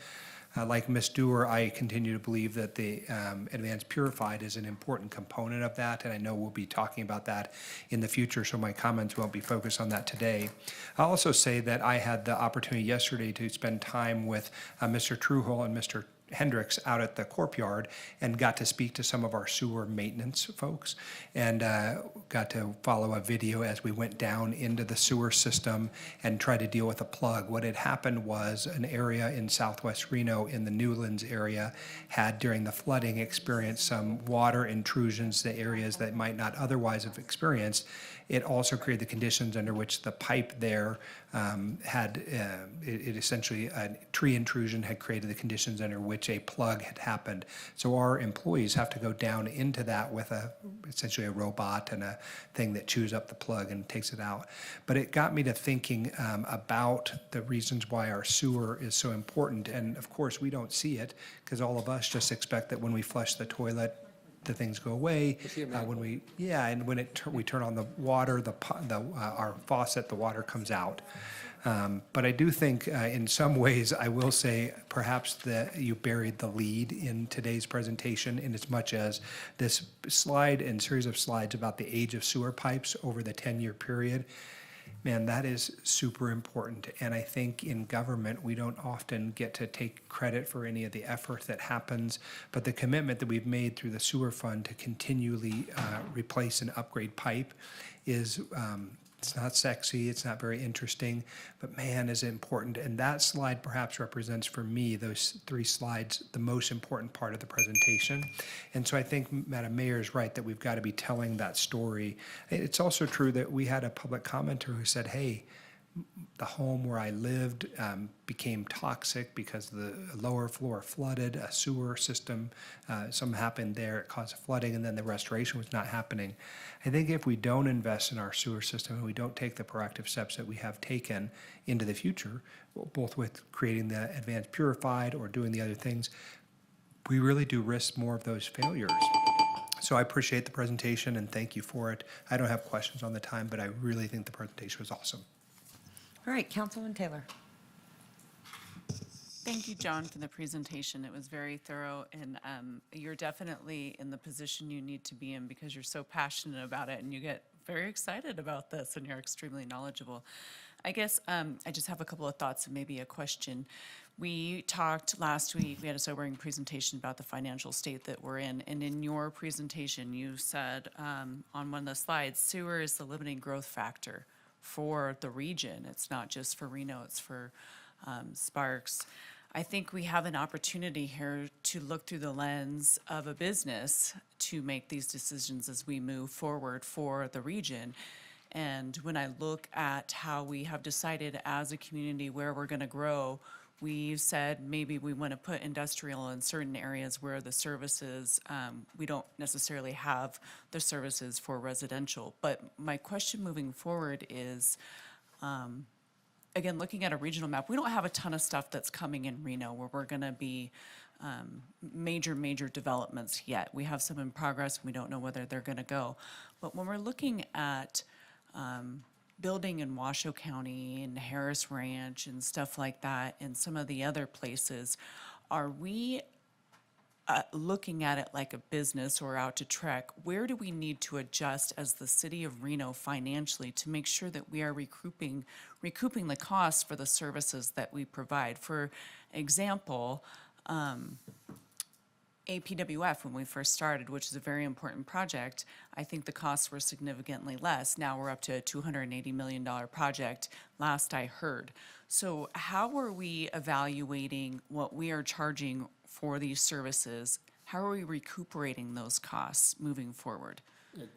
Like Ms. Dewar, I continue to believe that the advanced purified is an important component of that, and I know we'll be talking about that in the future, so my comments won't be focused on that today. I'll also say that I had the opportunity yesterday to spend time with Mr. Truhol and Mr. Hendricks out at the Corp Yard and got to speak to some of our sewer maintenance folks and got to follow a video as we went down into the sewer system and try to deal with a plug. What had happened was an area in southwest Reno in the Newlands area had during the flooding experienced some water intrusions to areas that might not otherwise have experienced. It also created the conditions under which the pipe there had, it essentially, a tree intrusion had created the conditions under which a plug had happened. So our employees have to go down into that with essentially a robot and a thing that chews up the plug and takes it out. But it got me to thinking about the reasons why our sewer is so important. And of course, we don't see it because all of us just expect that when we flush the toilet, the things go away. When we we turn on the water, our faucet, the water comes out. But I do think in some ways, I will say perhaps that you buried the lead in today's presentation in as much as this slide and series of slides about the age of sewer pipes over the 10-year period. Man, that is super important. And I think in government, we don't often get to take credit for any of the effort that happens, but the commitment that we've made through the sewer fund to continually replace and upgrade pipe is, it's not sexy, it's not very interesting, but man, is it important. And that slide perhaps represents for me, those 3 slides, the most important part of the presentation. And so I think Madam Mayor is right that we've got to be telling that story. It's also true that we had a public commenter who said, hey, the home where I lived became toxic because the lower floor flooded, a sewer system, something happened there, it caused flooding, and then the restoration was not happening. I think if we don't invest in our sewer system and we don't take the proactive steps that we have taken into the future, both with creating the advanced purified or doing the other things, we really do risk more of those failures. So I appreciate the presentation and thank you for it. I don't have questions on the time, but I really think the presentation was awesome. All right, Councilman Taylor. Thank you, John, for the presentation. It was very thorough, and you're definitely in the position you need to be in because you're so passionate about it, and you get very excited about this, and you're extremely knowledgeable. I guess I just have a couple of thoughts and maybe a question. We talked last week, we had a sobering presentation about the financial state that we're in. And in your presentation, you said on one of the slides, sewer is the limiting growth factor for the region. It's not just for Reno, it's for Sparks. I think we have an opportunity here to look through the lens of a business to make these decisions as we move forward for the region. And when I look at how we have decided as a community where we're going to grow, we've said maybe we want to put industrial in certain areas where the services, we don't necessarily have the services for residential. But my question moving forward is, again, looking at a regional map, we don't have a ton of stuff that's coming in Reno where we're going to be major developments yet. We have some in progress. We don't know whether they're going to go. But when we're looking at building in Washoe County and Harris Ranch and stuff like that and some of the other places, are we looking at it like a business or out to trek? Where do we need to adjust as the city of Reno financially to make sure that we are recouping the costs for the services that we provide? For example, APWF, when we first started, which is a very important project, I think the costs were significantly less. Now we're up to a $280 million project, last I heard. So how are we evaluating what we are charging for these services? How are we recuperating those costs moving forward?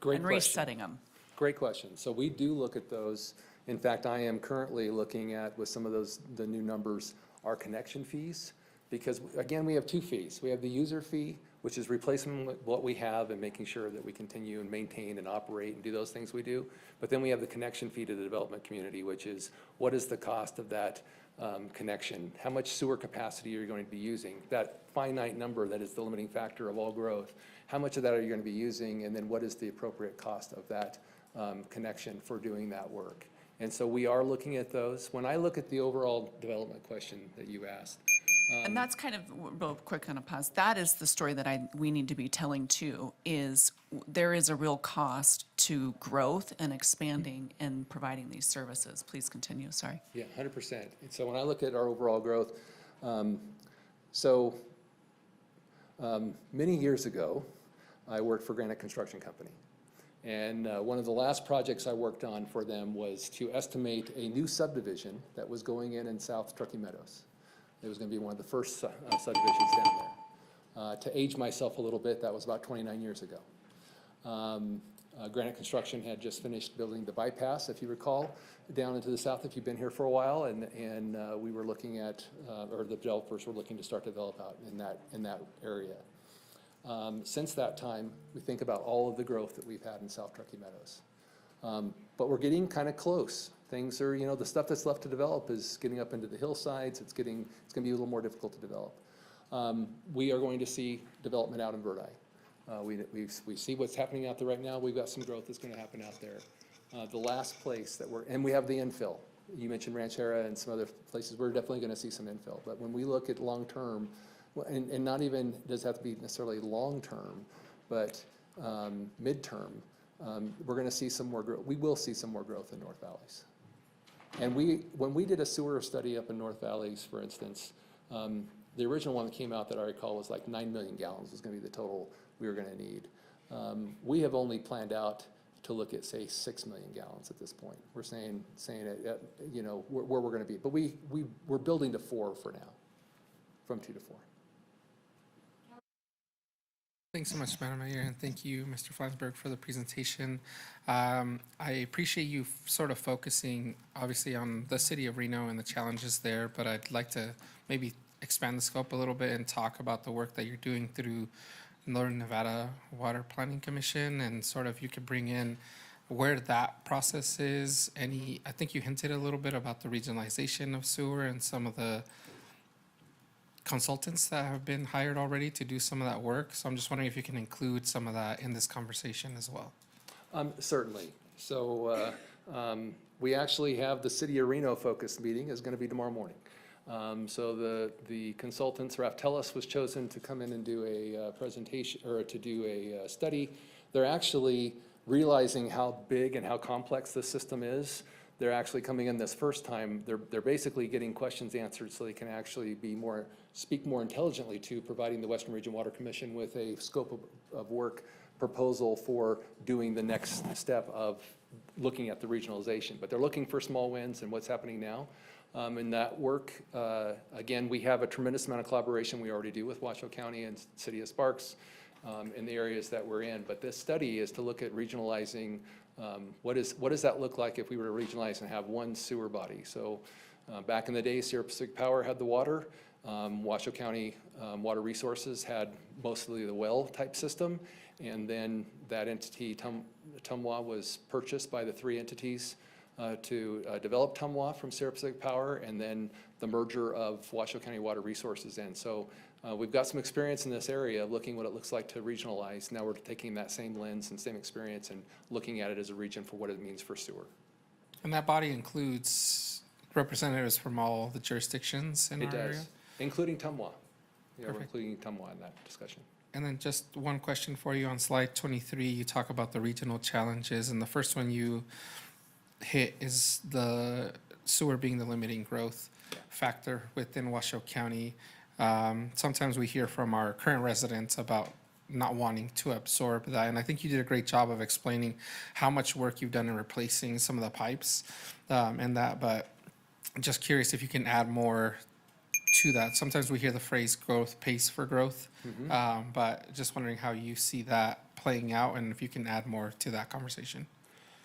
Great and question. resetting them? Great question. So we do look at those. In fact, I am currently looking at, with some of those, the new numbers, our connection fees. Because again, we have two fees. We have the user fee, which is replacing what we have and making sure that we continue and maintain and operate and do those things we do. But then we have the connection fee to the development community, which is what is the cost of that connection? How much sewer capacity are you going to be using? That finite number that is the limiting factor of all growth. How much of that are you going to be using? And then what is the appropriate cost of that connection for doing that work? And so we are looking at those. When I look at the overall development question that you asked, and that's kind of, real quick on a pause, that is the story that we need to be telling too, is there is a real cost to growth and expanding and providing these services. Please continue, sorry. Yeah, 100%. And so when I look at our overall growth, many years ago, I worked for Granite Construction Company. And one of the last projects I worked on for them was to estimate a new subdivision that was going in South Truckee Meadows. It was going to be one of the first subdivisions down there. To age myself a little bit, that was about 29 years ago. Granite Construction had just finished building the bypass, if you recall, down into the south, if you've been here for a while, and we were looking at, or the developers were looking to start to develop out in that area. Since that time, we think about all of the growth that we've had in South Truckee Meadows. But we're getting kind of close. Things are, the stuff that's left to develop is getting up into the hillsides. It's going to be a little more difficult to develop. We are going to see development out in Verdi. We see what's happening out there right now. We've got some growth that's going to happen out there. The last place that and we have the infill. You mentioned Ranchera and some other places. We're definitely going to see some infill. But when we look at long-term, and not even does it have to be necessarily long-term, but mid-term, we're going to see some more growth. We will see some more growth in North Valleys. And when we did a sewer study up in North Valleys, for instance, the original one that came out that I recall was like 9 million gallons was going to be the total we were going to need. We have only planned out to look at, say, 6 million gallons at this point. We're saying it, where we're going to be. But we're building to 4 for now, from 2 to 4. Thanks so much, Madam Mayor, and thank you, Mr. Flansburgh, for the presentation. I appreciate you sort of focusing, obviously, on the city of Reno and the challenges there, but I'd like to maybe expand the scope a little bit and talk about the work that you're doing through Northern Nevada Water Planning Commission, and sort of you could bring in where that process is. I think you hinted a little bit about the regionalization of sewer and some of the consultants that have been hired already to do some of that work. So I'm just wondering if you can include some of that in this conversation as well. Certainly. So we actually have the City of Reno focus meeting is going to be tomorrow morning. So the consultants, Raftellus was chosen to come in and do a presentation, or to do a study. They're actually realizing how big and how complex this system is. they're actually coming in this first time, they're basically getting questions answered so they can actually speak more intelligently to providing the Western Region Water Commission with a scope of work proposal for doing the next step of looking at the regionalization. But they're looking for small wins and what's happening now. In that work, again, we have a tremendous amount of collaboration we already do with Washoe County and City of Sparks in the areas that we're in. But this study is to look at regionalizing. What does that look like if we were to regionalize and have one sewer body? So back in the day, Sierra Pacific Power had the water. Washoe County Water Resources had mostly the well type system. And then that entity, Tumwa, was purchased by the three entities to develop Tumwa from Sierra Pacific Power, and then the merger of Washoe County Water Resources in. So we've got some experience in this area of looking what it looks like to regionalize. Now we're taking that same lens and same experience and looking at it as a region for what it means for sewer. And that body includes representatives from all the jurisdictions in our area? It does, including Tumwa. Yeah, we're Perfect. including Tumwa in that discussion. And then just one question for you on slide 23, you talk about the regional challenges, and the first one you hit is the sewer being the limiting growth factor within Washoe County. Sometimes we hear from our current residents about not wanting to absorb that, and I think you did a great job of explaining how much work you've done in replacing some of the pipes and that, but just curious if you can add more to that. Sometimes we hear the phrase growth pays for growth, but just wondering how you see that playing out and if you can add more to that conversation.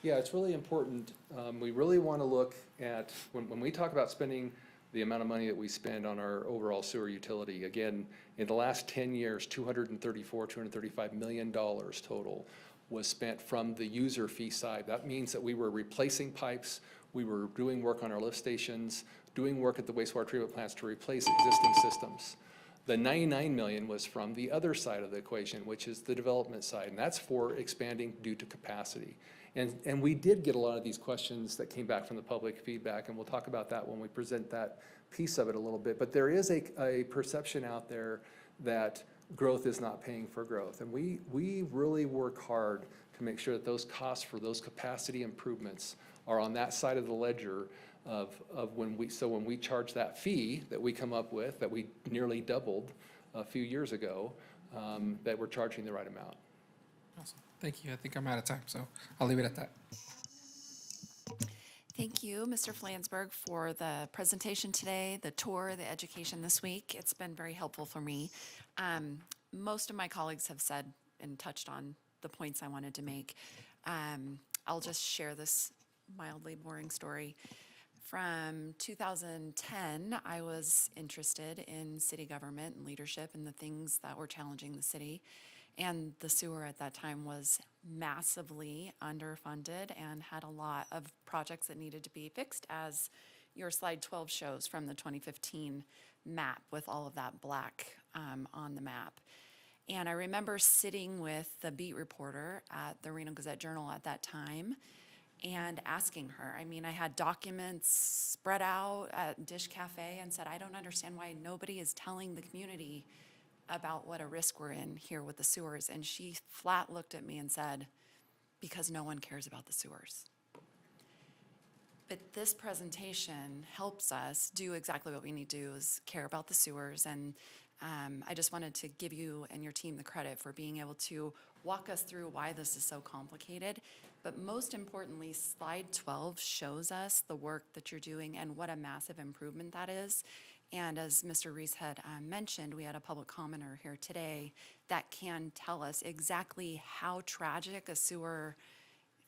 Yeah, it's really important. We really want to look at, when we talk about spending the amount of money that we spend on our overall sewer utility, again, in the last 10 years, $235 million total was spent from the user fee side. That means that we were replacing pipes, we were doing work on our lift stations, doing work at the wastewater treatment plants to replace existing systems. The 99 million was from the other side of the equation, which is the development side, and that's for expanding due to capacity. And we did get a lot of these questions that came back from the public feedback, and we'll talk about that when we present that piece of it a little bit. But there is a perception out there that growth is not paying for growth. And we really work hard to make sure that those costs for those capacity improvements are on that side of the ledger of when we charge that fee that we come up with, that we nearly doubled a few years ago, that we're charging the right amount. Awesome. Thank you. I think I'm out of time, so I'll leave it at that. Thank you, Mr. Flansburgh, for the presentation today, the tour, the education this week. It's been very helpful for me. Most of my colleagues have said and touched on the points I wanted to make. I'll just share this mildly boring story. From 2010, I was interested in city government and leadership and the things that were challenging the city. And the sewer at that time was massively underfunded and had a lot of projects that needed to be fixed, as your slide 12 shows from the 2015 map with all of that black on the map. And I remember sitting with the beat reporter at the Reno Gazette-Journal at that time and asking her. I mean, I had documents spread out at Dish Cafe and said, I don't understand why nobody is telling the community about what a risk we're in here with the sewers. And she flat looked at me and said, because no one cares about the sewers. But this presentation helps us do exactly what we need to do, is care about the sewers. And I just wanted to give you and your team the credit for being able to walk us through why this is so complicated. But most importantly, slide 12 shows us the work that you're doing and what a massive improvement that is. And as Mr. Reese had mentioned, we had a public commenter here today that can tell us exactly how tragic a sewer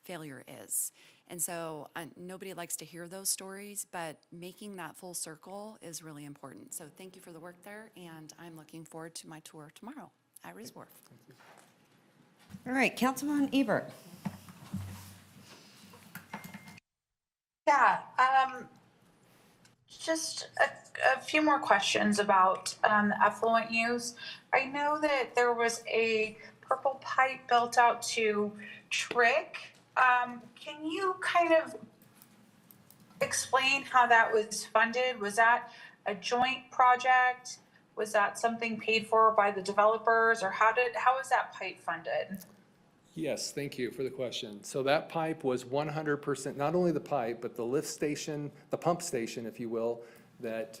failure is. And so nobody likes to hear those stories, but making that full circle is really important. So thank you for the work there, and I'm looking forward to my tour tomorrow at Rees Wharf. All right, Councilman Ebert. Yeah, just a few more questions about effluent use. I know that there was a purple pipe built out to Trick. Can you kind of explain how that was funded? Was that a joint project? Was that something paid for by the developers, or how was that pipe funded? Yes, thank you for the question. So that pipe was 100%, not only the pipe, but the lift station, the pump station, if you will, that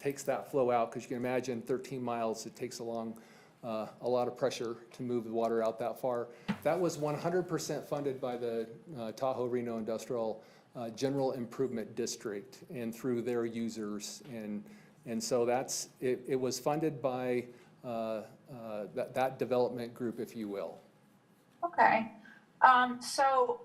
takes that flow out, because you can imagine 13 miles, it takes a lot of pressure to move the water out that far. That was 100% funded by the Tahoe Reno Industrial General Improvement District and through their users. And so it was funded by that development group, if you will. Okay. So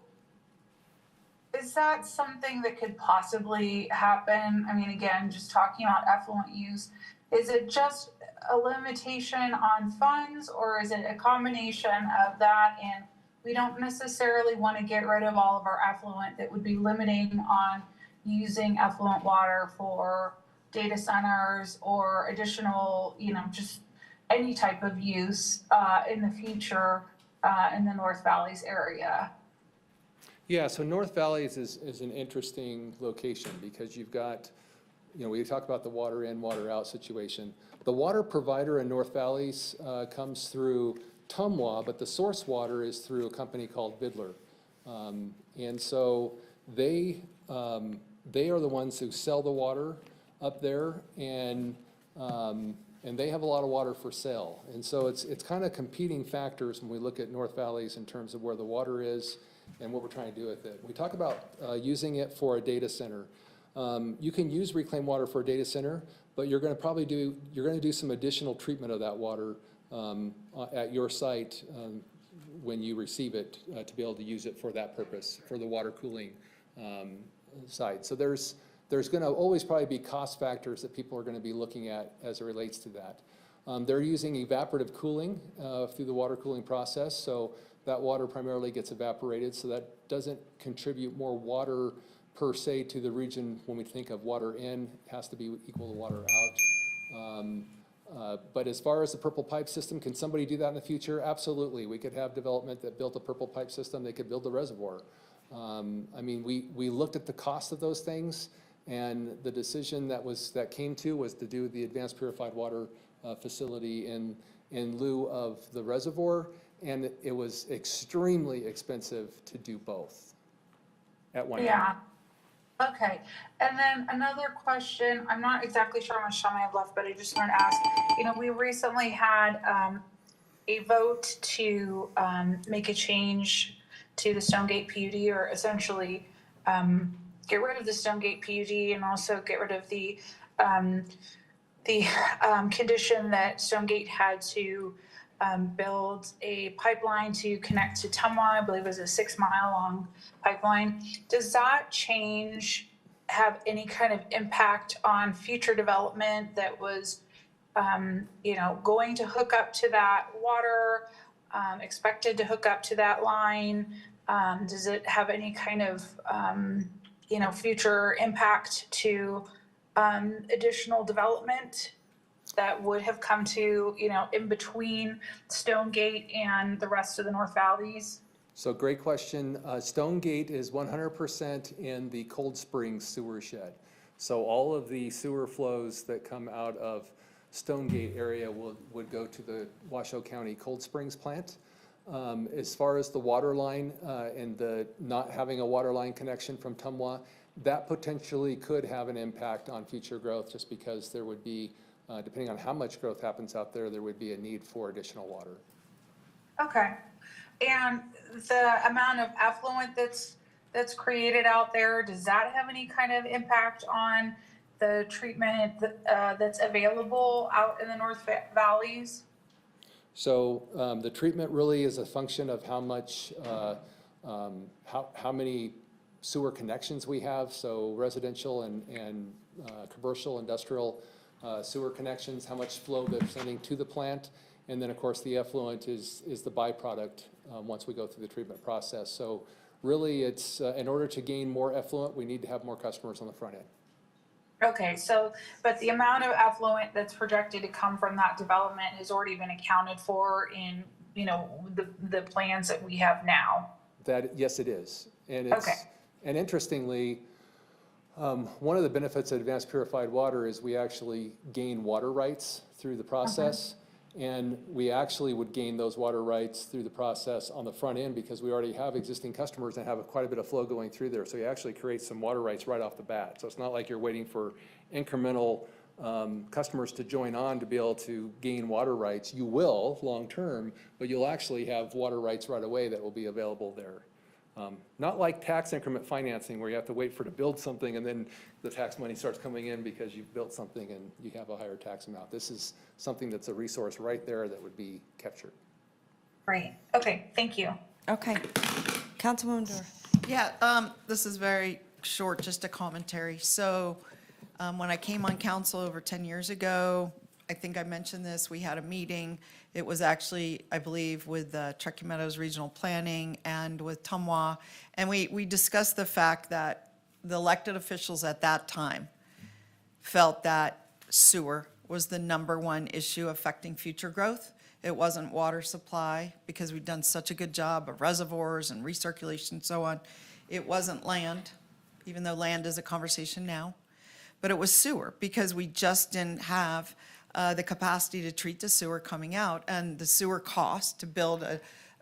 is that something that could possibly happen? I mean, again, just talking about effluent use, is it just a limitation on funds, or is it a combination of that? And we don't necessarily want to get rid of all of our effluent that would be limiting on using effluent water for data centers or additional, just any type of use in the future in the North Valleys area. Yeah, so North Valleys is an interesting location because you've got, we talk about the water in, water out situation. The water provider in North Valleys comes through Tumwa, but the source water is through a company called Vidler. And so they are the ones who sell the water up there, and they have a lot of water for sale. And so it's kind of competing factors when we look at North Valleys in terms of where the water is and what we're trying to do with it. We talk about using it for a data center. You can use reclaimed water for a data center, but you're going to do some additional treatment of that water at your site when you receive it to be able to use it for that purpose, for the water cooling side. So there's going to always probably be cost factors that people are going to be looking at as it relates to that. They're using evaporative cooling through the water cooling process, so that water primarily gets evaporated, so that doesn't contribute more water per se to the region. When we think of water in, it has to be equal to water out. But as far as the purple pipe system, can somebody do that in the future? Absolutely. We could have development that built a purple pipe system. They could build a reservoir. I mean, we looked at the cost of those things, and the decision that came to was to do the advanced purified water facility in lieu of the reservoir, and it was extremely expensive to do both at one time. Yeah. Okay. And then another question, I'm not exactly sure how much time I have left, but I just wanted to ask, we recently had a vote to make a change to the Stonegate PUD, or essentially get rid of the Stonegate PUD and also get rid of the condition that Stonegate had to build a pipeline to connect to Tumwa. I believe it was a 6-mile long pipeline. Does that change have any kind of impact on future development that was, going to hook up to that water, expected to hook up to that line? Does it have any kind of, future impact to additional development that would have come to, in between Stonegate and the rest of the North Valleys? So great question. Stonegate is 100% in the Cold Springs sewer shed. So all of the sewer flows that come out of Stonegate area would go to the Washoe County Cold Springs plant. As far as the water line and the not having a water line connection from Tumwa, that potentially could have an impact on future growth, just because there would be, depending on how much growth happens out there, there would be a need for additional water. Okay. And the amount of effluent that's created out there, does that have any kind of impact on the treatment that's available out in the North Valleys? So the treatment really is a function of how much, how many sewer connections we have. So residential and commercial, industrial sewer connections, how much flow they're sending to the plant. And then, of course, the effluent is the byproduct once we go through the treatment process. So really, it's in order to gain more effluent, we need to have more customers on the front end. Okay, so, but the amount of effluent that's projected to come from that development has already been accounted for in, the plans that we have now? Yes, it is. And it's, okay. And interestingly, one of the benefits of advanced purified water is we actually gain water rights through the process. And we actually would gain those water rights through the process on the front end because we already have existing customers and have quite a bit of flow going through there. So you actually create some water rights right off the bat. So it's not like you're waiting for incremental customers to join on to be able to gain water rights. You will long-term, but you'll actually have water rights right away that will be available there. Not like tax increment financing where you have to wait for to build something and then the tax money starts coming in because you've built something and you have a higher tax amount. This is something that's a resource right there that would be captured. Great. Okay, thank you. Okay. Councilwoman Dorr. Yeah, this is very short, just a commentary. So when I came on council over 10 years ago, I think I mentioned this, we had a meeting. It was actually, I believe, with Truckee Meadows Regional Planning and with Tumwa. And we discussed the fact that the elected officials at that time felt that sewer was the #1 issue affecting future growth. It wasn't water supply, because we've done such a good job of reservoirs and recirculation and so on. It wasn't land, even though land is a conversation now. But it was sewer, because we just didn't have the capacity to treat the sewer coming out, and the sewer cost to build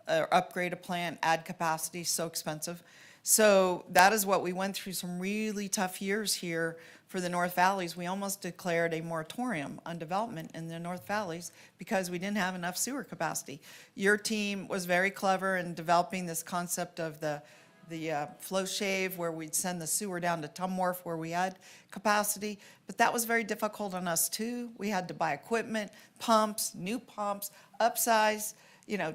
upgrade a plant, add capacity, is so expensive. So that is what we went through, some really tough years here for the North Valleys. We almost declared a moratorium on development in the North Valleys because we didn't have enough sewer capacity. Your team was very clever in developing this concept of the flow shave, where we'd send the sewer down to Tumwharf where we had capacity, but that was very difficult on us too. We had to buy equipment, pumps, new pumps, upsize,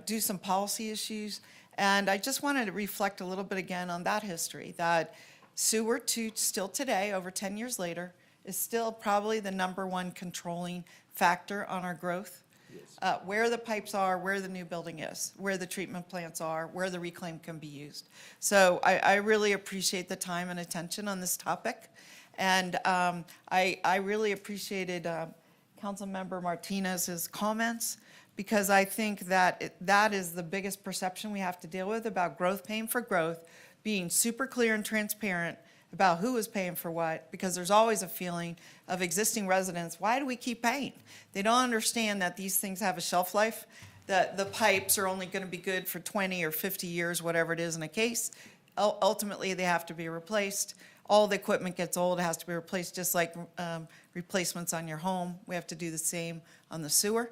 do some policy issues. And I just wanted to reflect a little bit again on that history, that sewer still today, over 10 years later, is still probably the #1 controlling factor on our growth. Where the pipes are, where the new building is, where the treatment plants are, where the reclaim can be used. So I really appreciate the time and attention on this topic. And I really appreciated Councilmember Martinez's comments, because I think that that is the biggest perception we have to deal with about growth paying for growth, being super clear and transparent about who is paying for what, because there's always a feeling of existing residents, why do we keep paying? They don't understand that these things have a shelf life, that the pipes are only going to be good for 20 or 50 years, whatever it is in a case. Ultimately, they have to be replaced. All the equipment gets old, it has to be replaced, just like replacements on your home. We have to do the same on the sewer.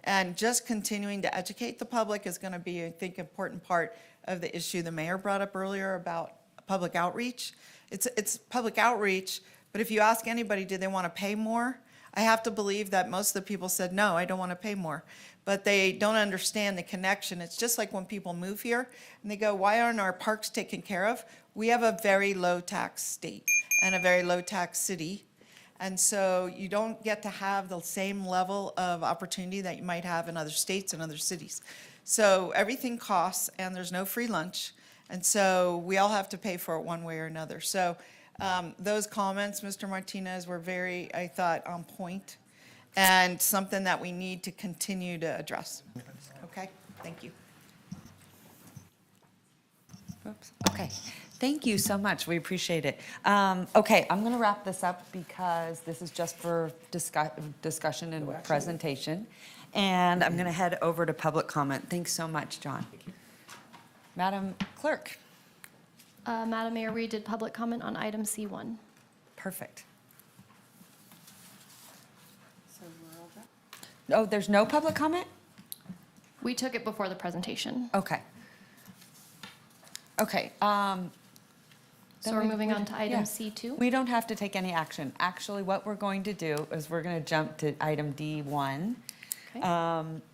And just continuing to educate the public is going to be, I think, an important part of the issue the mayor brought up earlier about public outreach. It's public outreach, but if you ask anybody, do they want to pay more? I have to believe that most of the people said, no, I don't want to pay more. But they don't understand the connection. It's just like when people move here and they go, why aren't our parks taken care of? We have a very low tax state and a very low tax city. And so you don't get to have the same level of opportunity that you might have in other states and other cities. So everything costs, and there's no free lunch. And so we all have to pay for it one way or another. So those comments, Mr. Martinez, were very, I thought, on point, and something that we need to continue to address. Okay, thank you. Oops. Okay, thank you so much. We appreciate it. Okay, I'm going to wrap this up because this is just for discussion and presentation. And I'm going to head over to public comment. Thanks so much, John. Thank you. Madam Clerk. Madam Mayor, we did public comment on item C1. Perfect. Oh, there's no public comment? We took it before the presentation. Okay. Okay. So we're moving on to item C2? We don't have to take any action. Actually, what we're going to do is we're going to jump to item D1. Okay.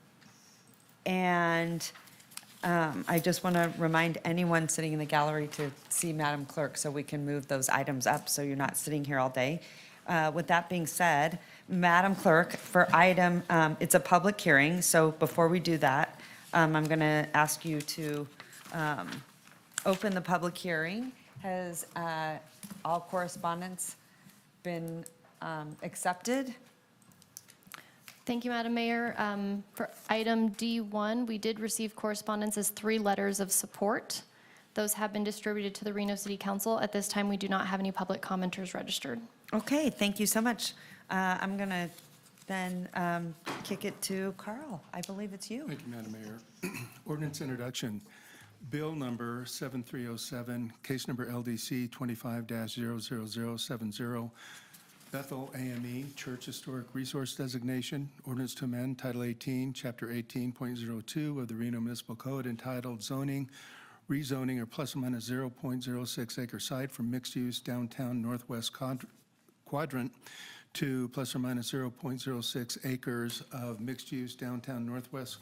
I just want to remind anyone sitting in the gallery to see Madam Clerk so we can move those items up so you're not sitting here all day. With that being said, Madam Clerk, for item, it's a public hearing, so before we do that, I'm going to ask you to open the public hearing. Has all correspondence been accepted? Thank you, Madam Mayor. For item D1, we did receive correspondence as 3 letters of support. Those have been distributed to the Reno City Council. At this time, we do not have any public commenters registered. Okay, thank you so much. I'm going to then kick it to Carl. I believe it's you. Thank you, Madam Mayor. Ordinance introduction. Bill number 7307, case number LDC 25-00070, Bethel AME Church Historic Resource Designation. Ordinance to amend Title 18, Chapter 18.02 of the Reno Municipal Code entitled Zoning, Rezoning, or plus or minus 0.06 acre site from mixed-use downtown northwest quadrant to plus or minus 0.06 acres of mixed-use downtown northwest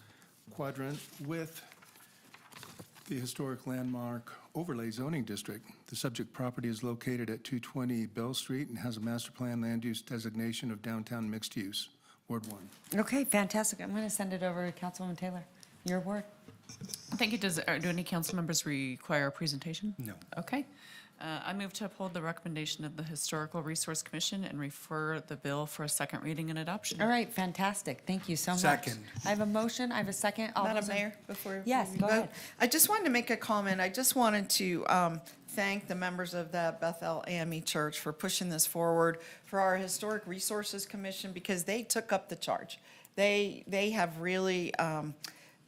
quadrant with the historic landmark overlay zoning district. The subject property is located at 220 Bell Street and has a master plan land use designation of downtown mixed use, Ward 1. Okay, fantastic. I'm going to send it over to Councilwoman Taylor. Your word. Thank you. Do any council members require a presentation? No. Okay. I move to uphold the recommendation of the Historical Resource Commission and refer the bill for a second reading and adoption. All right, fantastic. Thank you so much. Second. I have a motion. I have a second. All Madam those in- Mayor, before. Yes, we go vote, ahead. I just wanted to make a comment. I just wanted to thank the members of the Bethel AME Church for pushing this forward for our Historic Resources Commission because they took up the charge. They have really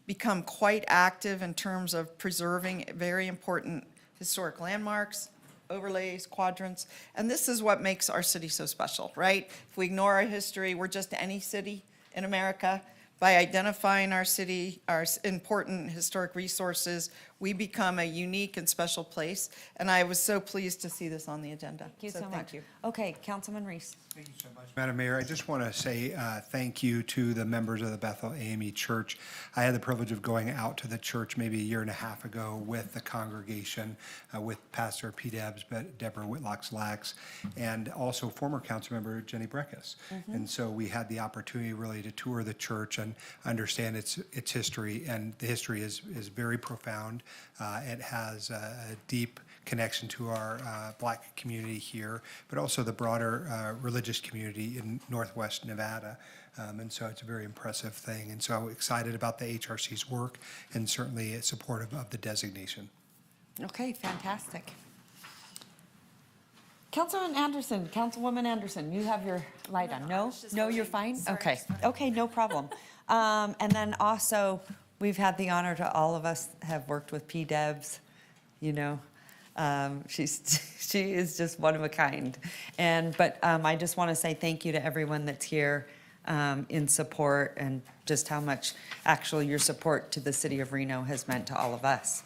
become quite active in terms of preserving very important historic landmarks, overlays, quadrants, and this is what makes our city so special, right? If we ignore our history, we're just any city in America. By identifying our city, our important historic resources, we become a unique and special place, and I was so pleased to see this on the agenda. Thank you so much. Thank you. Okay, Councilman Reese. Thank you so much, Madam Mayor. I just want to say thank you to the members of the Bethel AME Church. I had the privilege of going out to the church maybe a year and a half ago with the congregation, with Pastor P. Debs, Deborah Whitlock-Slacks, and also former council member Jenny Breckus. And so we had the opportunity really to tour the church and understand its history, and the history is very profound. It has a deep connection to our Black community here, but also the broader religious community in Northwest Nevada. And so it's a very impressive thing. And so excited about the HRC's work and certainly supportive of the designation. Okay, fantastic. Councilman Anderson, Councilwoman Anderson, you have your light on. No? No, you're fine? Okay. Okay, no problem. And then also, we've had the honor to all of us have worked with P. Debs, you know. She is just one of a kind. But I just want to say thank you to everyone that's here in support and just how much actually your support to the city of Reno has meant to all of us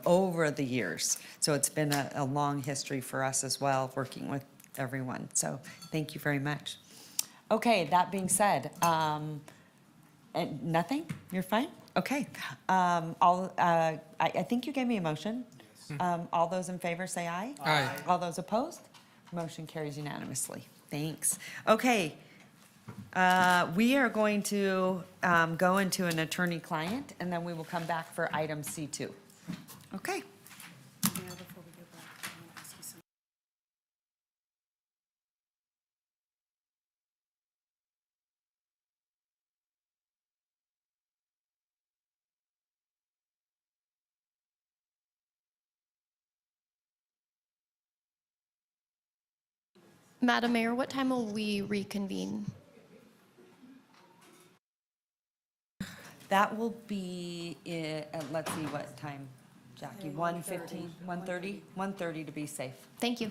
over the years. So it's been a long history for us as well, working with everyone. So thank you very much. Okay, that being said, nothing? You're fine? Okay. I think you gave me a motion. All those in favor say aye. Aye. All those opposed? Motion carries unanimously. Thanks. Okay. We are going to go into an attorney-client, and then we will come back for item C2. Okay. Madam Mayor, what time will we reconvene? That will be, let's see, what time, Jackie? 1:15, 1:30? 1:30 to be safe. Thank you.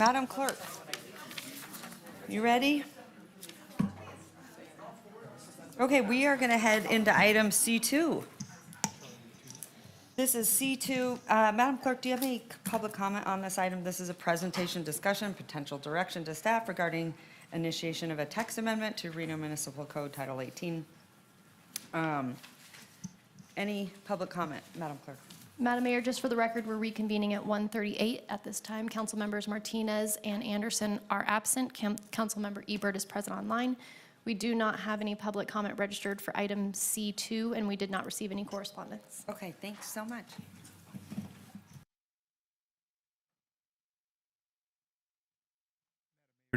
Madam Clerk, you ready? Okay, we are going to head into item C2. This is C2. Madam Clerk, do you have any public comment on this item? This is a presentation, discussion, potential direction to staff regarding initiation of a text amendment to Reno Municipal Code Title 18. Any public comment, Madam Clerk? Madam Mayor, just for the record, we're reconvening at 1:38 at this time. Council members Martinez and Anderson are absent. Councilmember Ebert is present online. We do not have any public comment registered for item C2, and we did not receive any correspondence. Okay, thanks so much.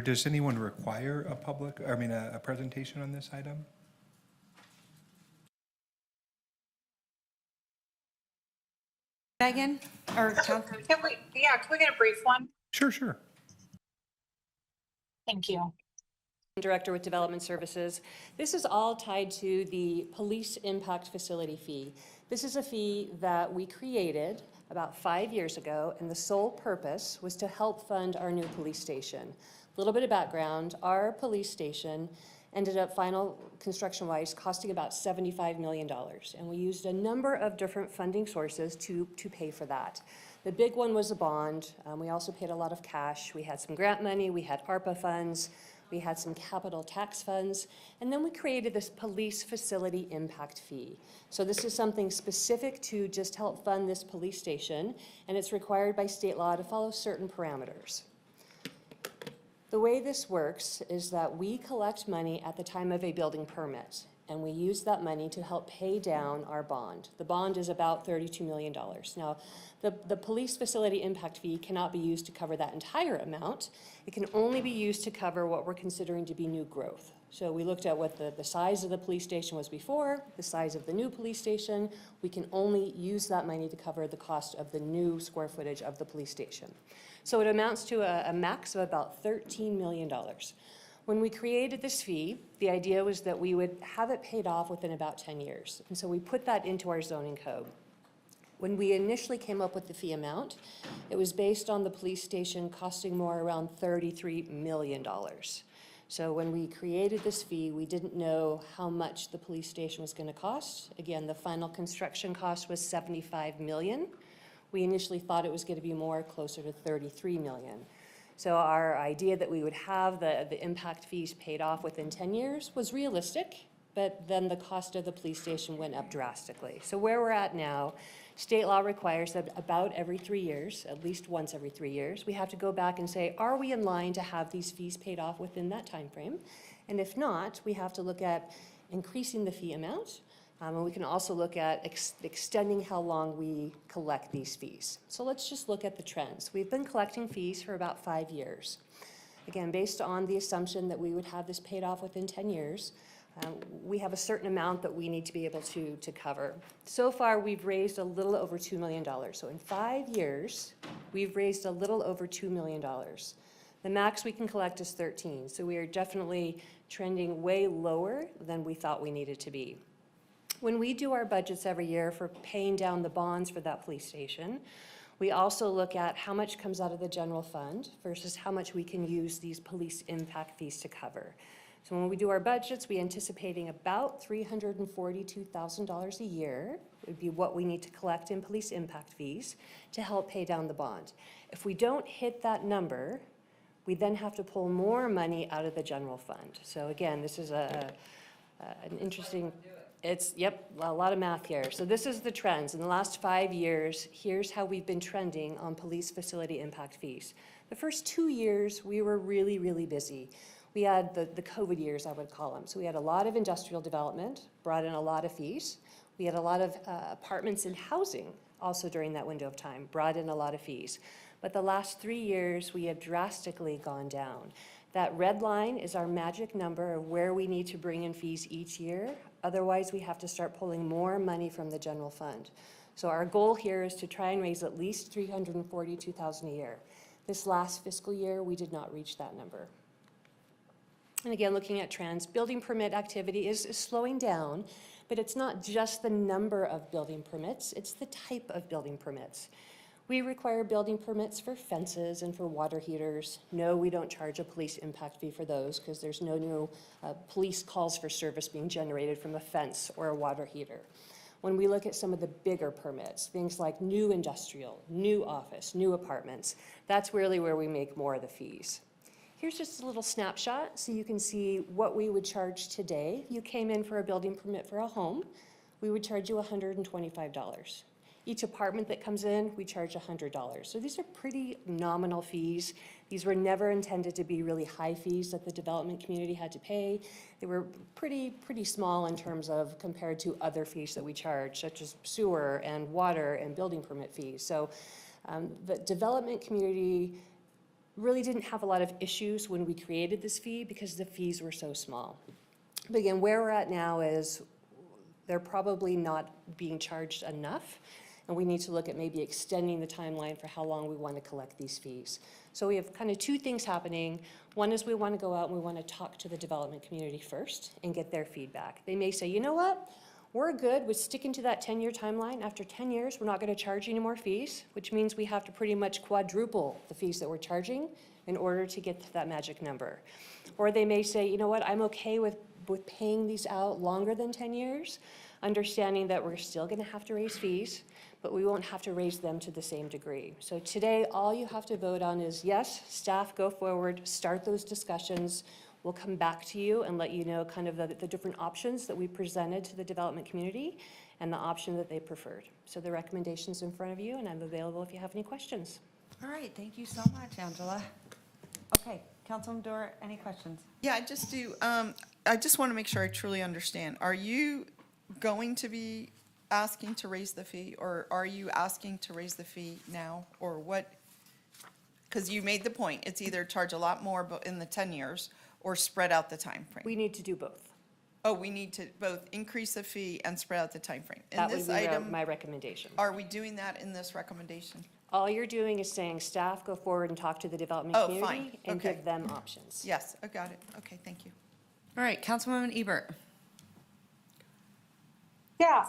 Does anyone require a presentation on this item? Megan, or Can we get a brief one? Sure. Thank you. Director with Development Services. This is all tied to the police impact facility fee. This is a fee that we created about 5 years ago, and the sole purpose was to help fund our new police station. A little bit of background, our police station ended up final construction-wise costing about $75 million, and we used a number of different funding sources to pay for that. The big one was a bond. We also paid a lot of cash. We had some grant money, we had ARPA funds, we had some capital tax funds, and then we created this police facility impact fee. So this is something specific to just help fund this police station, and it's required by state law to follow certain parameters. The way this works is that we collect money at the time of a building permit, and we use that money to help pay down our bond. The bond is about $32 million. Now, the police facility impact fee cannot be used to cover that entire amount. It can only be used to cover what we're considering to be new growth. So we looked at what the size of the police station was before, the size of the new police station. We can only use that money to cover the cost of the new square footage of the police station. So it amounts to a max of about $13 million. When we created this fee, the idea was that we would have it paid off within about 10 years. And so we put that into our zoning code. When we initially came up with the fee amount, it was based on the police station costing more around $33 million. So when we created this fee, we didn't know how much the police station was going to cost. Again, the final construction cost was $75 million. We initially thought it was going to be more, closer to $33 million. So our idea that we would have the impact fees paid off within 10 years was realistic, but then the cost of the police station went up drastically. So where we're at now, state law requires that about every 3 years, at least once every 3 years, we have to go back and say, are we in line to have these fees paid off within that time frame? And if not, we have to look at increasing the fee amount. And we can also look at extending how long we collect these fees. So let's just look at the trends. We've been collecting fees for about 5 years. Again, based on the assumption that we would have this paid off within 10 years, we have a certain amount that we need to be able to cover. So far, we've raised a little over $2 million. So in 5 years, we've raised a little over $2 million. The max we can collect is 13. So we are definitely trending way lower than we thought we needed to be. When we do our budgets every year for paying down the bonds for that police station, we also look at how much comes out of the general fund versus how much we can use these police impact fees to cover. So when we do our budgets, we're anticipating about $342,000 a year would be what we need to collect in police impact fees to help pay down the bond. If we don't hit that number, we then have to pull more money out of the general fund. So again, this is an interesting... Yep, a lot of math here. So this is the trends. In the last 5 years, here's how we've been trending on police facility impact fees. The first 2 years, we were really, really busy. We had the COVID years, I would call them. So we had a lot of industrial development, brought in a lot of fees. We had a lot of apartments and housing also during that window of time, brought in a lot of fees. But the last 3 years, we have drastically gone down. That red line is our magic number of where we need to bring in fees each year. Otherwise, we have to start pulling more money from the general fund. So our goal here is to try and raise at least $342,000 a year. This last fiscal year, we did not reach that number. And again, looking at trends, building permit activity is slowing down, but it's not just the number of building permits, it's the type of building permits. We require building permits for fences and for water heaters. No, we don't charge a police impact fee for those because there's no new police calls for service being generated from a fence or a water heater. When we look at some of the bigger permits, things like new industrial, new office, new apartments, that's really where we make more of the fees. Here's just a little snapshot so you can see what we would charge today. If you came in for a building permit for a home, we would charge you $125. Each apartment that comes in, we charge $100. So these are pretty nominal fees. These were never intended to be really high fees that the development community had to pay. They were pretty small in terms of compared to other fees that we charge, such as sewer and water and building permit fees. So the development community really didn't have a lot of issues when we created this fee because the fees were so small. But again, where we're at now is they're probably not being charged enough, and we need to look at maybe extending the timeline for how long we want to collect these fees. So we have kind of two things happening. One is we want to go out and we want to talk to the development community first and get their feedback. They may say, you know what? We're good with sticking to that 10-year timeline. After 10 years, we're not going to charge any more fees, which means we have to pretty much quadruple the fees that we're charging in order to get to that magic number. Or they may say, you know what, I'm okay with paying these out longer than 10 years, understanding that we're still going to have to raise fees, but we won't have to raise them to the same degree. So today, all you have to vote on is yes, staff, go forward, start those discussions. We'll come back to you and let you know kind of the different options that we presented to the development community and the option that they preferred. So the recommendation's in front of you, and I'm available if you have any questions. All right, thank you so much, Angela. Okay, Councilwoman Dorr, any questions? Yeah, I just do. I just want to make sure I truly understand. Are you going to be asking to raise the fee, or are you asking to raise the fee now, or what? Because you made the point, it's either charge a lot more but in the 10 years or spread out the time frame. We need to do both. Oh, we need to both increase the fee and spread out the time frame. In That would this be item, my recommendation. are we doing that in this recommendation? All you're doing is saying, staff, go forward and talk to the development Oh, community fine. and Okay. give them options. Yes, I got it. Okay, thank you. All right, Councilwoman Ebert. Yeah,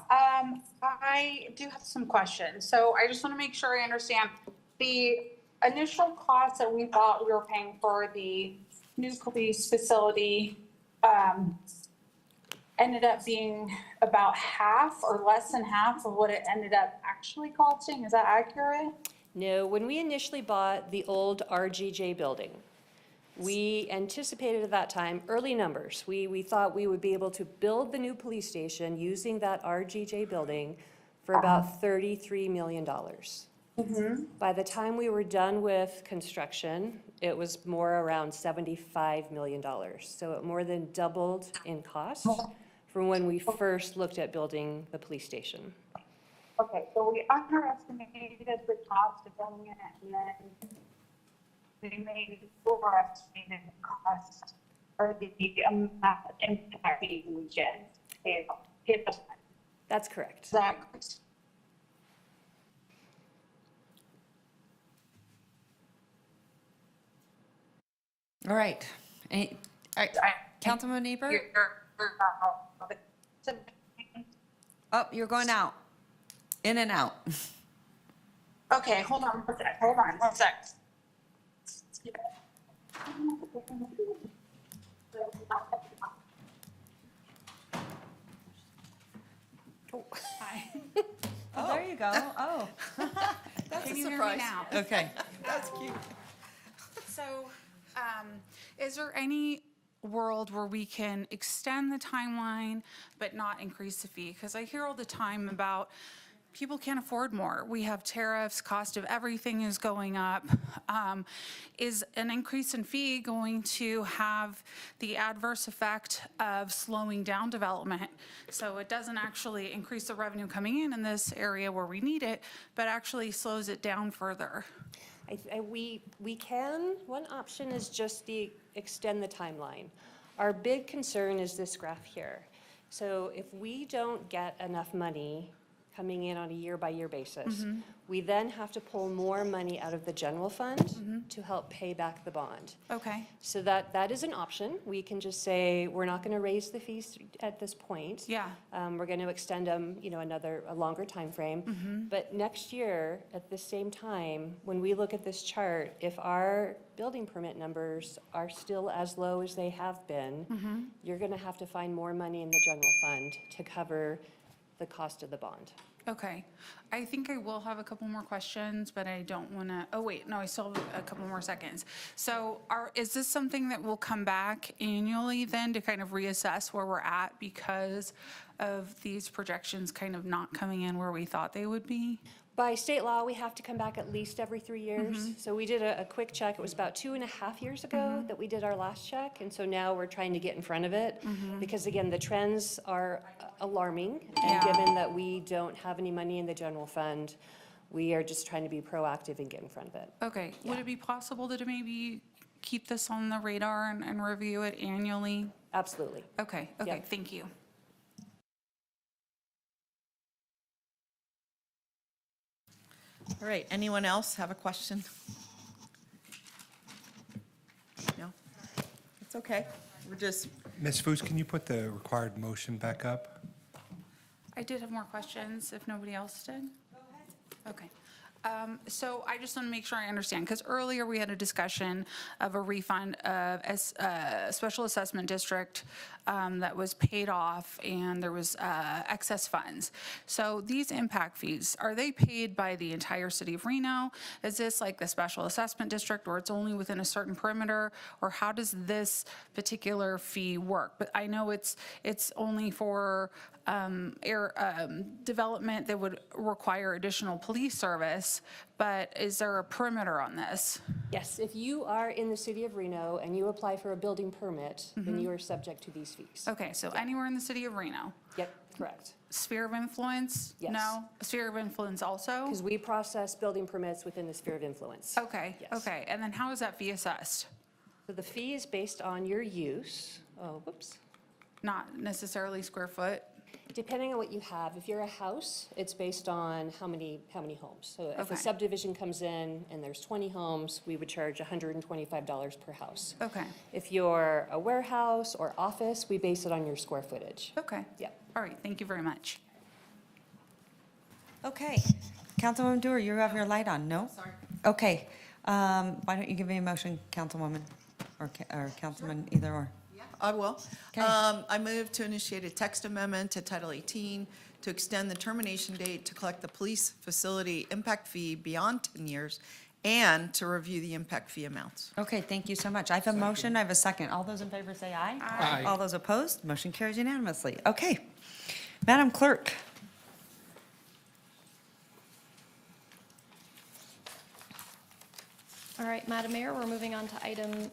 I do have some questions. So I just want to make sure I understand. The initial cost that we thought we were paying for the new police facility ended up being about half or less than half of what it ended up actually costing. Is that accurate? No, when we initially bought the old RGJ building, we anticipated at that time early numbers. We thought we would be able to build the new police station using that RGJ building for about $33 million. By the time we were done with construction, it was more around $75 million. So it more than doubled in cost from when we first looked at building the police station. Okay, so we underestimated the cost of building it, and then we made overestimated the cost or the impact we get. That's correct. Is that correct? All right. All right, Councilwoman Ebert? Oh, you're going out. In and out. Okay, hold on one sec. Hold on one sec. Hi. Oh, there you go. Oh. That's Can a you hear me surprise. now? Okay. That's cute. So, is there any world where we can extend the timeline but not increase the fee? Because I hear all the time about people can't afford more. We have tariffs, cost of everything is going up. Is an increase in fee going to have the adverse effect of slowing down development? So it doesn't actually increase the revenue coming in this area where we need it, but actually slows it down further. We can. One option is just extend the timeline. Our big concern is this graph here. So if we don't get enough money coming in on a year-by-year basis. We then have to pull more money out of the general fund to help pay back the bond. Okay. So that is an option. We can just say, we're not going to raise the fees at this point. Yeah. We're going to extend them, a longer timeframe. But next year, at the same time, when we look at this chart, if our building permit numbers are still as low as they have been, you're going to have to find more money in the general fund to cover the cost of the bond. Okay. I think I will have a couple more questions, but I don't want to, oh wait, no, I still have a couple more seconds. So is this something that will come back annually then to kind of reassess where we're at because of these projections kind of not coming in where we thought they would be? By state law, we have to come back at least every 3 years. So we did a quick check. It was about 2.5 years ago that we did our last check. And so now we're trying to get in front of it. Because again, the trends are alarming. And given that we don't have any money in the general fund, we are just trying to be proactive and get in front of it. Okay. Would it be possible to maybe keep this on the radar and review it annually? Absolutely. Okay. Okay. Thank you. All right, anyone else have a question? No? It's okay. We're just, Ms. Foos, can you put the required motion back up? I did have more questions if nobody else did. Go ahead. Okay. So I just want to make sure I understand, because earlier we had a discussion of a refund of a special assessment district that was paid off and there was excess funds. So these impact fees, are they paid by the entire city of Reno? Is this like the special assessment district or it's only within a certain perimeter? Or how does this particular fee work? But I know it's only for development that would require additional police service, but is there a perimeter on this? Yes, if you are in the city of Reno and you apply for a building permit, then you are subject to these fees. Okay, so anywhere in the city of Reno? Yep, correct. Sphere of influence? Yes. No? Sphere of influence also? Because we process building permits within the sphere of influence. Okay, Yes. okay. And then how is that fee assessed? So the fee is based on your use. Oh, whoops. Not necessarily square foot? Depending on what you have. If you're a house, it's based on how many homes. So if Okay. a subdivision comes in and there's 20 homes, we would charge $125 per house. Okay, If you're a warehouse or office, we base it on your square footage. okay. Yeah. All right, thank you very much. Okay. Councilwoman Dewar, you have your light on, no? Sorry. Okay. Why don't you give me a motion, Councilwoman, or Councilman, either or? I will. Okay. I move to initiate a text amendment to Title 18 to extend the termination date to collect the police facility impact fee beyond 10 years and to review the impact fee amounts. Okay, thank you so much. I have a motion, I have a second. All those in favor say aye. Aye. All those opposed, motion carries unanimously. Okay. Madam Clerk. All right, Madam Mayor, we're moving on to item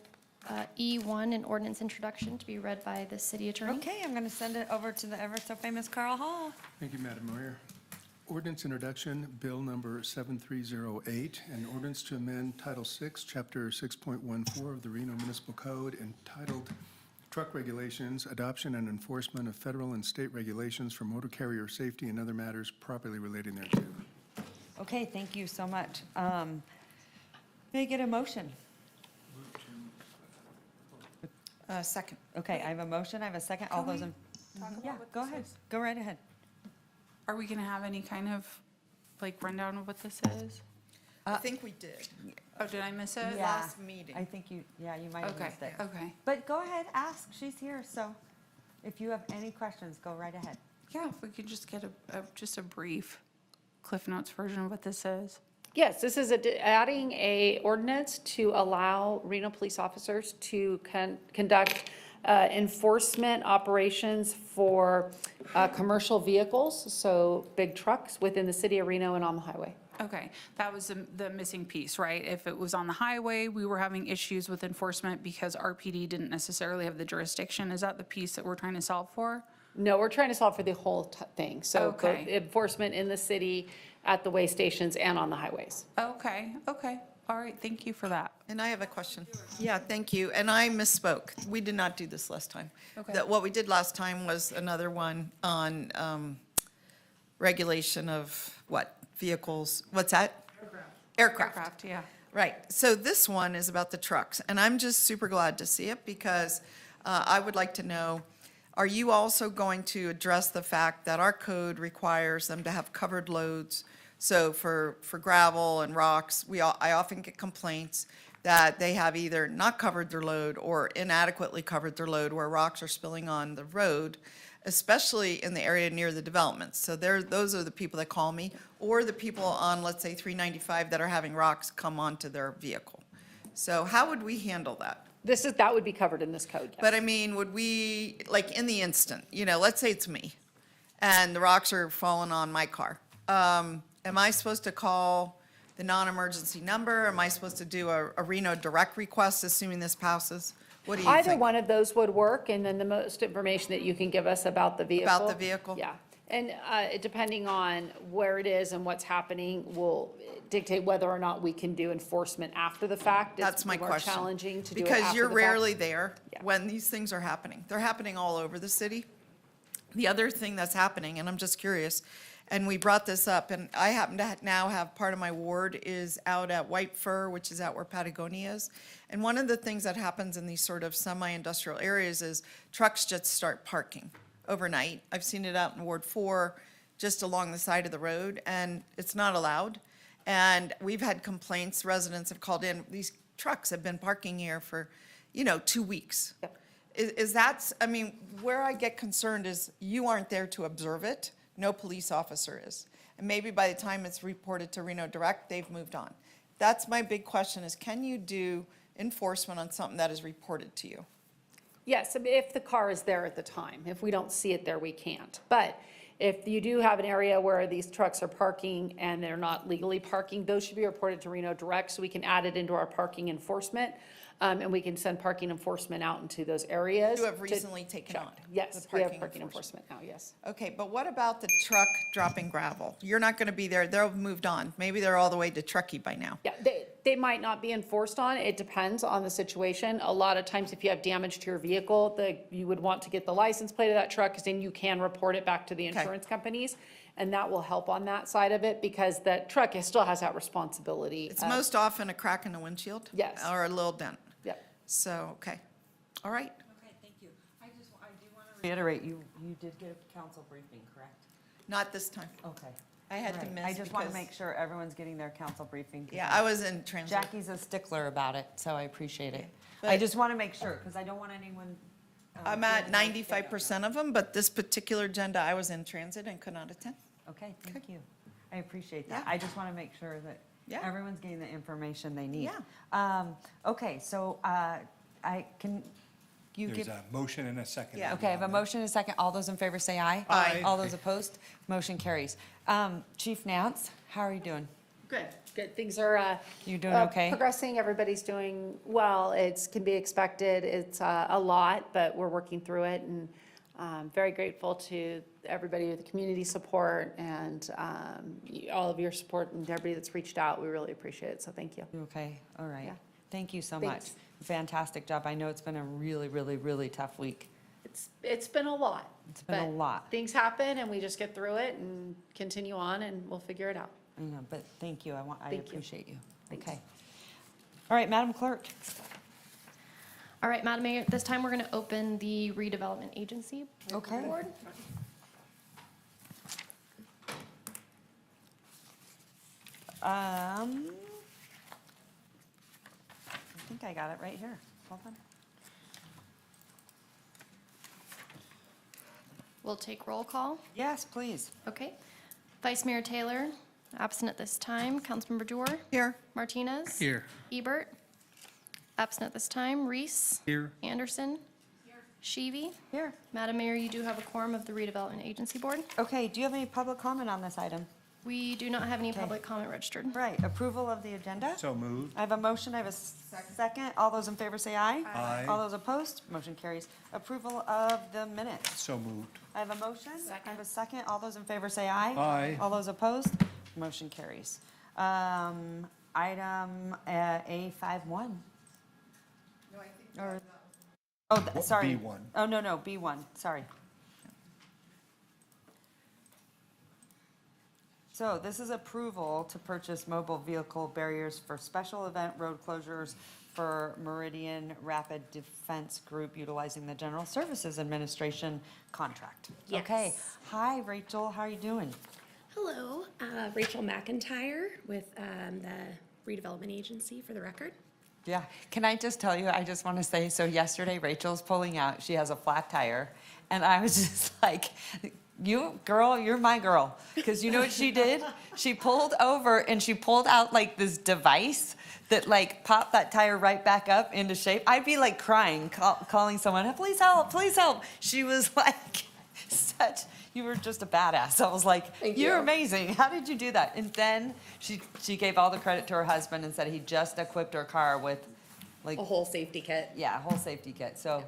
E1, an ordinance introduction to be read by the city attorney. Okay, I'm going to send it over to the ever so famous Carl Hall. Thank you, Madam Mayor. Ordinance introduction, Bill number 7308, an ordinance to amend Title 6, Chapter 6.14 of the Reno Municipal Code entitled Truck Regulations, Adoption and Enforcement of Federal and State Regulations for Motor Carrier Safety and Other Matters Properly Relating thereto. Okay, thank you so much. May I get a motion? Second. Okay, I have a motion, I have a second. All those in, yeah, go ahead, go right ahead. Are we going to have any kind of like rundown of what this is? I think we did. Oh, did I miss it? Yeah, Last meeting. I think you, yeah, you might have Okay, missed it. okay. But go ahead, ask, she's here, so if you have any questions, go right ahead. Yeah, if we could just get just a brief Cliff Notes version of what this is. Yes, this is adding a ordinance to allow Reno police officers to conduct enforcement operations for commercial vehicles, so big trucks within the city of Reno and on the highway. Okay, that was the missing piece, right? If it was on the highway, we were having issues with enforcement because RPD didn't necessarily have the jurisdiction. Is that the piece that we're trying to solve for? No, we're trying to solve for the whole thing. So both Okay. enforcement in the city, at the way stations, and on the highways. Okay, okay. All right, thank you for that. And I have a question. Yeah, thank you. And I misspoke. We did not do this last time. Okay. What we did last time was another one on regulation of what, vehicles, what's that? Aircraft. Yeah. Right, so this one is about the trucks, and I'm just super glad to see it because I would like to know, are you also going to address the fact that our code requires them to have covered loads? So for gravel and rocks, I often get complaints that they have either not covered their load or inadequately covered their load where rocks are spilling on the road, especially in the area near the developments. So those are the people that call me, or the people on, let's say, 395 that are having rocks come onto their vehicle. So how would we handle that? That would be covered in this code, yes. But I mean, would we, like in the instant, let's say it's me and the rocks are falling on my car. Am I supposed to call the non-emergency number? Am I supposed to do a Reno direct request, assuming this passes? What do you think? Either one of those would work, and then the most information that you can give us about the vehicle. About the vehicle? Yeah. And depending on where it is and what's happening will dictate whether or not we can do enforcement after the fact. That's my question. It's more challenging to do it Because after you're the fact. rarely there when these things are happening. They're happening all over the city. The other thing that's happening, and I'm just curious, and we brought this up, and I happen to now have part of my ward is out at White Fir, which is out where Patagonia is. And one of the things that happens in these sort of semi-industrial areas is trucks just start parking overnight. I've seen it out in Ward 4, just along the side of the road, and it's not allowed. And we've had complaints, residents have called in, these trucks have been parking here for, 2 weeks. Is that, where I get concerned is you aren't there to observe it, no police officer is. And maybe by the time it's reported to Reno Direct, they've moved on. That's my big question is, can you do enforcement on something that is reported to you? Yes, if the car is there at the time. If we don't see it there, we can't. But if you do have an area where these trucks are parking and they're not legally parking, those should be reported to Reno Direct so we can add it into our parking enforcement. And we can send parking enforcement out into those areas. You have recently taken on? Yes, the we have parking enforcement now, yes. Okay, but what about the truck dropping gravel? You're not going to be there. They'll have moved on. Maybe they're all the way to Truckee by now. Yeah, they might not be enforced on. It depends on the situation. A lot of times, if you have damage to your vehicle, you would want to get the license plate of that truck, because then you can report it back to the insurance companies. And that will help on that side of it, because that truck still has that responsibility. It's most often a crack in the windshield? Yes. Or a little dent? Yep. So, okay. All right. Okay, thank you. I do want to reiterate, you did get a council briefing, correct? Not this time. Okay. I had to All right. miss I just want to because- make sure everyone's getting their council briefing. Yeah, I was in transit. Jackie's a stickler about it, so I appreciate it. But- I just want to make sure, because I don't want anyone. I'm at 95% of them, but this particular agenda, I was in transit and could not attend. Okay, thank you. I appreciate that. Yeah. I just want to make sure that Yeah. everyone's getting the information they need. Yeah. Okay, so you There's give, a motion and a second. Yeah. okay, I have a motion and a second. All those in favor say aye. Aye. All those opposed, motion carries. Chief Nance, how are you doing? Good, good. Things are. You doing okay? Progressing, everybody's doing well. Can be expected. It's a lot, but we're working through it, and very grateful to everybody with the community support and all of your support and everybody that's reached out. We really appreciate it, so thank you. You okay? All right. Yeah. Thank you so much. Thanks. Fantastic job. I know it's been a really, really, really tough week. It's been a lot. It's been a but lot. Things happen, and we just get through it and continue on, and we'll figure it out. I know, but thank you. I Thank you. appreciate you. Okay. All right, Madam Clerk. All right, Madam Mayor, this time we're going to open the redevelopment agency Okay. board. I think I got it right here. Hold on. We'll take roll call. Yes, please. Okay. Vice Mayor Taylor, absent at this time. Councilmember Dorr. Here. Martinez. Here. Ebert. Absent at this time. Reese. Here. Anderson. Sheevy. Here. Madam Mayor, you do have a quorum of the redevelopment agency board. Okay, do you have any public comment on this item? We do not have any Okay. public comment registered. Right, approval of the agenda? So moved. I have a motion, I have a second. All those in favor say aye. Aye. All those opposed, motion carries. Approval of the minutes. So moved. I have a motion. I have a second. All those in favor say aye. Aye. All those opposed, motion carries. Item A51. No, I think. Or, oh, sorry. B1. Oh, no, B1, sorry. So this is approval to purchase mobile vehicle barriers for special event road closures for Meridian Rapid Defense Group utilizing the General Services Administration contract. Okay. Yes. Hi, Rachel. How are you doing? Hello, Rachel McIntyre with the Redevelopment Agency, for the record. Yeah. Can I just tell you, I just want to say, so yesterday Rachel's pulling out, she has a flat tire. And I was just like, you girl, you're my girl. Because you know what she did? She pulled over and she pulled out like this device that like popped that tire right back up into shape. I'd be like crying, calling someone, please help, please help. She was like you were just a badass. I was like, you're amazing. How did you do that? And then she gave all the credit to her husband and said he just equipped her car with like A whole safety kit. yeah, a whole safety kit. So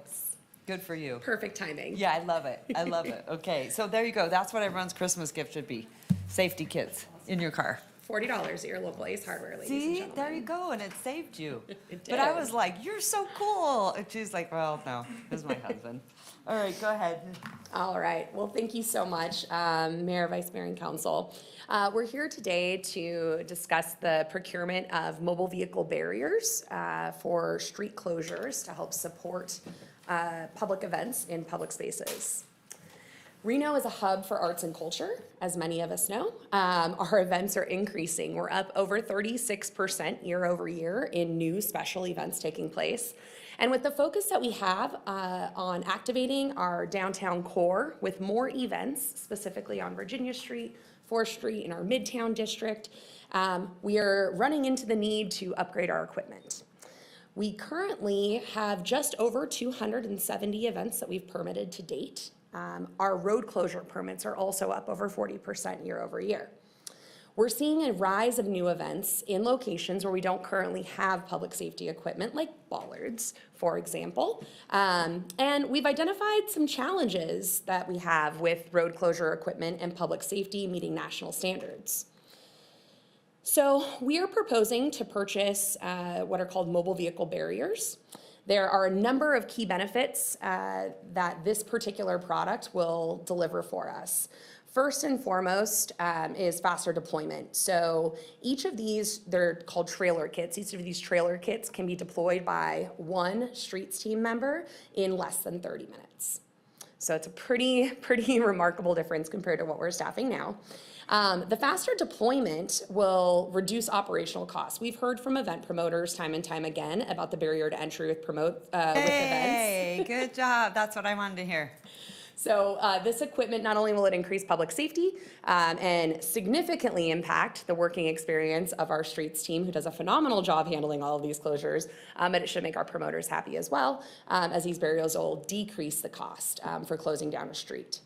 good for you. Perfect timing. Yeah, I love it. I love it. Okay, so there you go. That's what everyone's Christmas gift should be. Safety kits in your car. $40 at your local Ace Hardware, ladies and See, gentlemen. there you go, and it saved you. It But I did. was like, you're so cool. And she's like, well, no, this is my husband. All right, go ahead. All right. Well, thank you so much, Mayor, Vice Mayor, and Council. We're here today to discuss the procurement of mobile vehicle barriers for street closures to help support public events in public spaces. Reno is a hub for arts and culture, as many of us know. Our events are increasing. We're up over 36% year over year in new special events taking place. And with the focus that we have on activating our downtown core with more events, specifically on Virginia Street, 4th Street, in our Midtown district, we are running into the need to upgrade our equipment. We currently have just over 270 events that we've permitted to date. Our road closure permits are also up over 40% year over year. We're seeing a rise of new events in locations where we don't currently have public safety equipment, like bollards, for example. And we've identified some challenges that we have with road closure equipment and public safety meeting national standards. So we are proposing to purchase what are called mobile vehicle barriers. There are a number of key benefits that this particular product will deliver for us. First and foremost is faster deployment. So each of these, they're called trailer kits. Each of these trailer kits can be deployed by one streets team member in less than 30 minutes. So it's a pretty remarkable difference compared to what we're staffing now. The faster deployment will reduce operational costs. We've heard from event promoters time and time again about the barrier to entry with events. Hey, good job. That's what I wanted to hear. So this equipment, not only will it increase public safety and significantly impact the working experience of our streets team, who does a phenomenal job handling all of these closures, but it should make our promoters happy as well, as these barriers will decrease the cost for closing down a street.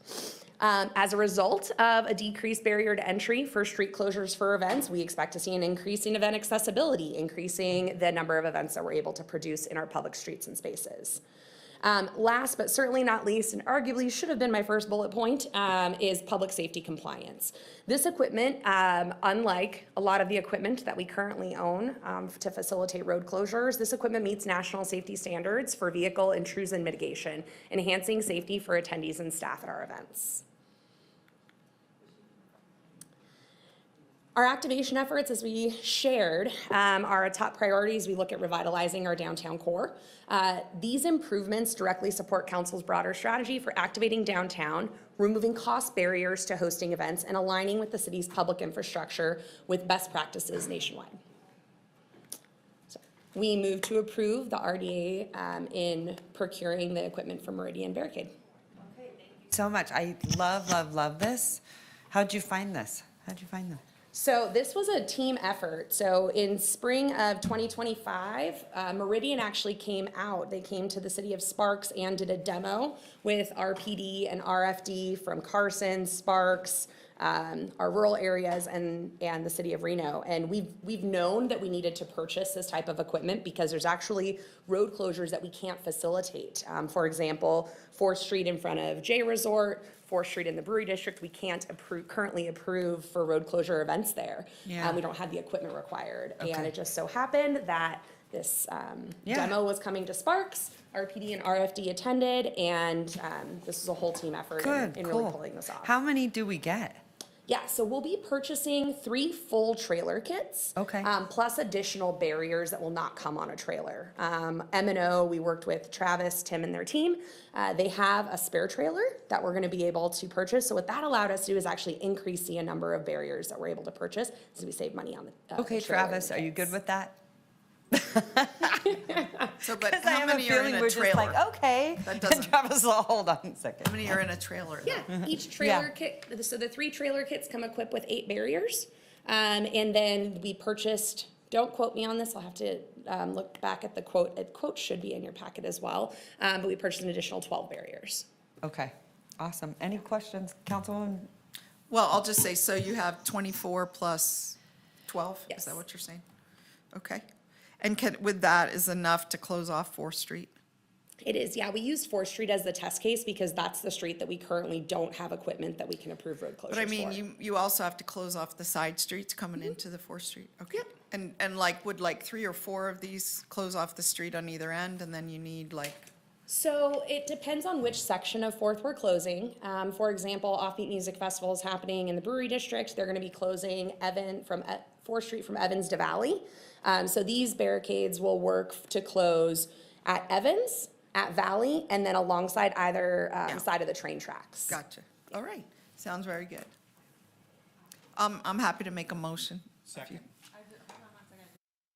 As a result of a decreased barrier to entry for street closures for events, we expect to see an increase in event accessibility, increasing the number of events that we're able to produce in our public streets and spaces. Last but certainly not least, and arguably should have been my first bullet point, is public safety compliance. This equipment, unlike a lot of the equipment that we currently own to facilitate road closures, this equipment meets national safety standards for vehicle intrusion mitigation, enhancing safety for attendees and staff at our events. Our activation efforts, as we shared, are a top priority as we look at revitalizing our downtown core. These improvements directly support Council's broader strategy for activating downtown, removing cost barriers to hosting events, and aligning with the city's public infrastructure with best practices nationwide. So we move to approve the RDA in procuring the equipment for Meridian Barricade. So much. I love this. How'd you find this? How'd you find them? So this was a team effort. So in spring of 2025, Meridian actually came out. They came to the city of Sparks and did a demo with RPD and RFD from Carson, Sparks, our rural areas, and the city of Reno. And we've known that we needed to purchase this type of equipment because there's actually road closures that we can't facilitate. For example, 4th Street in front of J Resort, 4th Street in the Brewery District, we can't currently approve for road closure events there. Yeah. We don't have the equipment required. Okay. And it just so happened that this demo was coming to Sparks, RPD and RFD attended, and this was a whole team effort Good, in cool. really pulling this off. How many do we get? Yeah, so we'll be purchasing 3 full trailer kits. Okay. Plus additional barriers that will not come on a trailer. M&O, we worked with Travis, Tim, and their team. They have a spare trailer that we're gonna be able to purchase. So what that allowed us to do is actually increase the number of barriers that we're able to purchase, so we save money on the Okay, trailer Travis, are you good kits. with that? So, but Because I how have a many are in feeling a we're just like, trailer? okay. That And doesn't, Travis, will hold on a second. how many are in a trailer? Yeah, each trailer kit, so the 3 trailer kits come equipped with 8 barriers. And then we purchased, don't quote me on this, I'll have to look back at the quote. A quote should be in your packet as well. But we purchased an additional 12 barriers. Okay, awesome. Any questions, Councilwoman? Well, I'll just say, so you have 24 plus 12? Is Yes. that what you're saying? Okay. And with that is enough to close off 4th Street? It is, yeah. We used 4th Street as the test case because that's the street that we currently don't have equipment that we can approve road closures But I mean, for. you also have to close off the side streets coming into the 4th Street? Okay. And like, would like 3 or 4 of these close off the street on either end, and then you need like, So it depends on which section of 4th we're closing. For example, Offbeat Music Festival is happening in the Brewery District. They're gonna be closing 4th Street from Evans to Valley. So these barricades will work to close at Evans, at Valley, and then alongside either side of the train tracks. gotcha. All right, sounds very good. I'm happy to make a motion. Second.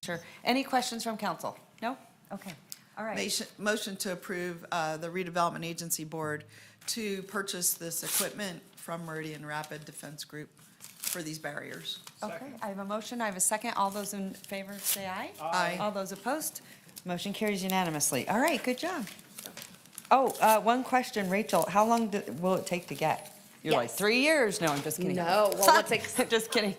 Sure. Any questions from council? No? Okay, all right. Motion to approve the redevelopment agency board to purchase this equipment from Meridian Rapid Defense Group for these barriers. Okay, I have a motion, I have a second. All those in favor, say aye. Aye. All those opposed? Motion carries unanimously. All right, good job. Oh, one question, Rachel, how long will it take to get? You're like, Yes. 3 years? No, I'm just kidding. No, well, what's Just kidding.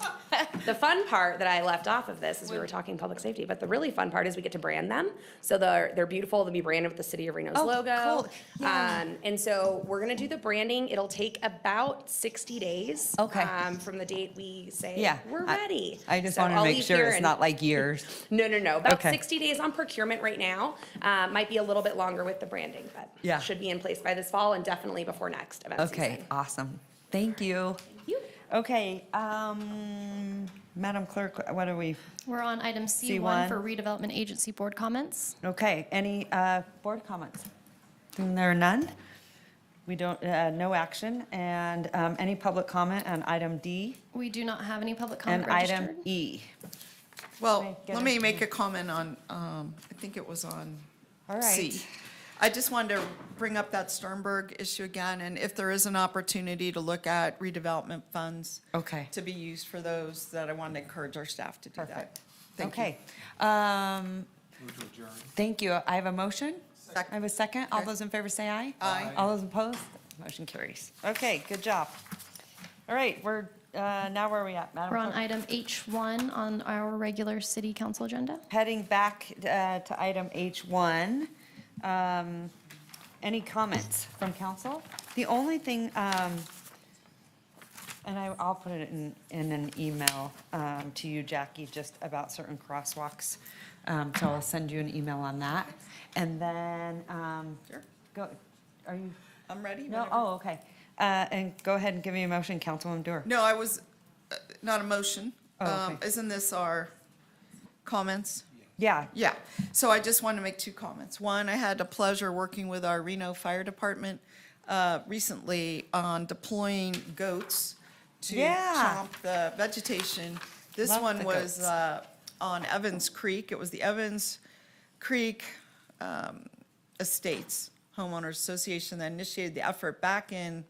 the fun part that I left off of this is we were talking public safety, but the really fun part is we get to brand them. So they're beautiful. They'll be branded with the City of Reno's Oh, logo. cool. Yeah. And so we're gonna do the branding. It'll take about 60 days. Okay. From the date we say Yeah, we're I- ready. I just So wanted to I'll make leave sure here it's and- not like years. No, about Okay. 60 days on procurement right now. Might be a little bit longer with the branding, but Yeah. should be in place by this fall and definitely before next event season. Okay, awesome. Thank you. you. Okay, Madam Clerk, what are we? We're on item C1. C1 for redevelopment agency board comments. Okay, any board comments? There are none. We don't, no action. And any public comment on item D We do not have any public and comment item registered. E? Well, Get let it. me make a comment on, I think it was on All C. right. I just wanted to bring up that Sternberg issue again, and if there is an opportunity to look at redevelopment funds Okay. to be used for those, that I wanted to encourage our staff to do that. Perfect. Thank you. Okay. Move to adjourn. Thank you. I have a motion. Second. I have a second. All Okay. those in favor say aye. Aye. All those opposed? Motion carries. Okay, good job. All right, we're, now where are we at, Madam We're on Clerk? item H1 on our regular city council agenda. Heading back to item H1. Any comments from council? The only thing, and I'll put it in an email to you, Jackie, just about certain crosswalks. So I'll send you an email on that. And then, Sure. go, are you, I'm ready. no, whenever. oh, okay. And go ahead and give me a motion, Councilwoman Dewar. No, I was, not a motion. Oh, okay. Isn't this our comments? Yeah, Yeah, so I just want to make 2 comments. One, I had the pleasure working with our Reno Fire Department recently on deploying goats to Yeah. chomp the vegetation. This Love one the was goats. on Evans Creek. It was the Evans Creek Estates Homeowners Association that initiated the effort back in,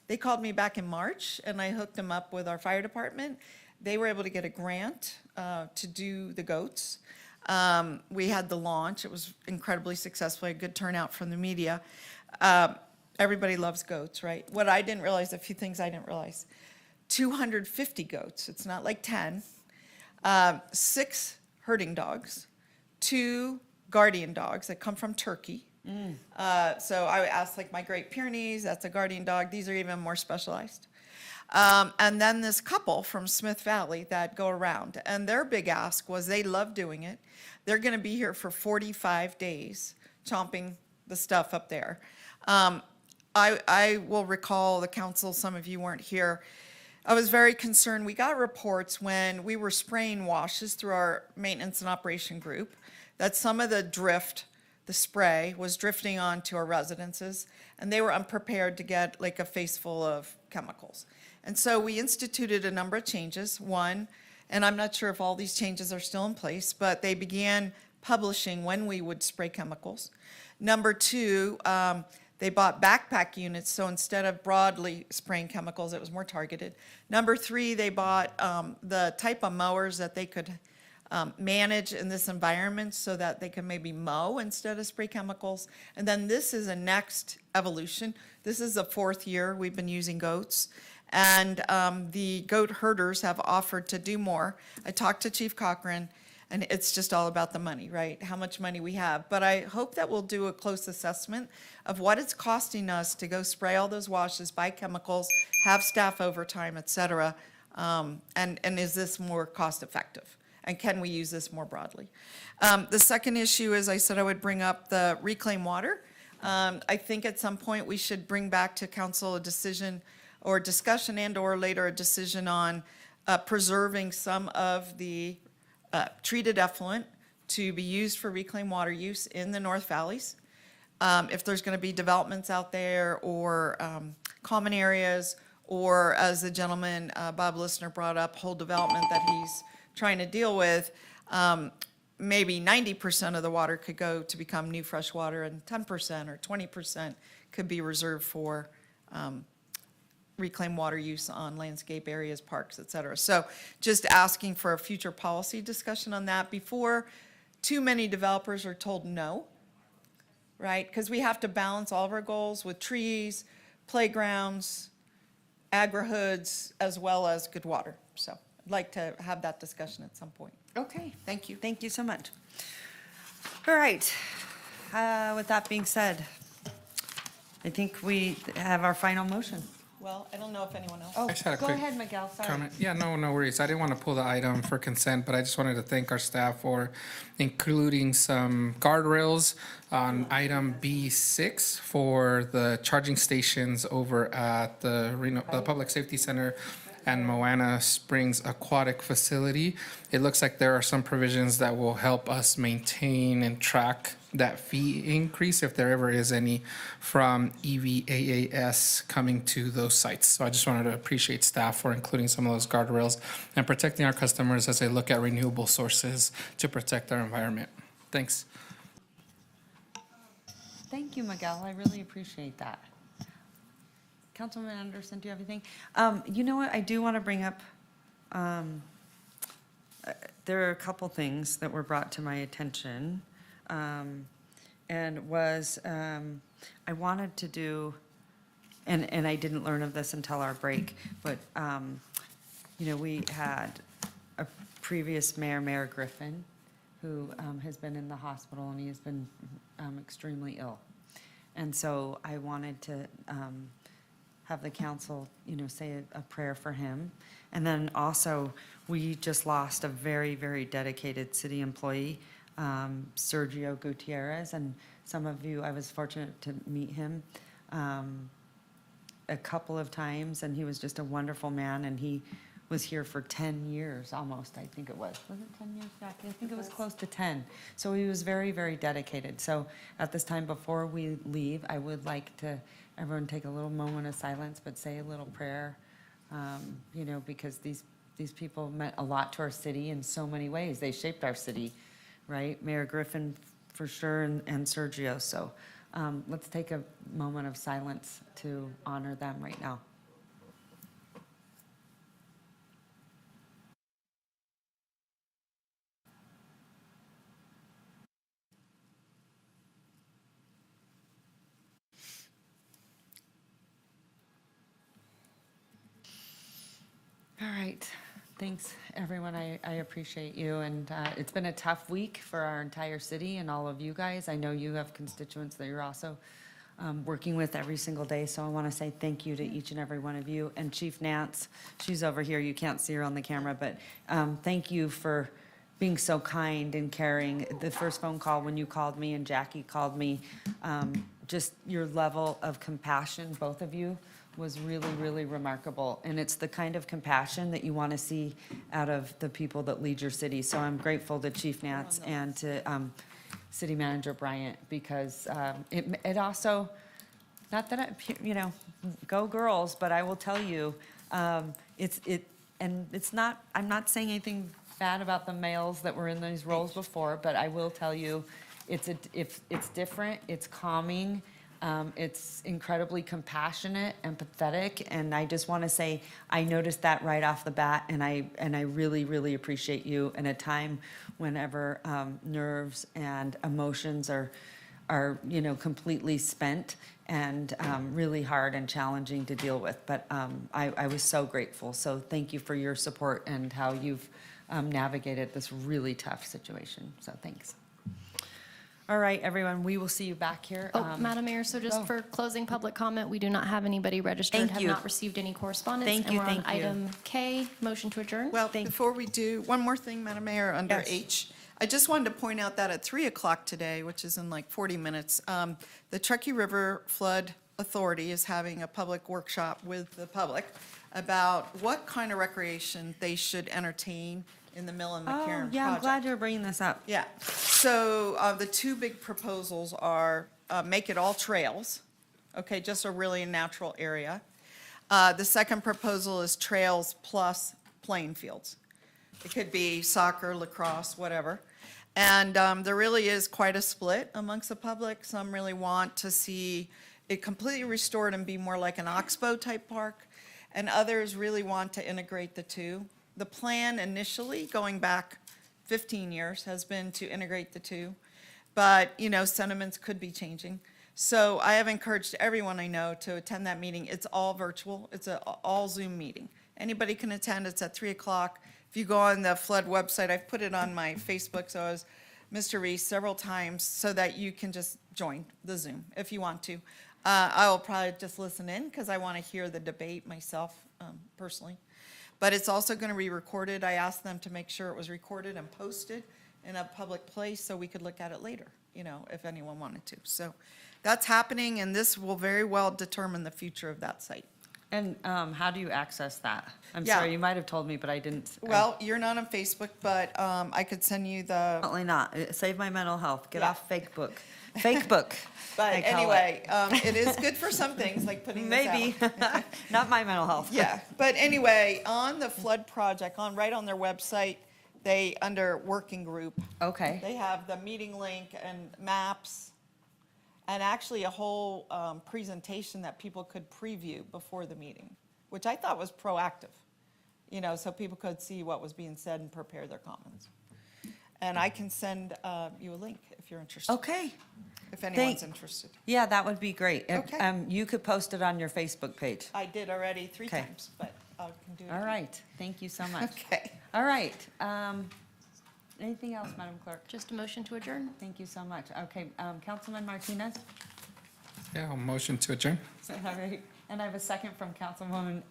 they called me back in March, and I hooked them up with our fire department. They were able to get a grant to do the goats. We had the launch. It was incredibly successful, a good turnout from the media. Everybody loves goats, right? What I didn't realize, a few things I didn't realize. 250 goats, it's not like 10. 6 herding dogs, 2 guardian dogs that come from Turkey. So I asked, like, my Great Pyrenees, that's a guardian dog. These are even more specialized. And then this couple from Smith Valley that go around, and their big ask was they love doing it. They're going to be here for 45 days chomping the stuff up there. I will recall the council, some of you weren't here, I was very concerned. We got reports when we were spraying washes through our maintenance and operation group that some of the spray was drifting onto our residences, and they were unprepared to get like a face full of chemicals. And so we instituted a number of changes. One, and I'm not sure if all these changes are still in place, but they began publishing when we would spray chemicals. Number two, they bought backpack units, so instead of broadly spraying chemicals, it was more targeted. Number three, they bought the type of mowers that they could manage in this environment so that they could maybe mow instead of spray chemicals. And then this is a next evolution. This is the 4th year we've been using goats. And the goat herders have offered to do more. I talked to Chief Cochran, and it's just all about the money, right? How much money we have. But I hope that we'll do a close assessment of what it's costing us to go spray all those washes, buy chemicals, have staff overtime, et cetera. And is this more cost effective? And can we use this more broadly? The second issue is I said I would bring up the reclaimed water. I think at some point we should bring back to council a decision or discussion and/or later a decision on preserving some of the treated effluent to be used for reclaimed water use in the North Valleys. If there's going to be developments out there or common areas, or as the gentleman, Bob Listener, brought up, whole development that he's trying to deal with, maybe 90% of the water could go to become new fresh water, and 10% or 20% could be reserved for reclaimed water use on landscape areas, parks, et cetera. So just asking for a future policy discussion on that before too many developers are told no, right? Because we have to balance all of our goals with trees, playgrounds, agri-hoods, as well as good water. So I'd like to have that discussion at some point. Okay. Thank you. Thank you so much. All right. With that being said, I think we have our final motion. Well, I don't know if anyone else. Oh, I just had a go quick ahead, Miguel, sorry. comment. Yeah, no worries. I didn't want to pull the item for consent, but I just wanted to thank our staff for including some guardrails on item B6 for the charging stations over at the Reno, the Public Safety Center and Moana Springs Aquatic Facility. It looks like there are some provisions that will help us maintain and track that fee increase, if there ever is any, from EVAAS coming to those sites. So I just wanted to appreciate staff for including some of those guardrails and protecting our customers as they look at renewable sources to protect our environment. Thanks. Thank you, Miguel. I really appreciate that. Councilman Anderson, do you have anything? You know what, I do want to bring up, there are a couple things that were brought to my attention. And was, I wanted to do, and I didn't learn of this until our break, but, you know, we had a previous mayor, Mayor Griffin, who has been in the hospital, and he has been extremely ill. And so I wanted to have the council, you know, say a prayer for him. And then also, we just lost a very, very dedicated city employee, Sergio Gutierrez, and some of you, I was fortunate to meet him a couple of times, and he was just a wonderful man, and he was here for 10 years almost, I think it was. Was it 10 years, Jackie? I think it was close to 10. So he was very, very dedicated. So at this time, before we leave, I would like to, everyone take a little moment of silence, but say a little prayer, you know, because these people meant a lot to our city in so many ways. They shaped our city, right? Mayor Griffin, for sure, and Sergio. So let's take a moment of silence to honor them right now. All right. Thanks, everyone. I appreciate you. And it's been a tough week for our entire city and all of you guys. I know you have constituents that you're also working with every single day. So I want to say thank you to each and every one of you. And Chief Nance, she's over here. You can't see her on the camera, but thank you for being so kind and caring. The first phone call when you called me and Jackie called me, just your level of compassion, both of you, was really, really remarkable. And it's the kind of compassion that you want to see out of the people that lead your city. So I'm grateful to Chief Nance and to City Manager Bryant, because it also, not that I, go girls, but I will tell you, and it's not, I'm not saying anything bad about the males that were in these roles before, but I will tell you, it's different, it's calming, it's incredibly compassionate, empathetic, and I just want to say, I noticed that right off the bat, and I really, really appreciate you in a time whenever nerves and emotions are completely spent and really hard and challenging to deal with. But I was so grateful. So thank you for your support and how you've navigated this really tough situation. So thanks. All right, everyone, we will see you back here. Oh, Madam Mayor, so just for closing public comment, we do not have anybody registered, Thank have you. not received any correspondence. Thank you, And we're on thank you. item K, motion to adjourn. Well, before we do, one more thing, Madam Mayor, under Yes. H. I just wanted to point out that at 3 o'clock today, which is in like 40 minutes, the Truckee River Flood Authority is having a public workshop with the public about what kind of recreation they should entertain in the Mill and Oh, McCarran project. yeah, I'm glad you're bringing this up. Yeah, so the two big proposals are make it all trails, okay, just a really natural area. The second proposal is trails plus playing fields. It could be soccer, lacrosse, whatever. And there really is quite a split amongst the public. Some really want to see it completely restored and be more like an oxbow type park, and others really want to integrate the two. The plan initially, going back 15 years, has been to integrate the two, but, sentiments could be changing. So I have encouraged everyone I know to attend that meeting. It's all virtual. It's an all Zoom meeting. Anybody can attend. It's at 3 o'clock. If you go on the flood website, I've put it on my Facebook, so as Mr. Reese several times, so that you can just join the Zoom if you want to. I will probably just listen in because I want to hear the debate myself personally. But it's also going to be recorded. I asked them to make sure it was recorded and posted in a public place so we could look at it later, if anyone wanted to. So that's happening, and this will very well determine the future of that site. And how do you access that? I'm Yeah. sorry, you might have told me, but I didn't. Well, you're not on Facebook, but I could send you the, Definitely not. Save my mental health. Get Yeah. off Facebook. Fake book. but I call anyway, it is good for some things, like putting this out. Maybe. Not my mental health. Yeah, but anyway, on the flood project, right on their website, they, under working group, Okay. they have the meeting link and maps, and actually a whole presentation that people could preview before the meeting, which I thought was proactive, so people could see what was being said and prepare their comments. And I can send you a link if you're interested. Okay. If anyone's interested. Yeah, that would be great. And, Okay. you could post it on your Facebook page. I did already 3 Okay. times, but I can do it All again. right. Thank you so much. Okay. All right. Anything else, Madam Clerk? Just a motion to adjourn. Thank you so much. Okay, Councilman Martinez? Yeah, I'll motion to adjourn. All right. And I have a second from Councilwoman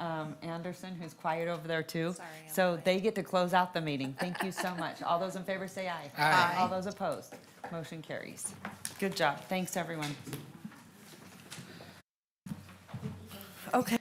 Anderson, who's quiet over there, too. Sorry, I'm So they get to close out the meeting. Thank you so much. All those in favor say aye. Aye. All those opposed? Motion carries. Good job. Thanks, everyone. Okay.